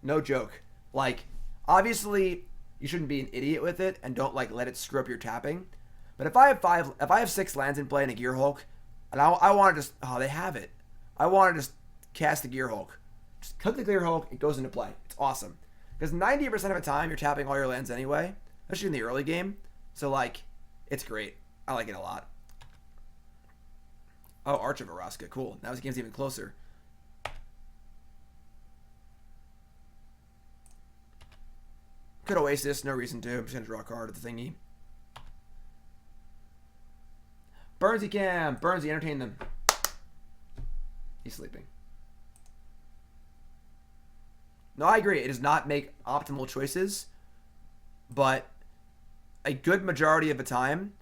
No joke. Like, obviously, you shouldn't be an idiot with it and don't like let it screw up your tapping. But if I have 6 lands in play and a Gear Hulk, and I want to just they have it. I want to just cast the Gear Hulk. Just click the Gear Hulk, it goes into play. It's awesome. Because 90% of the time you're tapping all your lands anyway, especially in the early game. So like, it's great. I like it a lot. Oh, Arch of Orazca, cool. Now this game's even closer. Could Oasis, no reason to. I'm just gonna draw a card at the thingy. Burnsy Cam! Burnsy, entertain them. He's sleeping. No, I agree. It does not make optimal choices, but a good majority of the time,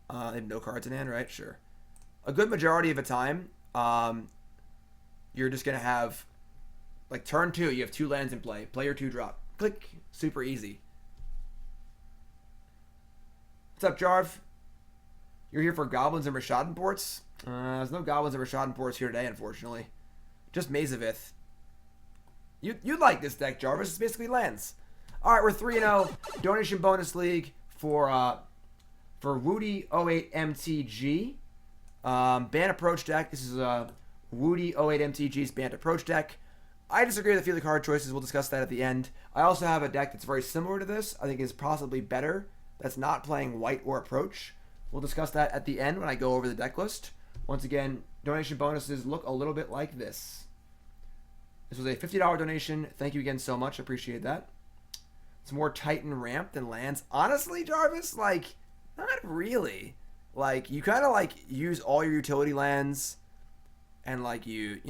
they have no cards in hand, right? Sure. A good majority of the time, you're just gonna have, like turn 2, you have 2 lands in play. Play your 2-drop. Click. Super easy. What's up, Jarv? You're here for Goblins and Rashad ports? There's no Goblins and Rashad ports here today, unfortunately. Just Mazavith. You'd like this deck, Jarvis. It's basically lands. Alright, we're 3-0. Donation bonus league for Whodey08MTG. Bant Approach deck. This is Whodey08MTG's Bant Approach deck. I disagree with a few of the card choices. We'll discuss that at the end. I also have a deck that's very similar to this. I think is possibly better. That's not playing white or approach. We'll discuss that at the end when I go over the deck list. Once again, donation bonuses look a little bit like this. This was a $50 donation. Thank you again so much. Appreciate that. It's more Titan ramp than lands. Honestly, Jarvis, like, not really. Like, you kind of like use all your utility lands, and like you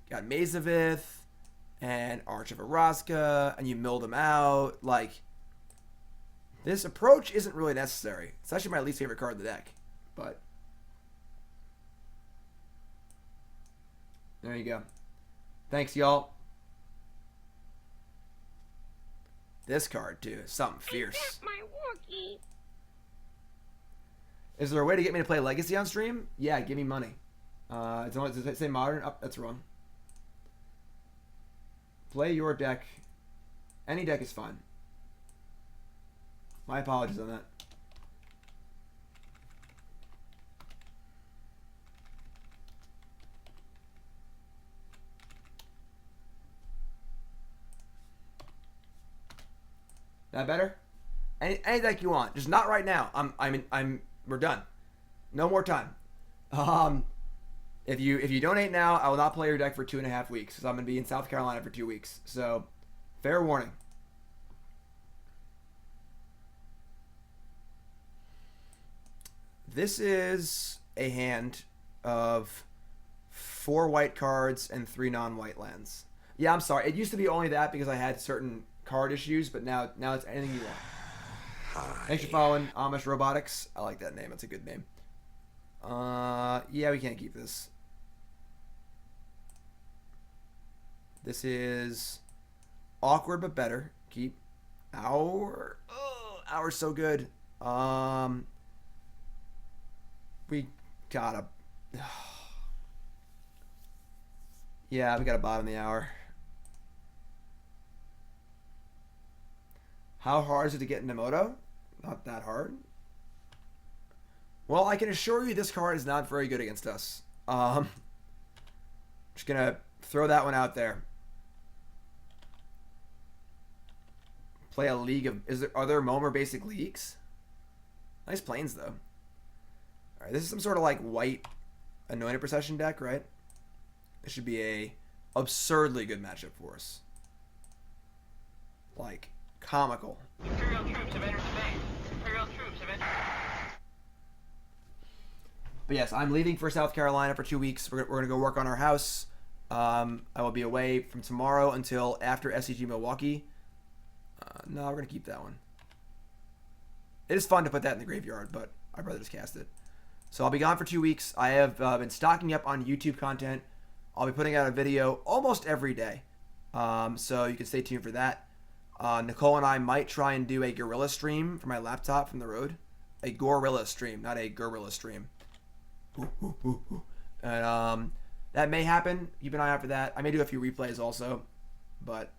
got Mazavith and Arch of Orazca, and you mill them out. Like, this approach isn't really necessary. It's actually my least favorite card in the deck. But there you go. Thanks, y'all. This card, too, is something fierce. My walkie. Is there a way to get me to play Legacy on stream? Yeah, give me money. Does it say Modern? Oh, that's wrong. Play your deck. Any deck is fine. My apologies on that. That better? Any deck you want, just not right now. We're done. No more time. If you donate now, I will not play your deck for 2.5 weeks because I'm gonna be in South Carolina for 2 weeks. So, fair warning. This is a hand of 4 white cards and 3 non-white lands. Yeah, I'm sorry. It used to be only that because I had certain card issues, but now it's anything you want. Thanks for following Amish Robotics. I like that name. It's a good name. Yeah, we can't keep this. This is Awkward but better. Keep. Our. Oh, our's so good. We gotta. Yeah, we gotta bottom the hour. How hard is it to get into Moto? Not that hard. Well, I can assure you this card is not very good against us. Just gonna throw that one out there. Play a league of... Are there Momer basic leagues? Nice planes, though. Alright, this is some sort of like white Anointed Procession deck, right? This should be a absurdly good matchup for us. Like, comical. Imperial troops have entered the base. Imperial troops have entered. But yes, I'm leaving for South Carolina for 2 weeks. We're going to go work on our house. I will be away from tomorrow until after SCG Milwaukee. No, we're going to keep that one. It is fun to put that in the graveyard, but I'd rather just cast it. So I'll be gone for 2 weeks. I have been stocking up on YouTube content. I'll be putting out a video almost every day. So you can stay tuned for that. Nicole and I might try and do a gorilla stream for my laptop from the road. A gorilla stream, not a gorilla stream. And that may happen. Keep an eye out for that. I may do a few replays also. But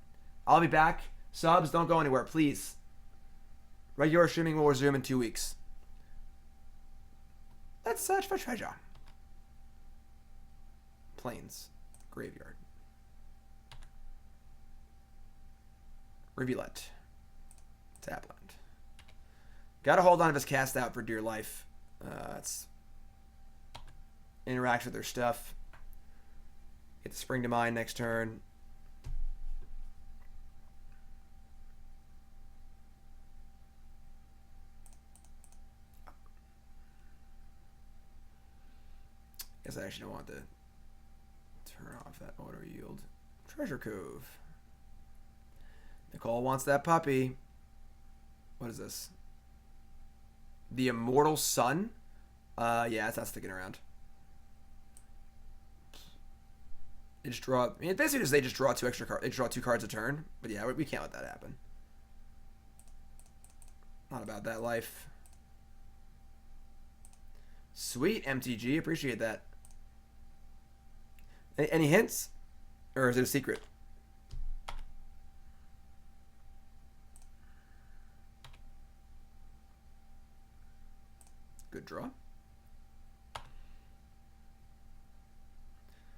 I'll be back. Subs, don't go anywhere, please. Regular streaming will resume in 2 weeks. Let's search for treasure. Plains. Graveyard. Rivulet. Tapland. Gotta hold on to his cast out for dear life. It's interact with their stuff. Get the Spring to Mind next turn. Guess I actually don't want to turn off that auto yield. Treasure Cove. Nicole wants that puppy. What is this? The Immortal Sun? Yeah, it's not sticking around. They just draw. I mean, basically, just they just draw 2 extra cards. They draw 2 cards a turn. But yeah, we can't let that happen. Not about that life. Sweet MTG, appreciate that. Any hints, or is it a secret? Good draw.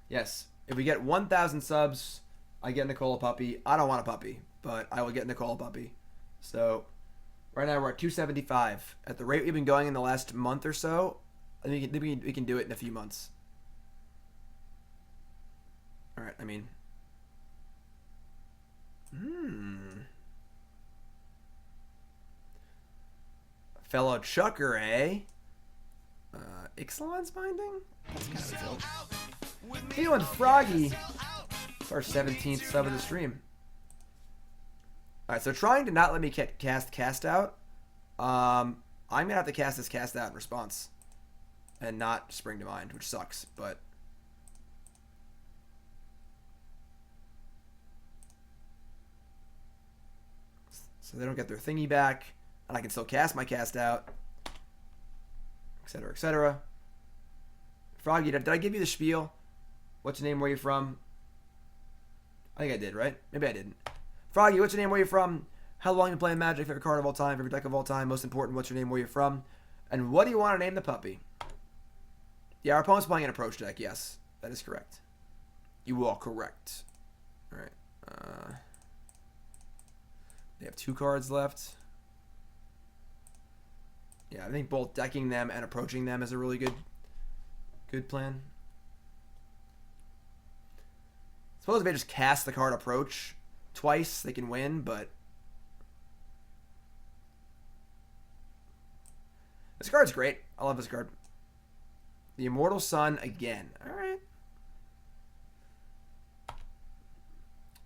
Yes. If we get 1,000 subs, I get Nicole a puppy. I don't want a puppy, but I will get Nicole a puppy. So, right now we're at 275. At the rate we've been going in the last month or so, I think we can do it in a few months. Alright, I mean... Fellow Chucker, eh? Ixalan's Binding? That's kind of dope. Feeling froggy. It's our 17th sub of the stream. Alright, so trying to not let me cast out. I'm going to have to cast this cast out in response. And not Spring to Mind, which sucks, but... So they don't get their thingy back, and I can still cast my cast out, etc., etc. Froggy, did I give you the spiel? What's your name? Where you from? I think I did, right? Maybe I didn't. Froggy, what's your name? Where you from? How long you playing Magic? Favorite card of all time? Favorite deck of all time? Most important, what's your name? Where you from? And what do you want to name the puppy? Yeah, our opponent's playing an approach deck. Yes, that is correct. You are correct. All right. They have 2 cards left. Yeah, I think both decking them and approaching them is a really good plan. Suppose if they just cast the card approach twice, they can win, but this card's great. I love this card. The Immortal Sun again. Alright.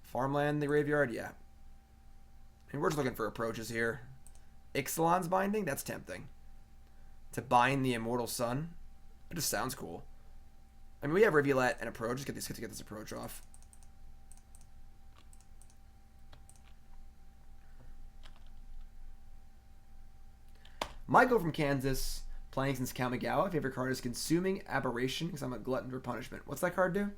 Farmland in the graveyard? Yeah. I mean, we're just looking for approaches here. Ixalan's Binding? That's tempting. To bind the Immortal Sun? It just sounds cool. I mean, we have Rivulet and Approach. Let's get this approach off. Michael from Kansas, playing since Kamigawa. Favorite card is Consuming Aberration because I'm a glutton for punishment. What's that card do?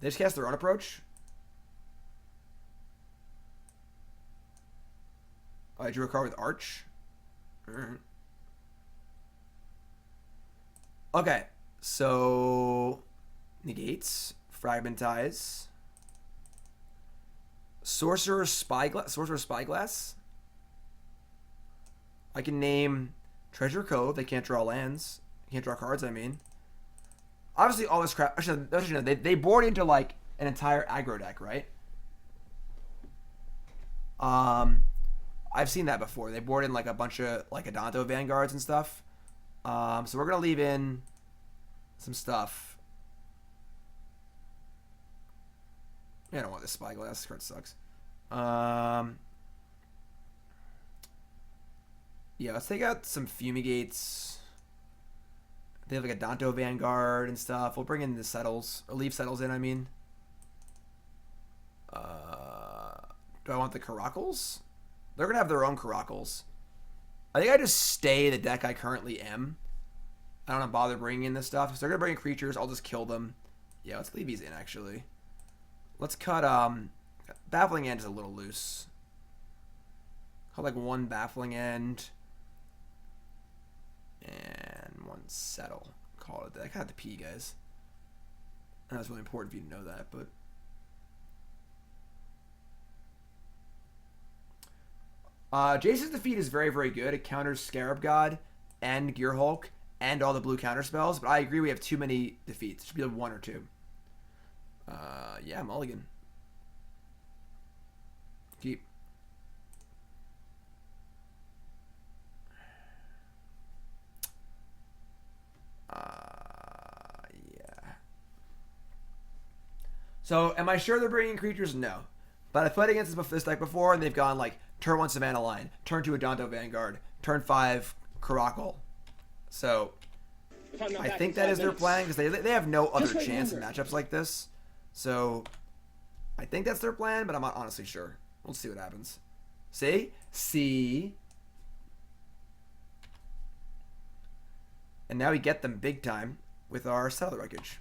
They just cast their own approach? Oh, I drew a card with Arch. Alright. Okay, so negates, Fragmentize, Sorcerous Spyglass. I can name Treasure Cove. They can't draw lands. Can't draw cards, I mean. Obviously, all this crap. Actually, they board into like an entire aggro deck, right? I've seen that before. They board in like a bunch of like Adanto Vanguards and stuff. So we're gonna leave in some stuff. Yeah, I don't want this Spyglass. This card sucks. Yeah, let's take out some Fumigates. They have like a Adanto Vanguard and stuff. We'll bring in the Settles, or leave Settles in, I mean. Do I want the Caracals? They're going to have their own Caracals. I think I just stay the deck I currently am. I don't want to bother bringing in this stuff. So they're going to bring in creatures. I'll just kill them. Yeah, let's leave these in, actually. Let's cut, Baffling End is a little loose. Cut like one Baffling End. And one Settle. Call it that. I kind of have to pee, guys. I know it's really important for you to know that, but... Jace's defeat is very, very good. It counters Scarab God and Gear Hulk and all the blue counter spells, but I agree we have too many defeats. It should be like 1 or 2. Yeah, mulligan. Keep. Yeah. So, am I sure they're bringing creatures? No. But I played against this deck before, and they've gone like turn 1 Savannah Line, turn 2 Adanto Vanguard, turn 5 Caracal. So, I think that is their plan because they have no other chance in matchups like this. So, I think that's their plan, but I'm not honestly sure. We'll see what happens. See? See? And now we get them big time with our Settle the Wreckage.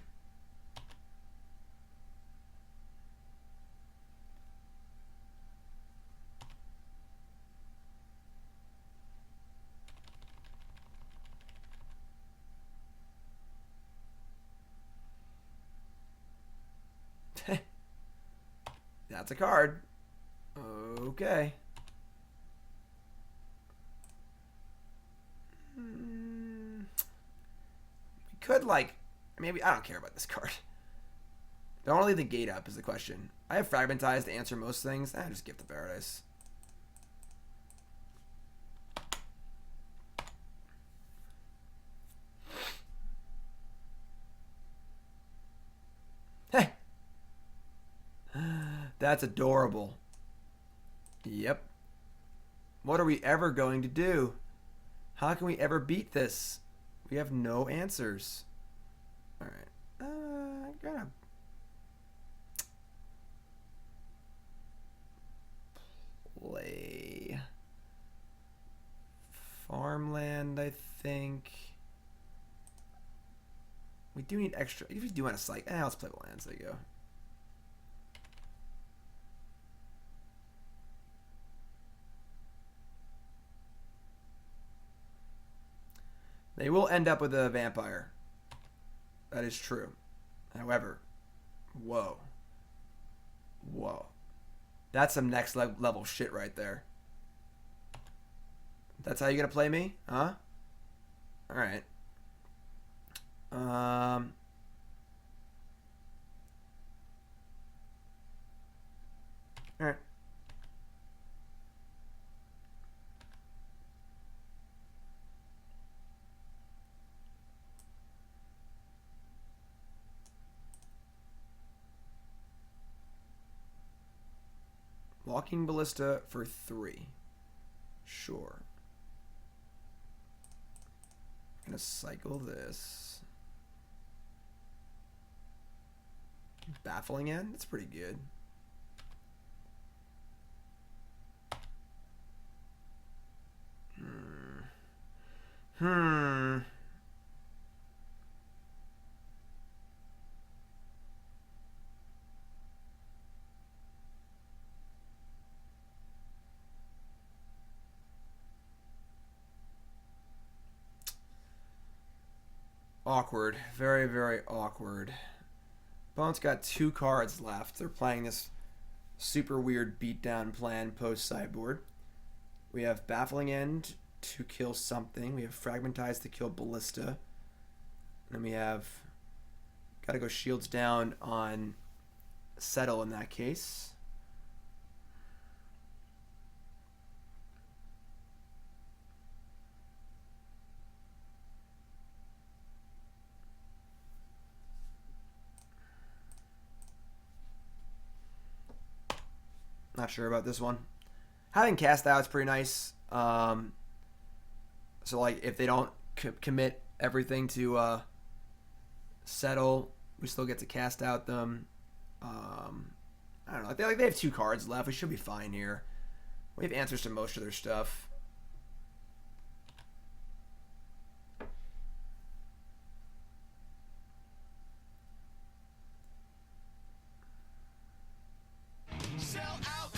That's a card. Okay. We could, like... Maybe... I don't care about this card. Do I want to leave the gate up is the question. I have Fragmentize to answer most things. Just Gift of Paradise. Hey! That's adorable. Yep. What are we ever going to do? How can we ever beat this? We have no answers. Alright. I'm gonna... play... Farmland, I think. We do need extra... If we do want to psych... let's play the lands. There you go. They will end up with a vampire. That is true. However, whoa. Whoa. That's some next level shit right there. That's how you're going to play me? Huh? Alright. Alright. Walking Ballista for 3. Sure. I'm gonna cycle this. Baffling End? That's pretty good. Hmm. Awkward. Very, very awkward. Bone's got 2 cards left. They're playing this super weird beatdown plan post-sideboard. We have Baffling End to kill something. We have Fragmentize to kill Ballista. And then we have... Gotta go shields down on Settle in that case. Not sure about this one. Having cast out is pretty nice. So like if they don't commit everything to Settle, we still get to cast out them. I don't know. They have 2 cards left. We should be fine here. We have answers to most of their stuff.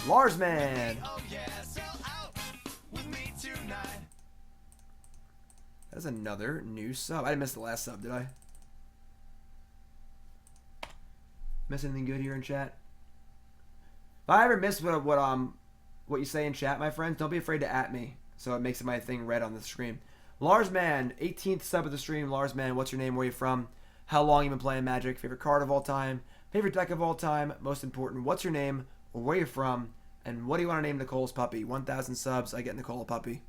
Larsman. That's another new sub. I didn't miss the last sub, did I? Miss anything good here in chat? If I ever miss what you say in chat, my friends, don't be afraid to at me, so it makes my thing red on the screen. Larsman, 18th sub of the stream. Larsman, what's your name? Where are you from? How long you been playing Magic? Favorite card of all time? Favorite deck of all time? Most important, what's your name? Where you're from? And what do you want to name Nicole's puppy? 1,000 subs, I get Nicole a puppy.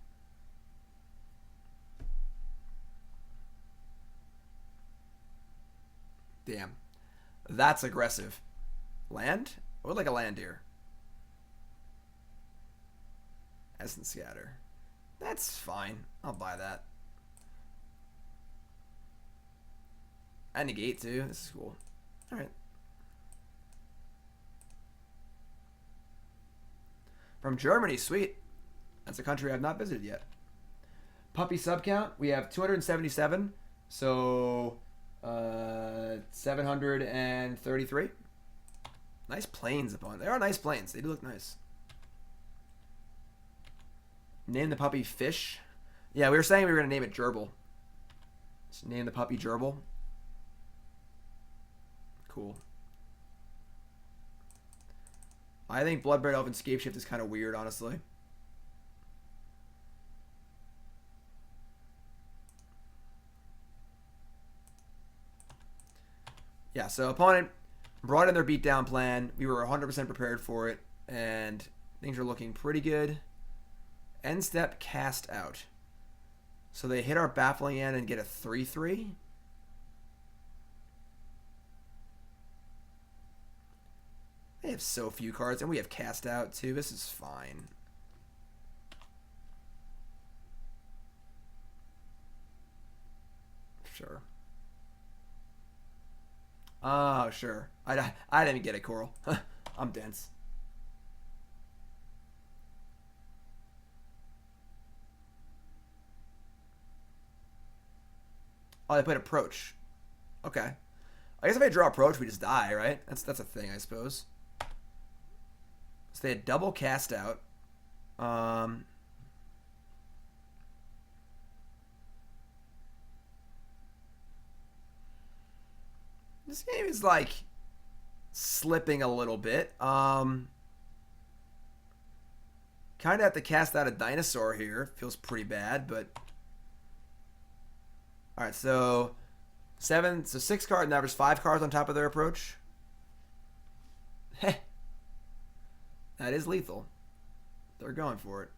Damn. That's aggressive. Land? I would like a land here. Essence Scatter. That's fine. I'll buy that. And Negate too. This is cool. Alright. From Germany, sweet. That's a country I've not visited yet. Puppy sub count, we have 277. So 733. Nice planes upon. They are nice planes. They do look nice. Name the puppy Fish. Yeah, we were saying we were gonna name it Gerbil. Just name the puppy Gerbil. Cool. I think Bloodbraid Elf and Scapeshift is kind of weird, honestly. Yeah, so opponent brought in their beatdown plan. We were 100% prepared for it, and things are looking pretty good. End step, cast out. So they hit our Baffling End and get a 3/3. They have so few cards, and we have cast out too. This is fine. Sure. Oh, sure. I didn't even get it, Coral. I'm dense. Oh, they played Approach. Okay. I guess if I draw Approach, we just die, right? That's a thing, I suppose. So they had double cast out. This game is like slipping a little bit. Kind of have to cast out a dinosaur here. Feels pretty bad, but all right. So 6 cards, and there's 5 cards on top of their Approach. Heh. That is lethal. They're going for it.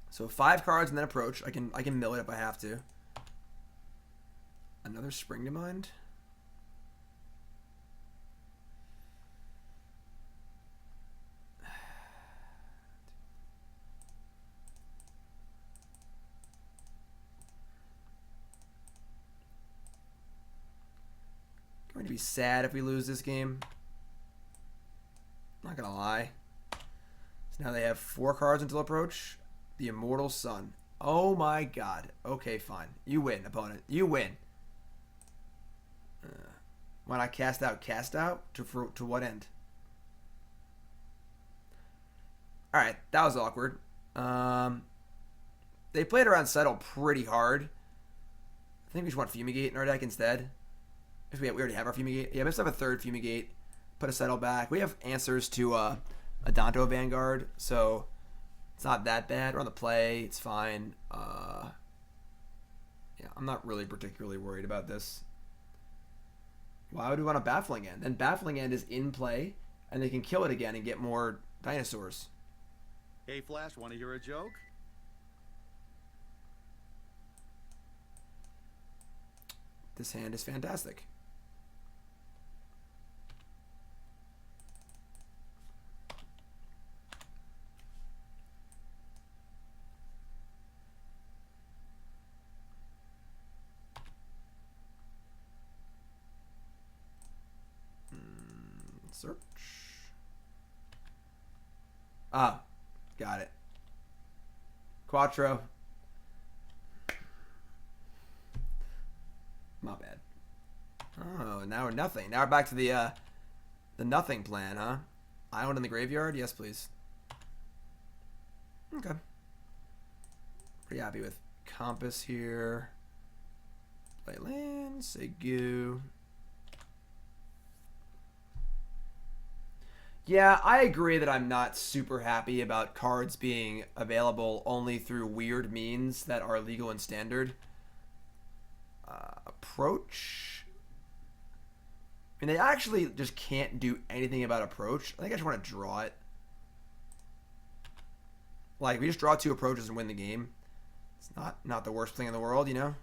So 5 cards and then Approach. I can mill it if I have to. Another Spring to Mind. be sad if we lose this game. Not gonna lie. So now they have 4 cards until approach. The Immortal Sun. Oh my god. Okay, fine. You win, opponent. You win. Why not cast out? Cast out? To what end? Alright, that was awkward. They played around Settle pretty hard. I think we just want Fumigate in our deck instead. If we already have our Fumigate. Yeah, we just have a 3rd Fumigate. Put a Settle back. We have answers to a Danto Vanguard, so it's not that bad. We're on the play. It's fine. Yeah, I'm not really particularly worried about this. Why would we want a Baffling End? Then Baffling End is in play, and they can kill it again and get more dinosaurs. Hey, Flash, want to hear a joke? This hand is fantastic. Search. Ah, got it. Quattro. My bad. Oh, now we're nothing. Now we're back to the nothing plan, huh? Island in the graveyard? Yes, please. Okay. Pretty happy with Compass here. Play land, say goo. Yeah, I agree that I'm not super happy about cards being available only through weird means that are legal and standard. Approach. I mean, they actually just can't do anything about approach. I think I just want to draw it. Like, we just draw 2 approaches and win the game. It's not the worst thing in the world, you know?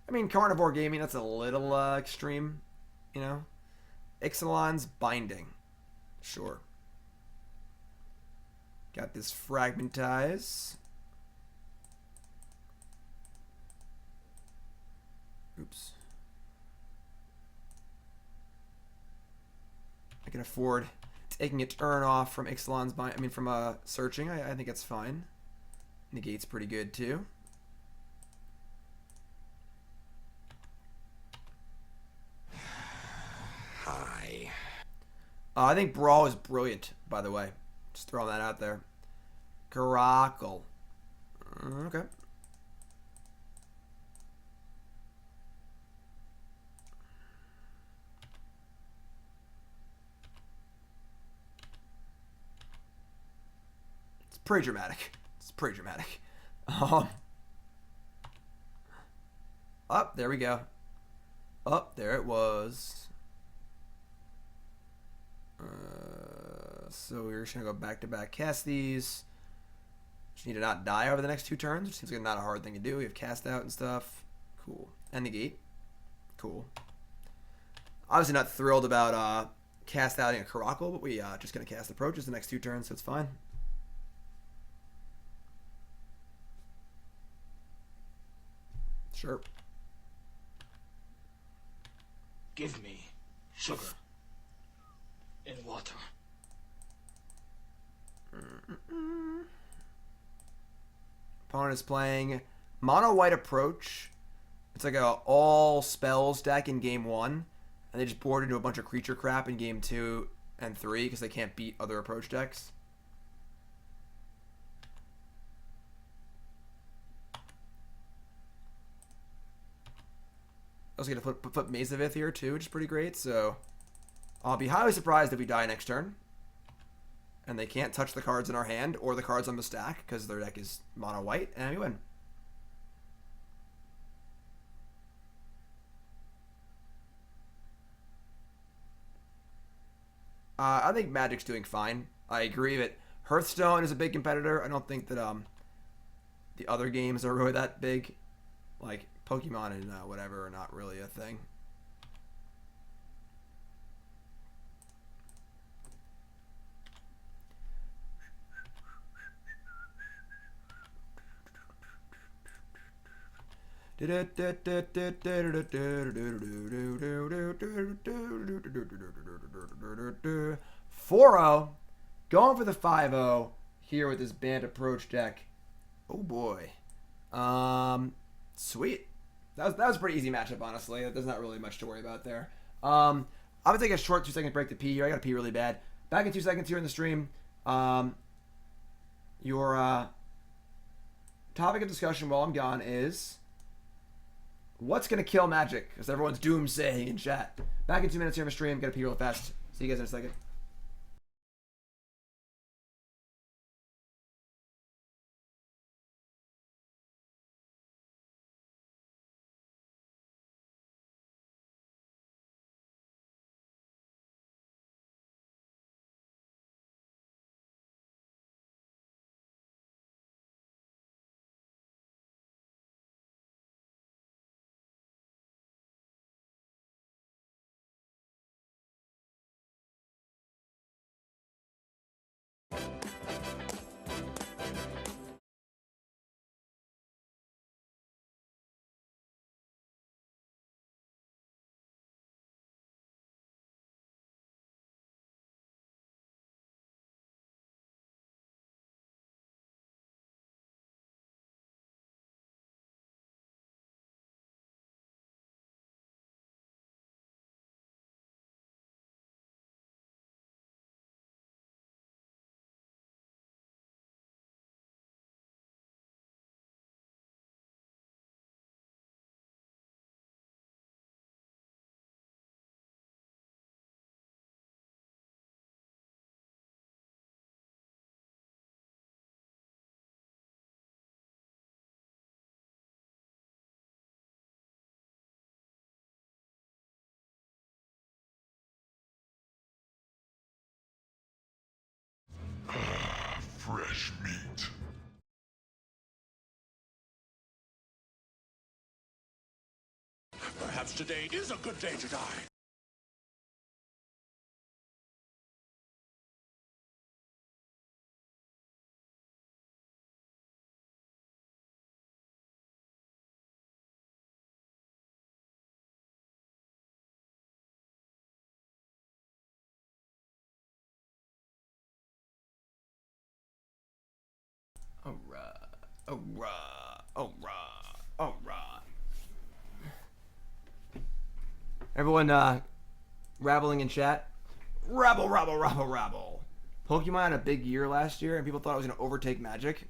I mean, Carnivore Gaming, that's a little extreme, you know? Ixalan's Binding. Sure. Got this Fragmentize. Oops. I can afford taking a turn off from Ixalan's from searching. I think it's fine. Negate's pretty good too. Hi. I think Brawl is brilliant, by the way. Just throwing that out there. Caracal. Okay. It's pretty dramatic. It's pretty dramatic. Up, there we go. Up, there it was. So we're just going to go back-to-back cast these. Just need to not die over the next 2 turns, which seems like not a hard thing to do. We have cast out and stuff. Cool. And negate. Cool. Obviously not thrilled about cast outing a Caracal, but we just going to cast approaches the next 2 turns, so it's fine. Sure. Give me sugar and water. Opponent is playing Mono White Approach. It's like a all spells deck in game 1, and they just board into a bunch of creature crap in game 2 and 3 because they can't beat other approach decks. I was going to put Mazavith here too, which is pretty great, so I'll be highly surprised if we die next turn. And they can't touch the cards in our hand or the cards on the stack because their deck is mono white, and we win. I think Magic's doing fine. I agree that Hearthstone is a big competitor. I don't think that the other games are really that big. Like Pokemon and whatever are not really a thing. $4-0. Going for the 5-0 here with this Bant Approach deck. Oh boy. Sweet. That was a pretty easy matchup, honestly. There's not really much to worry about there. I'm gonna take a short 2-second break to pee here. I gotta pee really bad. Back in 2 seconds here in the stream. Your topic of discussion while I'm gone is what's gonna kill Magic? Because everyone's doomsaying in chat. Back in 2 minutes here in the stream. Gotta pee real fast. See you guys in a second. Fresh meat. Perhaps today is a good day to die. Alright. Everyone rabbling in chat. Rabble. Pokemon had a big year last year and people thought it was going to overtake Magic.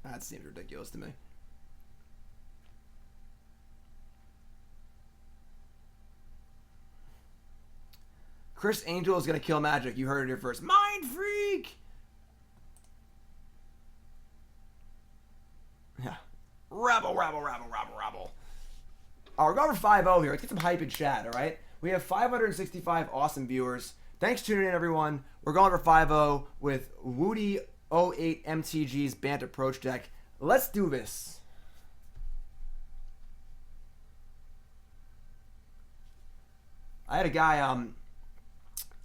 That seems ridiculous to me. Chris Angel is going to kill Magic. You heard it here first. Mind Freak! Yeah. Rabble. We're going for 5-0 here. Let's get some hype in chat, alright? We have 565 awesome viewers. Thanks for tuning in, everyone. We're going for 5-0 with Whodey08MTG's Bant Approach deck. Let's do this. I had a guy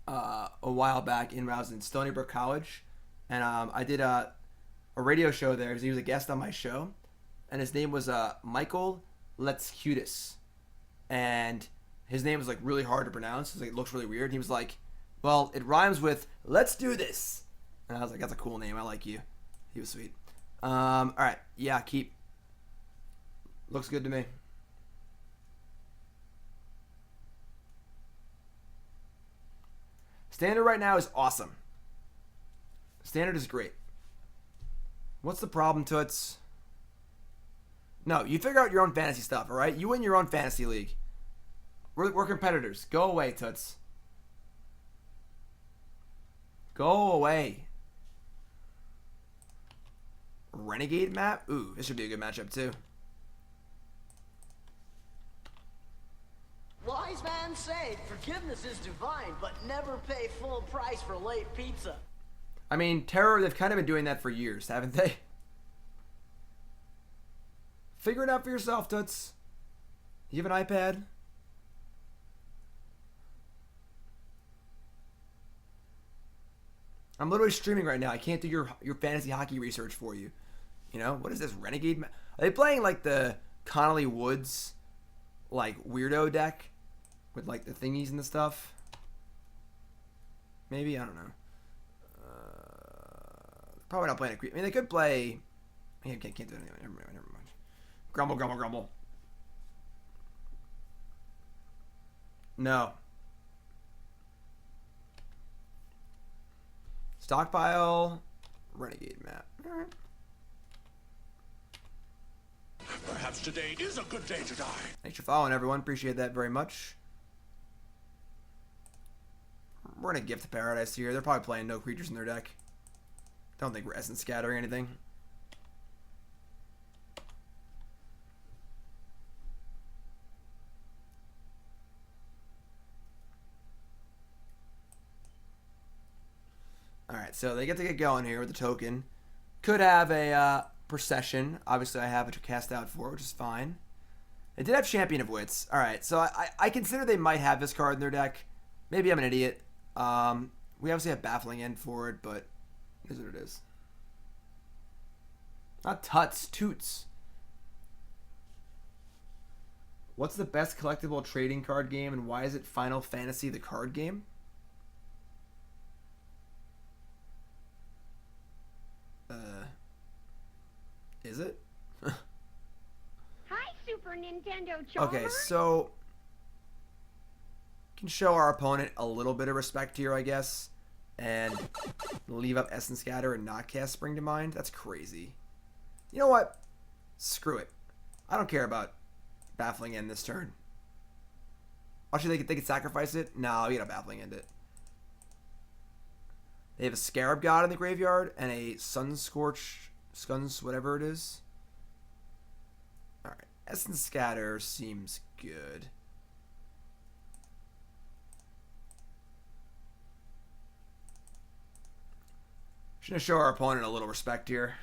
a while back when I was in Stony Brook College, and I did a radio show there. He was a guest on my show, and his name was Michael Let's Cutis, and his name was like really hard to pronounce. It looks really weird. And he was like, "Well, it rhymes with let's do this," and I was like, "That's a cool name. I like you." He was sweet. All right, yeah, keep. Looks good to me. Standard right now is awesome. Standard is great. What's the problem, Toots? No, you figure out your own fantasy stuff, all right? You win your own fantasy league. We're competitors. Go away, Toots. Go away. Renegade map? Ooh, this should be a good matchup, too. Wise man say forgiveness is divine, but never pay full price for late pizza. I mean, Terror, they've kind of been doing that for years, haven't they? Figure it out for yourself, Toots. You have an iPad? I'm literally streaming right now. I can't do your fantasy hockey research for you. You know, what is this, Renegade? Are they playing like the Connolly Woods, like, weirdo deck with, like, the thingies and the stuff. Maybe? I don't know. Probably not playing a creep. I mean, they could play... I can't do it anyway. Never mind. Grumble, grumble, grumble. No. Stockpile. Renegade map. Alright. Perhaps today is a good day to die. Thanks for following, everyone. Appreciate that very much. We're gonna gift Paradise here. They're probably playing no creatures in their deck. Don't think we're Essence Scattering anything. Alright, so they get to get going here with the token. Could have a Procession. Obviously, I have it to cast out for, which is fine. They did have Champion of Wits. Alright, so I consider they might have this card in their deck. Maybe I'm an idiot. We obviously have Baffling End for it, but it is what it is. Not Tuts, Toots. What's the best collectible trading card game, and why is it Final Fantasy the card game? Is it? Hi, Super Nintendo Charmer. Okay, so can show our opponent a little bit of respect here, I guess, and leave up Essence Scatter and not cast Spring to Mind. That's crazy. You know what? Screw it. I don't care about Baffling End this turn. Actually, they could sacrifice it. No, you gotta Baffling End it. They have a Scarab God in the graveyard and a Sunscorch, whatever it is. Alright, Essence Scatter seems good. Should show our opponent a little respect here.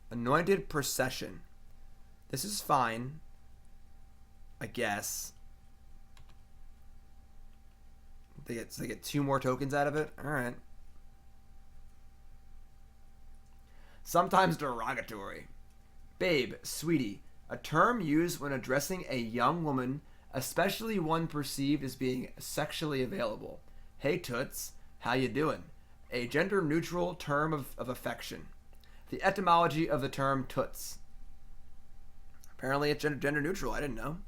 Anointed Procession. This is fine, I guess. They get 2 more tokens out of it. All right. Sometimes derogatory. Babe, sweetie, a term used when addressing a young woman, especially one perceived as being sexually available. Hey toots, how you doing? A gender-neutral term of affection. The etymology of the term toots. Apparently it's gender neutral. I didn't know.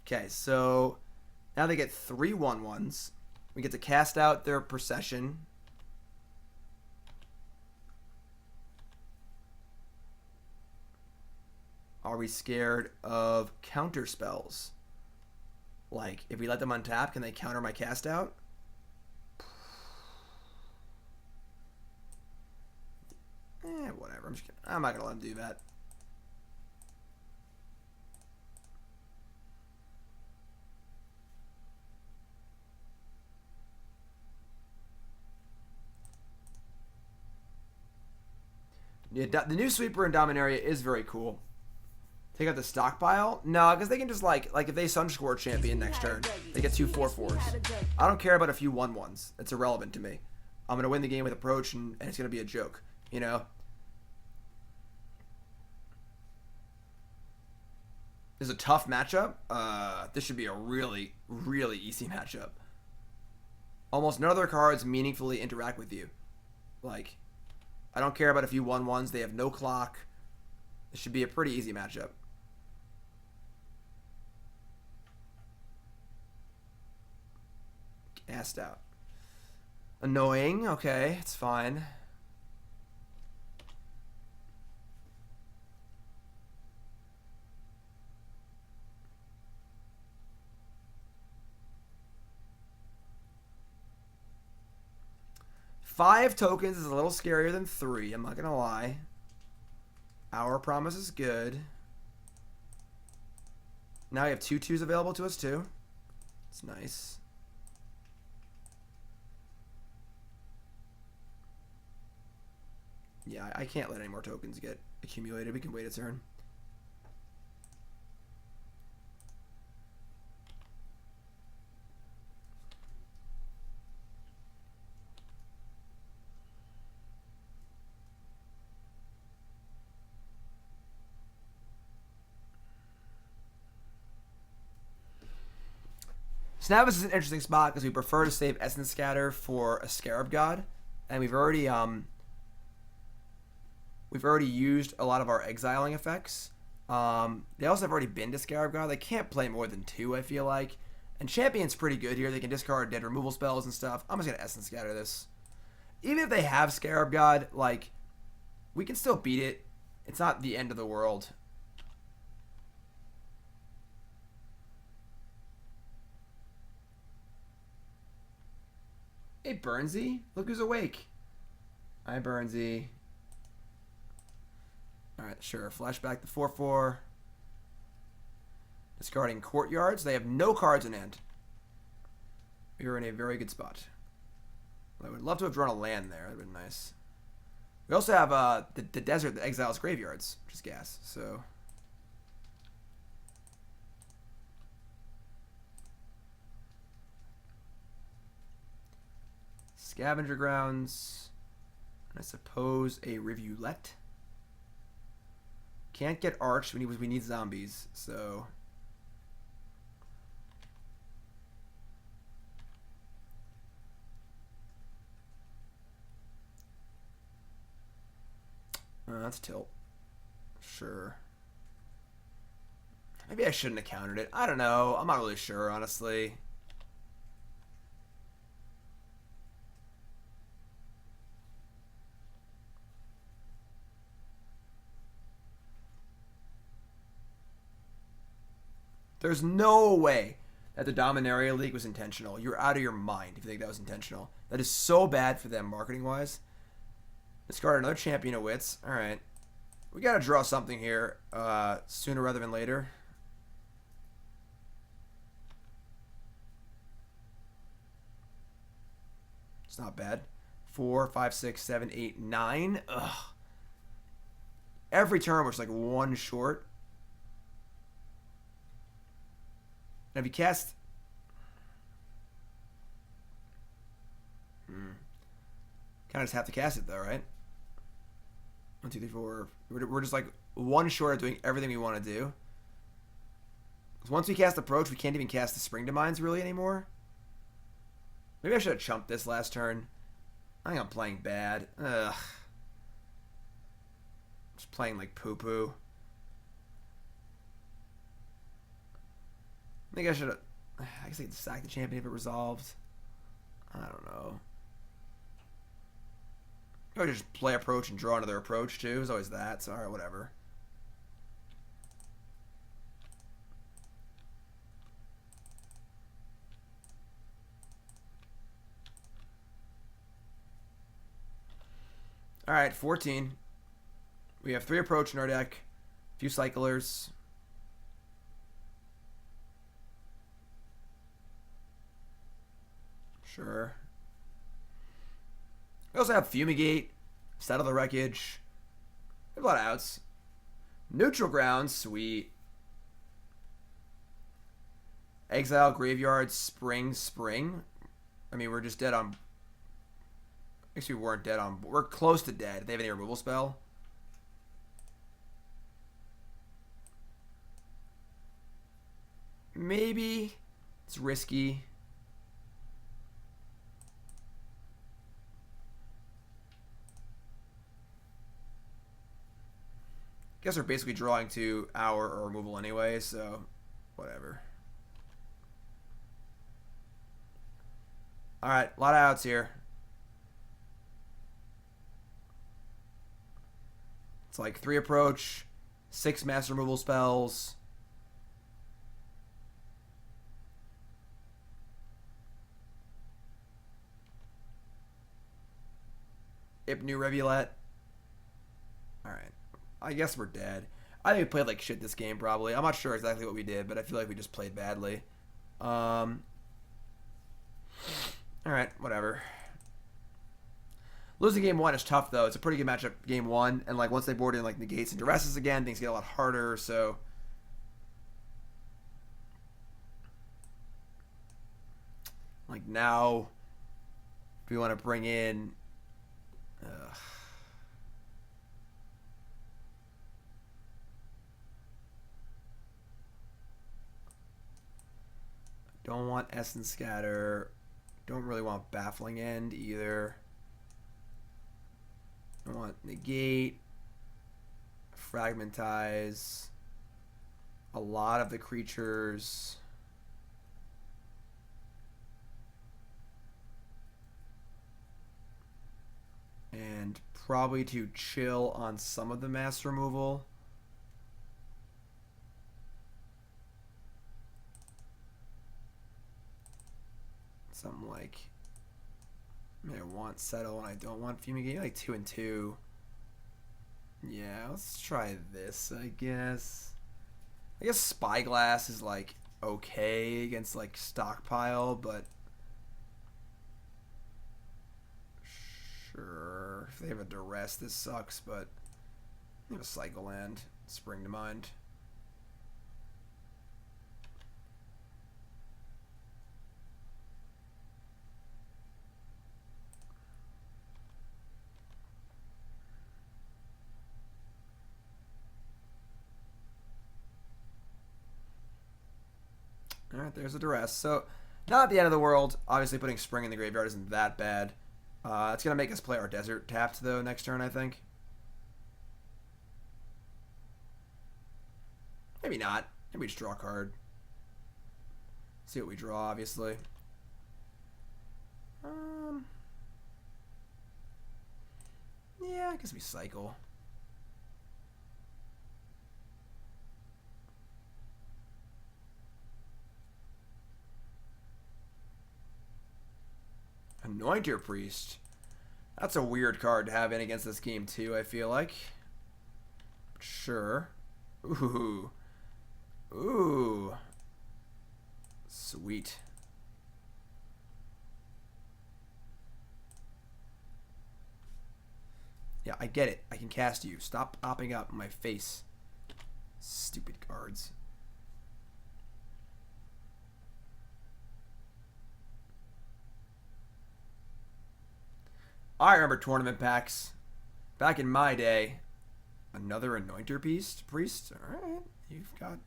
Okay, so now they get 3 1/1s. We get to cast out their Procession. Are we scared of counter spells? Like, if we let them untap, can they counter my cast out? Whatever. I'm not gonna let him do that. Yeah, the new sweeper in Dominaria is very cool. Take out the stockpile? No, because they can just like if they Sunscore champion next turn, they get 2 4/4s. I don't care about a few 1/1s. It's irrelevant to me. I'm gonna win the game with Approach, and it's gonna be a joke. You know. This is a tough matchup. This should be a really, really easy matchup. Almost none of their cards meaningfully interact with you. Like, I don't care about a few 1/1s. They have no clock. This should be a pretty easy matchup. Cast out. Annoying. Okay, it's fine. Five tokens is a little scarier than 3, I'm not gonna lie. Our Promise is good. Now we have 2 2s available to us too. It's nice. Yeah, I can't let any more tokens get accumulated. We can wait a turn. So now this is an interesting spot because we prefer to save Essence Scatter for a Scarab God, and we've already used a lot of our exiling effects. They also have already been to Scarab God. They can't play more than 2, I feel like. And Champion's pretty good here. They can discard dead removal spells and stuff. I'm just gonna Essence Scatter this. Even if they have Scarab God, like, we can still beat it. It's not the end of the world. Hey, Burnsy. Look who's awake. Hi, Burnsy. Alright, sure. Flashback to 4/4. Discarding Courtyards. They have no cards in hand. We are in a very good spot. I would love to have drawn a land there. That would have been nice. We also have the desert that exiles graveyards, which is gas. So... Scavenger Grounds, and I suppose a Rivulet. Can't get Arch. We need zombies. So that's tilt. Sure. Maybe I shouldn't have countered it. I don't know. I'm not really sure, honestly. There's no way that the Dominaria League was intentional. You're out of your mind if you think that was intentional. That is so bad for them marketing-wise. Discard another Champion of Wits. Alright. We gotta draw something here sooner rather than later. It's not bad. 4, 5, 6, 7, 8, 9. Ugh. Every turn was like 1 short. Now if you cast... Kind of just have to cast it though, right? 1, 2, 3, 4. We're just like 1 short of doing everything we want to do. Because once we cast Approach, we can't even cast the Spring Mines really anymore. Maybe I should have chumped this last turn. I think I'm playing bad. Ugh. Just playing like poo-poo. I think I should have... I guess I could sack the champion if it resolved. I don't know. I would just play Approach and draw another Approach too. It's always that, so alright, whatever. Alright, 14. We have 3 Approach in our deck. A few Cyclers. Sure. We also have Fumigate, Settle the Wreckage. We have a lot of outs. Neutral Grounds, sweet. Exile, Graveyard, Spring. I mean, we're just dead on... Actually, we weren't dead on... We're close to dead. Do they have any removal spell? Maybe. It's risky. Guess we're basically drawing to our removal anyway, so whatever. Alright, a lot of outs here. It's like 3 Approach, 6 mass removal spells. Ipnu Rivulet. Alright. I guess we're dead. I think we played like shit this game, probably. I'm not sure exactly what we did, but I feel like we just played badly. Alright, whatever. Losing game 1 is tough, though. It's a pretty good matchup game 1. And, like, once they board in, like, negates and duresses again, things get a lot harder, so... Like, now, if we want to bring in... Don't want Essence Scatter. Don't really want Baffling End either. I want Negate, Fragmentize, a lot of the creatures. And probably to chill on some of the mass removal. Something like, I want Settle and I don't want Fumigate, like 2 and 2. Yeah, let's try this, I guess. I guess Spyglass is like okay against like Stockpile, but sure. If they have a Duress, this sucks, but they have a Cycle Land, spring to mind. Alright, there's a Duress. So, not the end of the world. Obviously, putting Spring in the graveyard isn't that bad. It's going to make us play our Desert tapped, though, next turn, I think. Maybe not. Maybe we just draw a card. See what we draw, obviously. Yeah, I guess we cycle. Anointer Priest. That's a weird card to have in against this game too, I feel like. Sure. Ooh. Ooh. Sweet. Yeah, I get it. I can cast you. Stop popping up in my face. Stupid cards. I remember tournament packs. Back in my day. Another Anointer Priest? Alright. You've got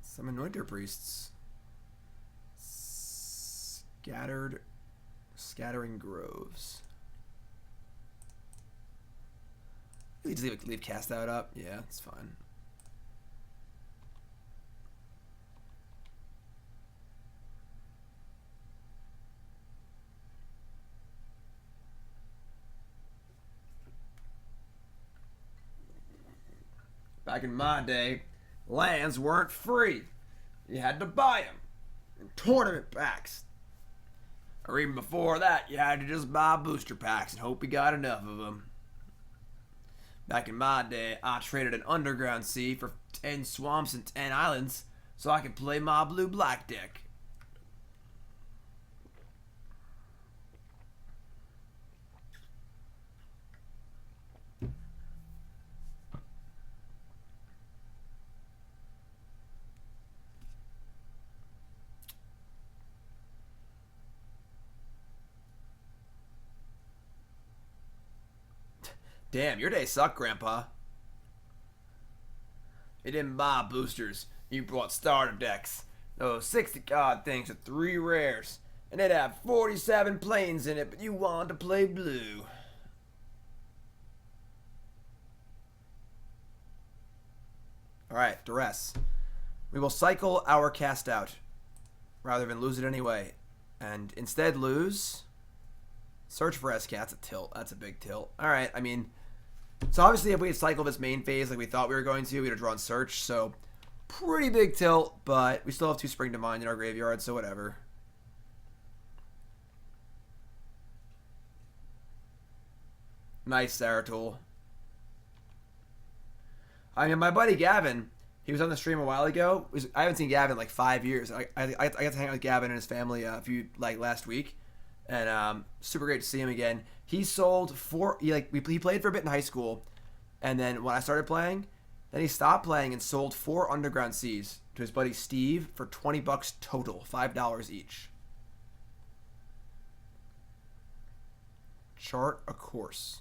some Anointer Priests. Scattering Groves. You just leave Cast Out up? Yeah, it's fine. Back in my day, lands weren't free. You had to buy them in tournament packs. Or even before that, you had to just buy booster packs and hope you got enough of them. Back in my day, I traded an Underground Sea for 10 swamps and 10 islands so I could play my blue-black deck. Damn, your day sucked, Grandpa. You didn't buy boosters. You bought starter decks. Those 60-card things are 3 rares. And they'd have 47 planes in it, but you wanted to play blue. Alright, Duress. We will cycle our Cast Out rather than lose it anyway. And instead lose... Search for Azcanta. That's a tilt. That's a big tilt. Alright, I mean... So obviously if we had cycled this main phase like we thought we were going to, we'd have drawn Search, so... Pretty big tilt, but we still have 2 Spring to Mind in our graveyard, so whatever. Nice, Zeratul. I mean, my buddy Gavin, he was on the stream a while ago. I haven't seen Gavin in like 5 years. I got to hang out with Gavin and his family last week. and super great to see him again. He sold four. He played for a bit in high school, and then when I started playing, then he stopped playing and sold 4 Underground Seas to his buddy Steve for $20 total, $5 each. Chart a course.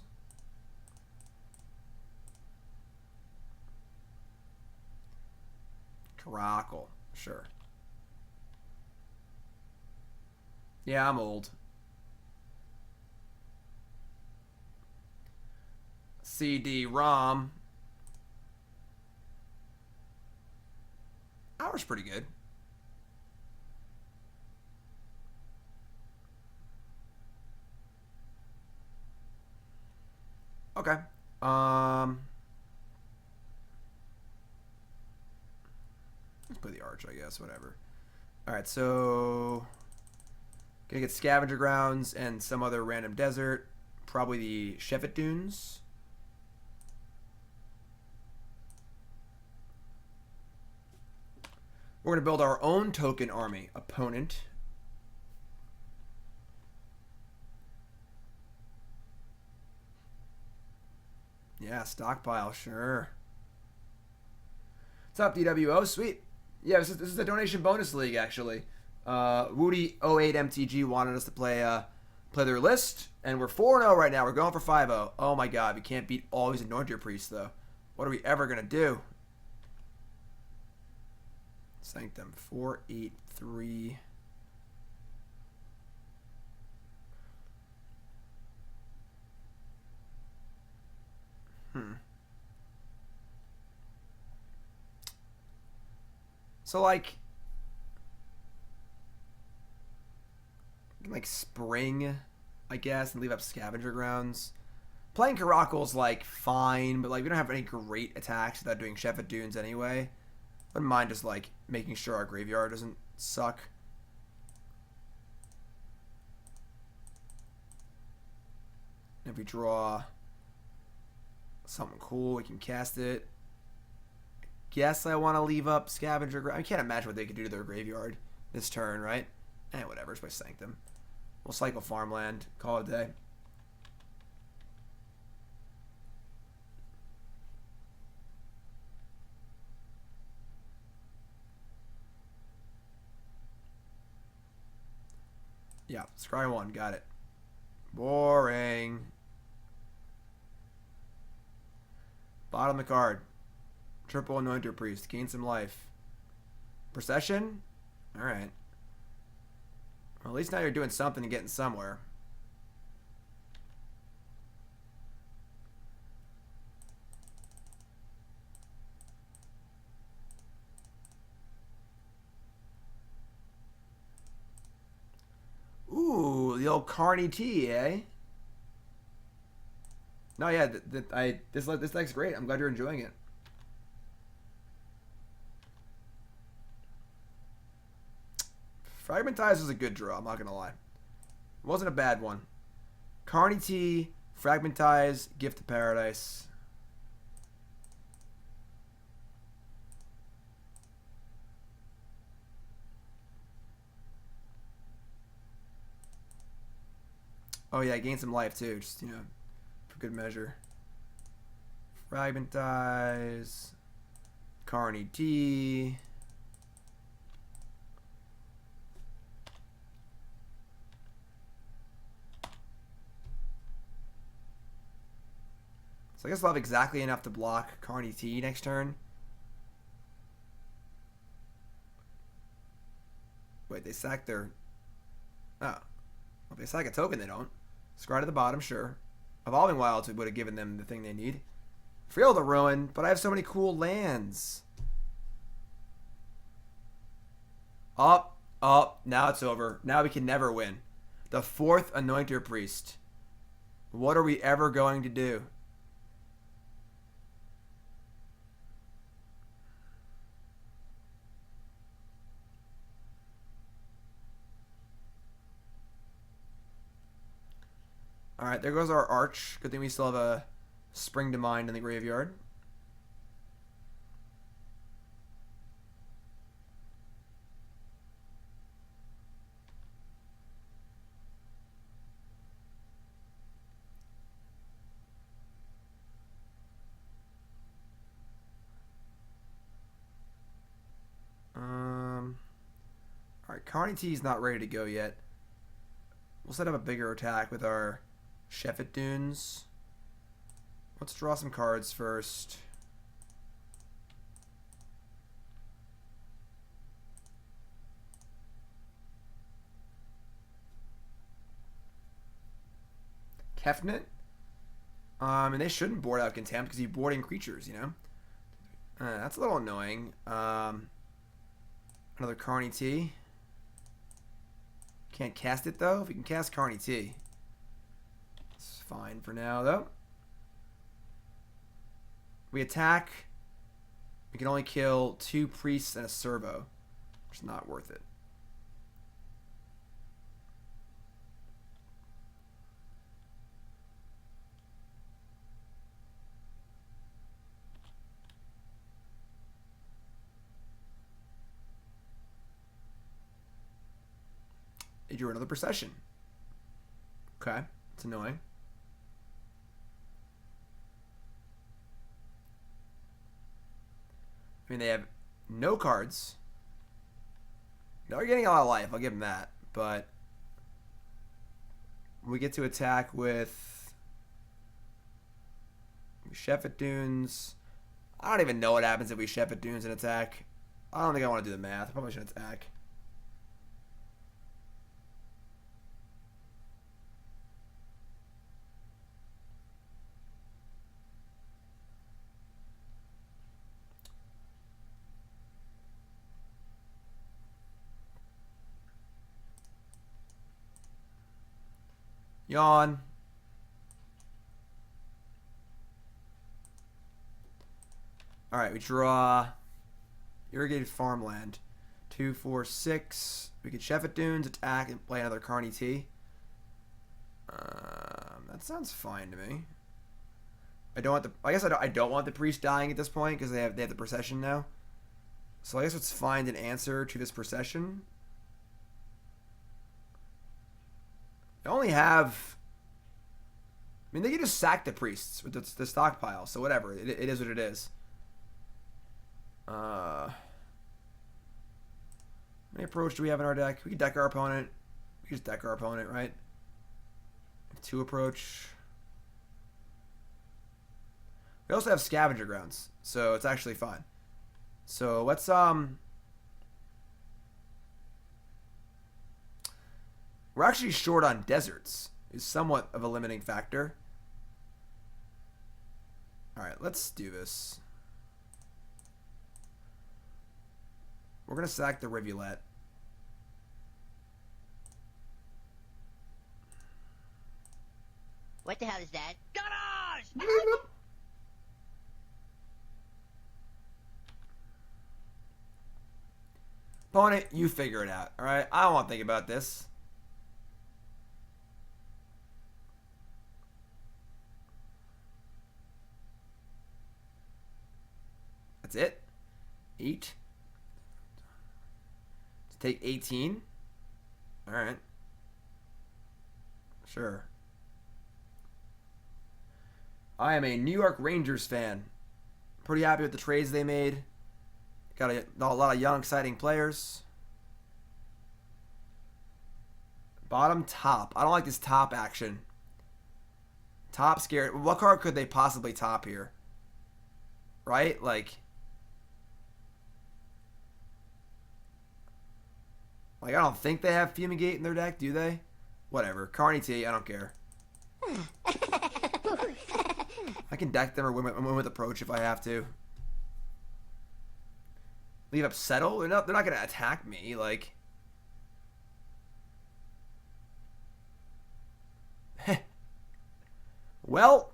Caracal, sure. Yeah, I'm old. CD-ROM. Ours pretty good. Okay. Let's play the Arch, I guess. Whatever. All right, so gonna get Scavenger Grounds and some other random desert. Probably the Shefet Dunes. We're gonna build our own token army. Opponent. Yeah, stockpile, sure. What's up, DWO? Sweet. Yeah, this is a donation bonus league, actually. Whodey08MTG wanted us to play their list, and we're 4-0 right now. We're going for 5-0. Oh my god, we can't beat all these Anointer Priests, though. What are we ever going to do? Sanctum, 4-8-3. So, like spring, I guess, and leave up Scavenger Grounds. Playing Caracal's, like, fine, but, like, we don't have any great attacks without doing Shefet Dunes anyway. Wouldn't mind just, like, making sure our graveyard doesn't suck. If we draw something cool, we can cast it. Guess I want to leave up Scavenger Grounds. I can't imagine what they could do to their graveyard this turn, right? Whatever. It's by Sanctum. We'll cycle Farmland. Call it a day. Yeah, scry 1. Got it. Boring. Bottom of the card. Triple Anointer Priest. Gain some life. Procession? Alright. Well, at least now you're doing something and getting somewhere. Ooh, the old Carnage T, eh? No, yeah, this deck's great. I'm glad you're enjoying it. Fragmentize was a good draw, I'm not gonna lie. It wasn't a bad one. Carnage T, Fragmentize, Gift of Paradise. Oh yeah, gain some life too, just, you know, for good measure. Fragmentize, Carnage T. So I guess I'll have exactly enough to block Carnage T next turn. Wait, they sack their... Oh. If they sack a token, they don't. Scry to the bottom, sure. Evolving Wilds would have given them the thing they need. Friel the Ruin, but I have so many cool lands. Up, up. Now it's over. Now we can never win. The 4th Anointer Priest. What are we ever going to do? Alright, there goes our Arch. Good thing we still have a Spring to Mind in the graveyard. Carnage is not ready to go yet. We'll set up a bigger attack with our Shefet Dunes. Let's draw some cards first. Kefnet. And they shouldn't board out Contempt because you're boarding creatures, you know? That's a little annoying. Another Carney T. Can't cast it though. If we can cast Carney T, it's fine for now though. We attack. We can only kill 2 priests and a servo, which is not worth it. They drew another procession. Okay, it's annoying. I mean, they have no cards. They're getting a lot of life, I'll give them that. But we get to attack with Shefet Dunes. I don't even know what happens if we Shefet Dunes and attack. I don't think I want to do the math. I probably should attack. Yawn. Alright, we draw Irrigated Farmland. 2, 4, 6. We get Shefet Dunes, attack, and play another Carney T. That sounds fine to me. I don't want the. I guess I don't want the priest dying at this point because they have the procession now. So I guess let's find an answer to this procession. They only have. I mean, they can just sack the priests with the stockpile, so whatever. It is what it is. How many approach do we have in our deck? We can deck our opponent. We can just deck our opponent, right? 2 approach. We also have Scavenger Grounds, so it's actually fine. So let's we're actually short on deserts. Is somewhat of a limiting factor. Alright, let's do this. We're going to sack the Rivulet. What the hell is that? Garage! Opponent, you figure it out. Alright, I don't want to think about this. That's it. 8. Let's take 18. Alright. Sure. I am a New York Rangers fan. Pretty happy with the trades they made. Got a lot of young, exciting players. Bottom top. I don't like this top action. Top scared. What card could they possibly top here? Right? Like I don't think they have Fumigate in their deck, do they? Whatever. Carney T, I don't care. I can deck them or win with approach if I have to. Leave up Settle? They're not going to attack me, like. Well,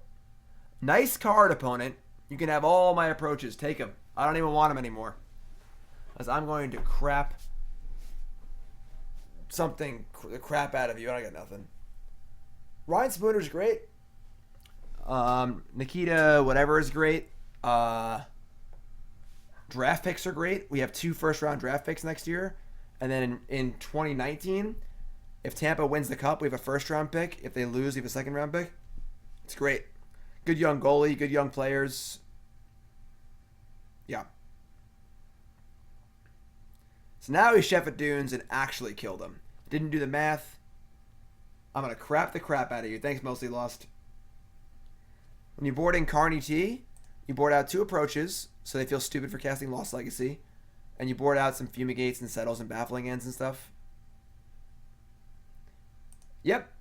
nice card, opponent. You can have all my approaches. Take them. I don't even want them anymore. As I'm going to crap something the crap out of you. I got nothing. Ryan Spooner's great. Nikita, whatever, is great. Draft picks are great. We have 2 first-round draft picks next year. And then in 2019, if Tampa wins the Cup, we have a first-round pick. If they lose, we have a second-round pick. It's great. Good young goalie, good young players. Yeah. So now he Shefet Dunes and actually killed him. Didn't do the math. I'm going to crap the crap out of you. Thanks, Mostly Lost. When you board in Carnage T, you board out 2 approaches, so they feel stupid for casting Lost Legacy. And you board out some Fumigates and Settles and Baffling Ends and stuff. Yep.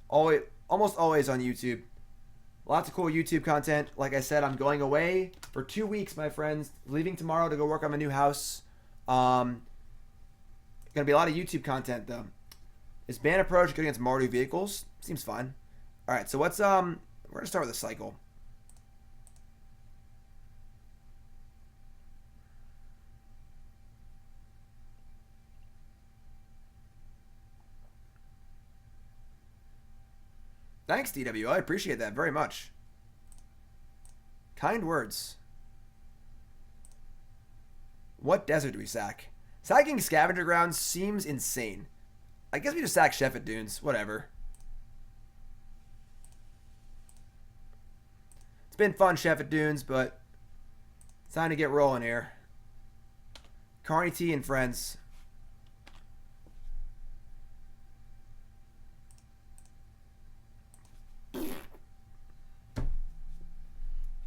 Almost always on YouTube. Lots of cool YouTube content. Like I said, I'm going away for 2 weeks, my friends. Leaving tomorrow to go work on my new house. Gonna be a lot of YouTube content though. Is Bant Approach good against Mardu vehicles? Seems fine. All right, so what's we're gonna start with a cycle. Thanks, DW. I appreciate that very much. Kind words. What desert do we sack? Sacking Scavenger Grounds seems insane. I guess we just sack Shefet Dunes. Whatever. It's been fun, Shefet Dunes, but it's time to get rolling here. Carnage T and friends.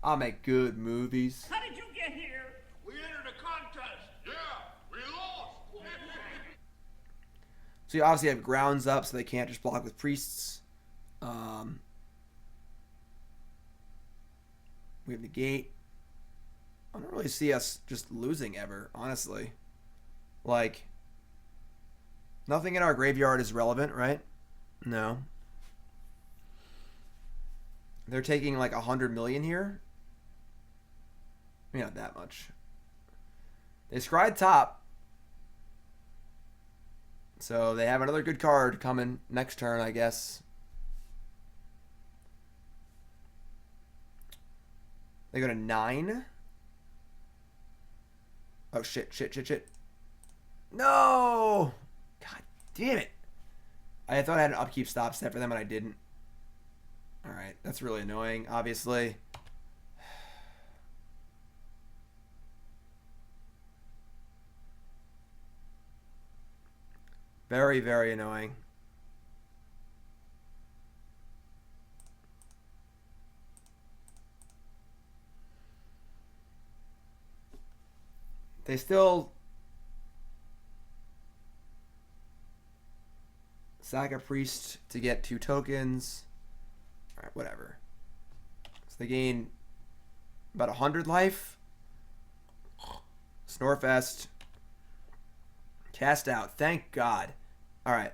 I'll make good movies. How did you get here? We entered a contest. Yeah, we lost. So you obviously have grounds up, so they can't just block with priests. We have Negate. I don't really see us just losing ever, honestly. Like, nothing in our graveyard is relevant, right? No. They're taking like 100 million here. Maybe not that much. They scryed top. So they have another good card coming next turn, I guess. They go to 9. Oh, shit. No! God damn it. I thought I had an upkeep stop set for them, and I didn't. Alright, that's really annoying, obviously. Very, very annoying. They still sack a priest to get 2 tokens. Alright, whatever. So they gain about 100 life. Snorefest. Cast out. Thank God. Alright.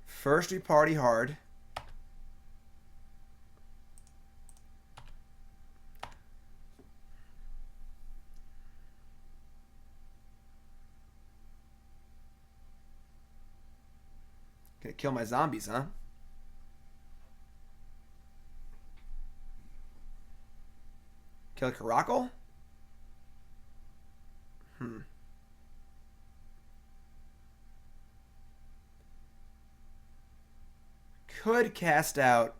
First we party hard. Gonna kill my zombies, huh? Kill a Caracal? Could cast out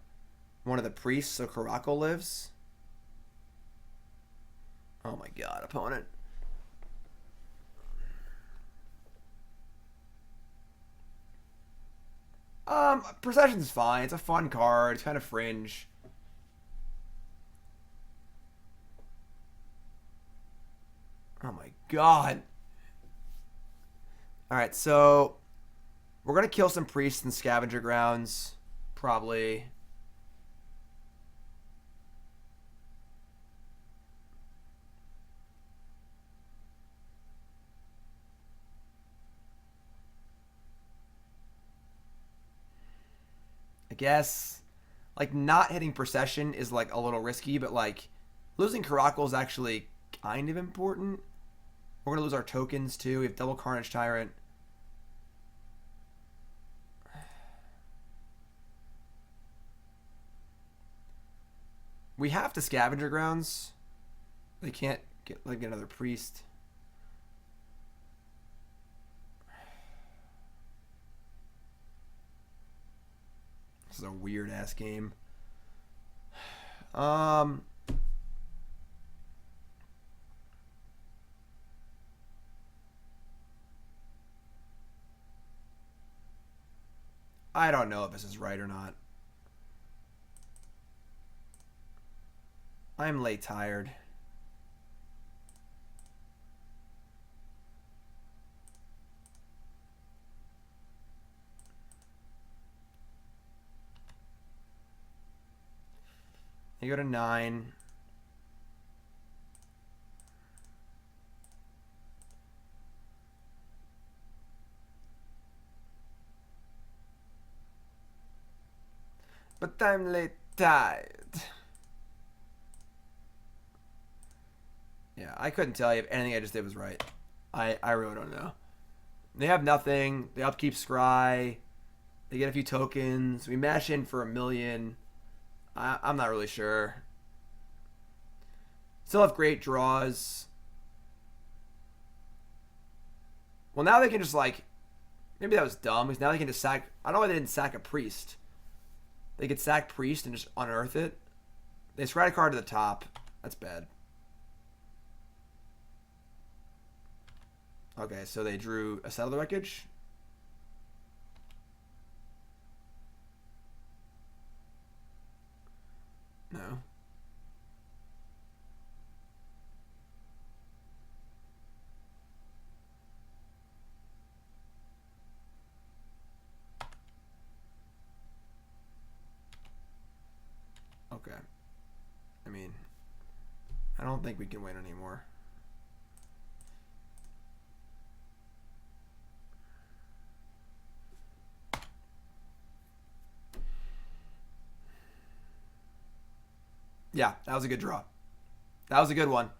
one of the priests so Caracal lives. Oh my god, opponent. Procession's fine. It's a fun card. It's kind of fringe. Oh my god. Alright, so we're going to kill some priests in Scavenger Grounds. Probably. I guess, like, not hitting Procession is, like, a little risky, but, like, losing Caracal is actually kind of important. We're going to lose our tokens, too. We have double Carnage Tyrant. We have to Scavenger Grounds. They can't get, like, another priest. This is a weird ass game. I don't know if this is right or not. I'm late tired. You go to 9. But I'm late tired. Yeah, I couldn't tell you if anything I just did was right. I really don't know. They have nothing. They upkeep Scry. They get a few tokens. We mash in for 1 million. I'm not really sure. Still have great draws. Well, now they can just like... Maybe that was dumb, because now they can just sack... I don't know why they didn't sack a Priest. They could sack Priest and just unearth it. They scry a card to the top. That's bad. Okay, so they drew a Settle the Wreckage. No. Okay. I mean, I don't think we can win anymore. Yeah, that was a good draw. That was a good one.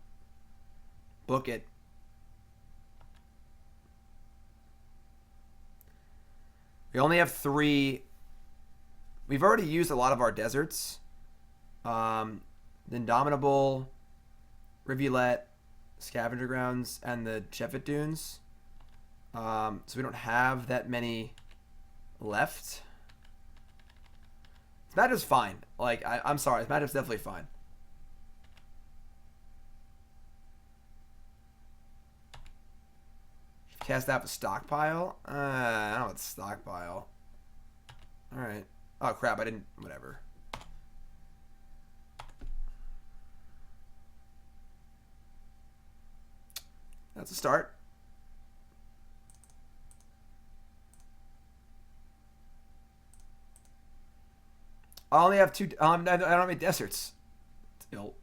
Book it. We only have 3. We've already used a lot of our deserts. The Indomitable, Rivulet, Scavenger Grounds, and the Shefet Dunes. So we don't have that many left. This matchup's fine. Like, I'm sorry. This matchup's definitely fine. Cast out the stockpile? I don't know what's stockpile. Alright. Oh, crap. I didn't... Whatever. That's a start. I only have 2... I don't have any deserts. It's ill.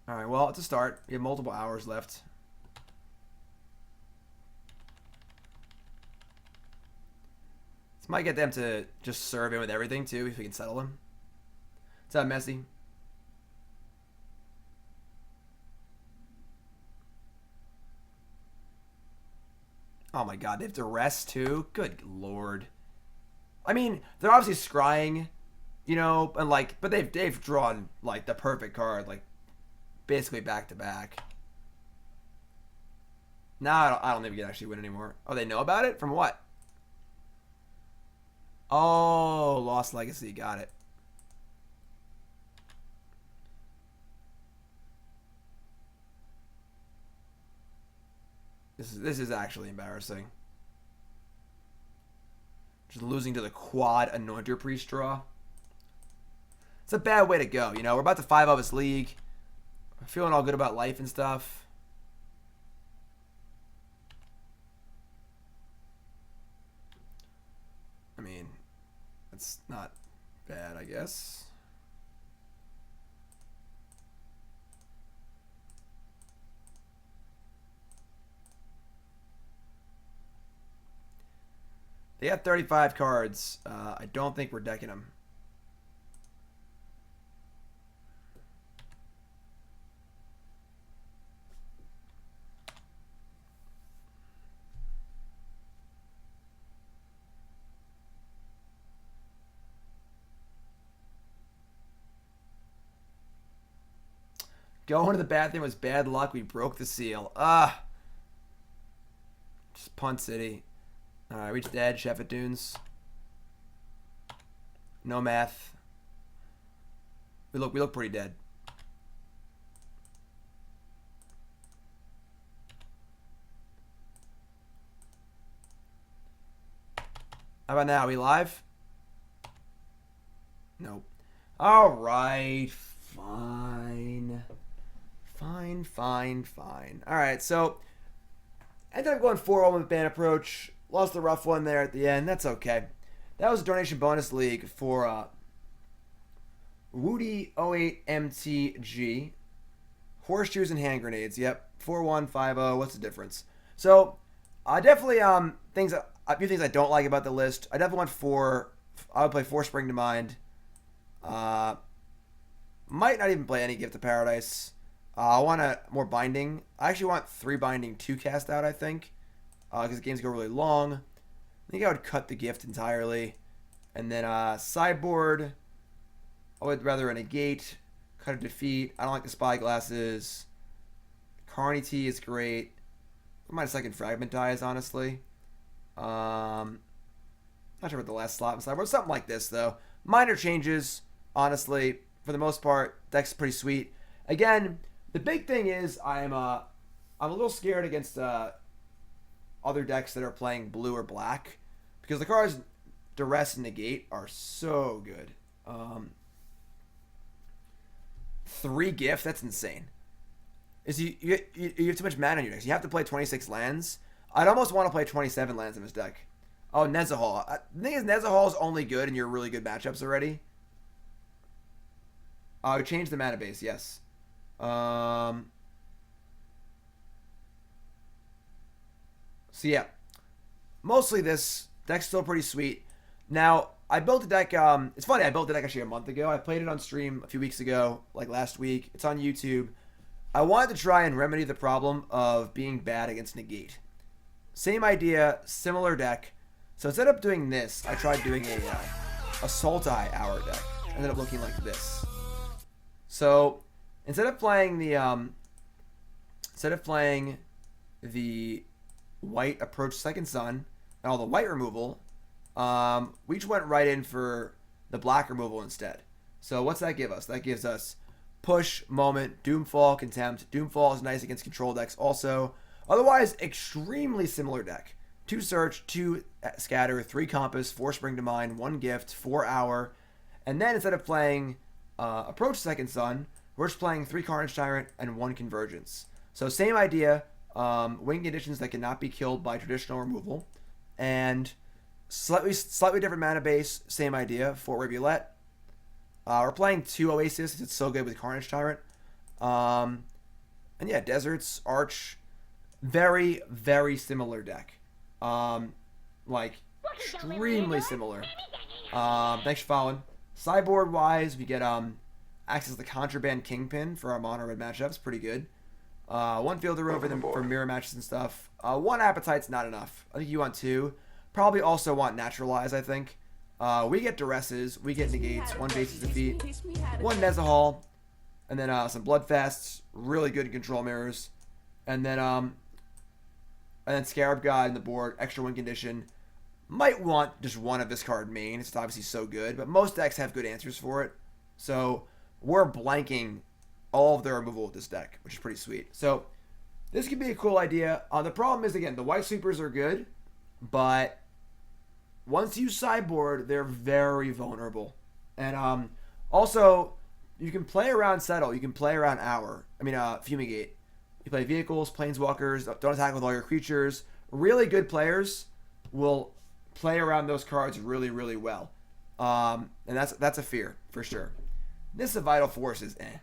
Alright, well, it's a start. We have multiple hours left. This might get them to just serve in with everything, too, if we can settle them. What's up, Messy? Oh my god, they have to rest too? Good lord. I mean, they're obviously scrying, you know, and like, but they've drawn like the perfect card, like basically back to back. Now I don't think we can actually win anymore. Oh, they know about it? From what? Oh, Lost Legacy, got it. This is actually embarrassing. Just losing to the quad Anointer Priest draw. It's a bad way to go, you know. We're about to 5-0 this league. We're feeling all good about life and stuff. I mean, it's not bad, I guess. They got 35 cards. I don't think we're decking them. Going to the bathroom was bad luck. We broke the seal. Just punt city. Alright, reach dead. Shefet Dunes. No math. We look pretty dead. How about now? Are we live? Nope. All right. Fine. Fine. All right. So, ended up going 4-1 with Bant Approach. Lost the rough one there at the end. That's okay. That was a donation bonus league for Whodey08MTG. Horseshoes and hand grenades. Yep. 4-1, 5-0. What's the difference? So, definitely a few things I don't like about the list. I definitely want 4. I would play 4 Spring to Mind. Might not even play any Gift of Paradise. I want more binding. I actually want 3 binding, 2 cast out, I think. Because the games go really long. I think I would cut the gift entirely. And then sideboard. I would rather a negate. Cut a defeat. I don't like the spyglasses. Carnage T is great. I might second Fragmentize, honestly. Not sure what the last slot in sideboard. Something like this, though. Minor changes, honestly. For the most part, deck's pretty sweet. Again, the big thing is I'm a little scared against other decks that are playing blue or black, because the cards Duress and Negate are so good. 3 gift, that's insane. You have too much mana in your decks. You have to play 26 lands. I'd almost want to play 27 lands in this deck. Oh, Nezahal. The thing is, Nezahal is only good in your really good matchups already. We changed the mana base, yes. So yeah, mostly this deck's still pretty sweet. Now, I built a deck, it's funny, I built the deck actually a month ago. I played it on stream a few weeks ago, like last week. It's on YouTube. I wanted to try and remedy the problem of being bad against Negate. Same idea, similar deck. So instead of doing this, I tried doing a Sultai Hour deck. Ended up looking like this. So instead of playing the white Approach Second Sun and all the white removal, we just went right in for the black removal instead. So what's that give us? That gives us Push, Moment, Doomfall, Contempt. Doomfall is nice against control decks also. Otherwise, extremely similar deck. 2 Search, 2 Scatter, 3 Compass, 4 Spring to Mind, 1 Gift, 4 Hour. And then instead of playing Approach Second Sun, we're just playing 3 Carnage Tyrant and 1 Convergence. So same idea, wing conditions that cannot be killed by traditional removal. And slightly different mana base, same idea, 4 Rivulet. We're playing 2 Oasis because it's so good with Carnage Tyrant. And yeah, Deserts, Arch, very, very similar deck. Like, extremely similar. Thanks for following. Sideboard wise, we get access to the Contraband Kingpin for our mono red matchups, pretty good. 1 Fielder Room for mirror matches and stuff. 1 Appetite's not enough. I think you want 2. Probably also want Naturalize, I think. We get Duresses, we get Negates, 1 Basis Defeat, 1 Nezahal, and then some Bloodfests, really good control mirrors, and then Scarab God in the board, extra win condition. Might want just 1 of this card main. It's obviously so good, but most decks have good answers for it. So we're blanking all of their removal with this deck, which is pretty sweet. So this could be a cool idea. The problem is, again, the white sweepers are good, but once you sideboard, they're very vulnerable. And also, you can play around Settle. You can play around Fumigate. You play vehicles, planeswalkers, don't attack with all your creatures. Really good players will play around those cards really, really well. And that's a fear, for sure. This of Vital Force is I'm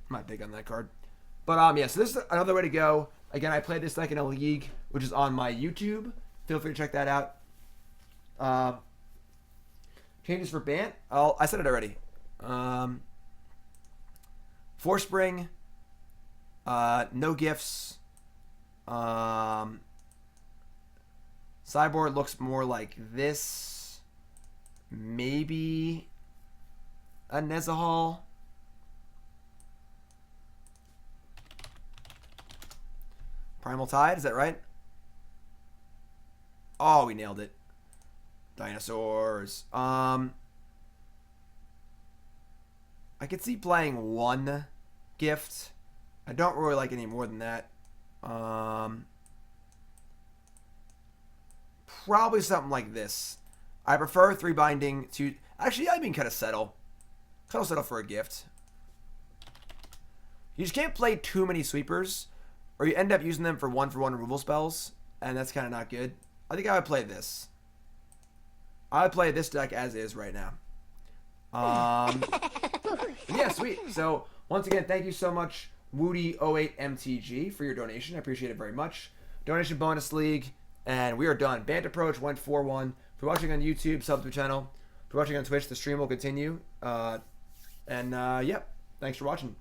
not big on that card. But yeah, so this is another way to go. Again, I played this deck in a league, which is on my YouTube. Feel free to check that out. Changes for Bant. I said it already. 4 Spring. No gifts. Sideboard looks more like this. Maybe a Nezahal. Primal Tide, is that right? Oh, we nailed it. Dinosaurs. I could see playing 1 gift. I don't really like any more than that. probably something like this. I prefer 3 binding to... Actually, I mean kind of settle. Kind of settle for a gift. You just can't play too many sweepers, or you end up using them for 1-for-1 removal spells, and that's kind of not good. I think I would play this. I would play this deck as is right now. Yeah, sweet. So, once again, thank you so much, Whodey08MTG, for your donation. I appreciate it very much. Donation bonus league, and we are done. Bant Approach went 4-1. If you're watching on YouTube, sub to the channel. If you're watching on Twitch, the stream will continue. Yep. Thanks for watching.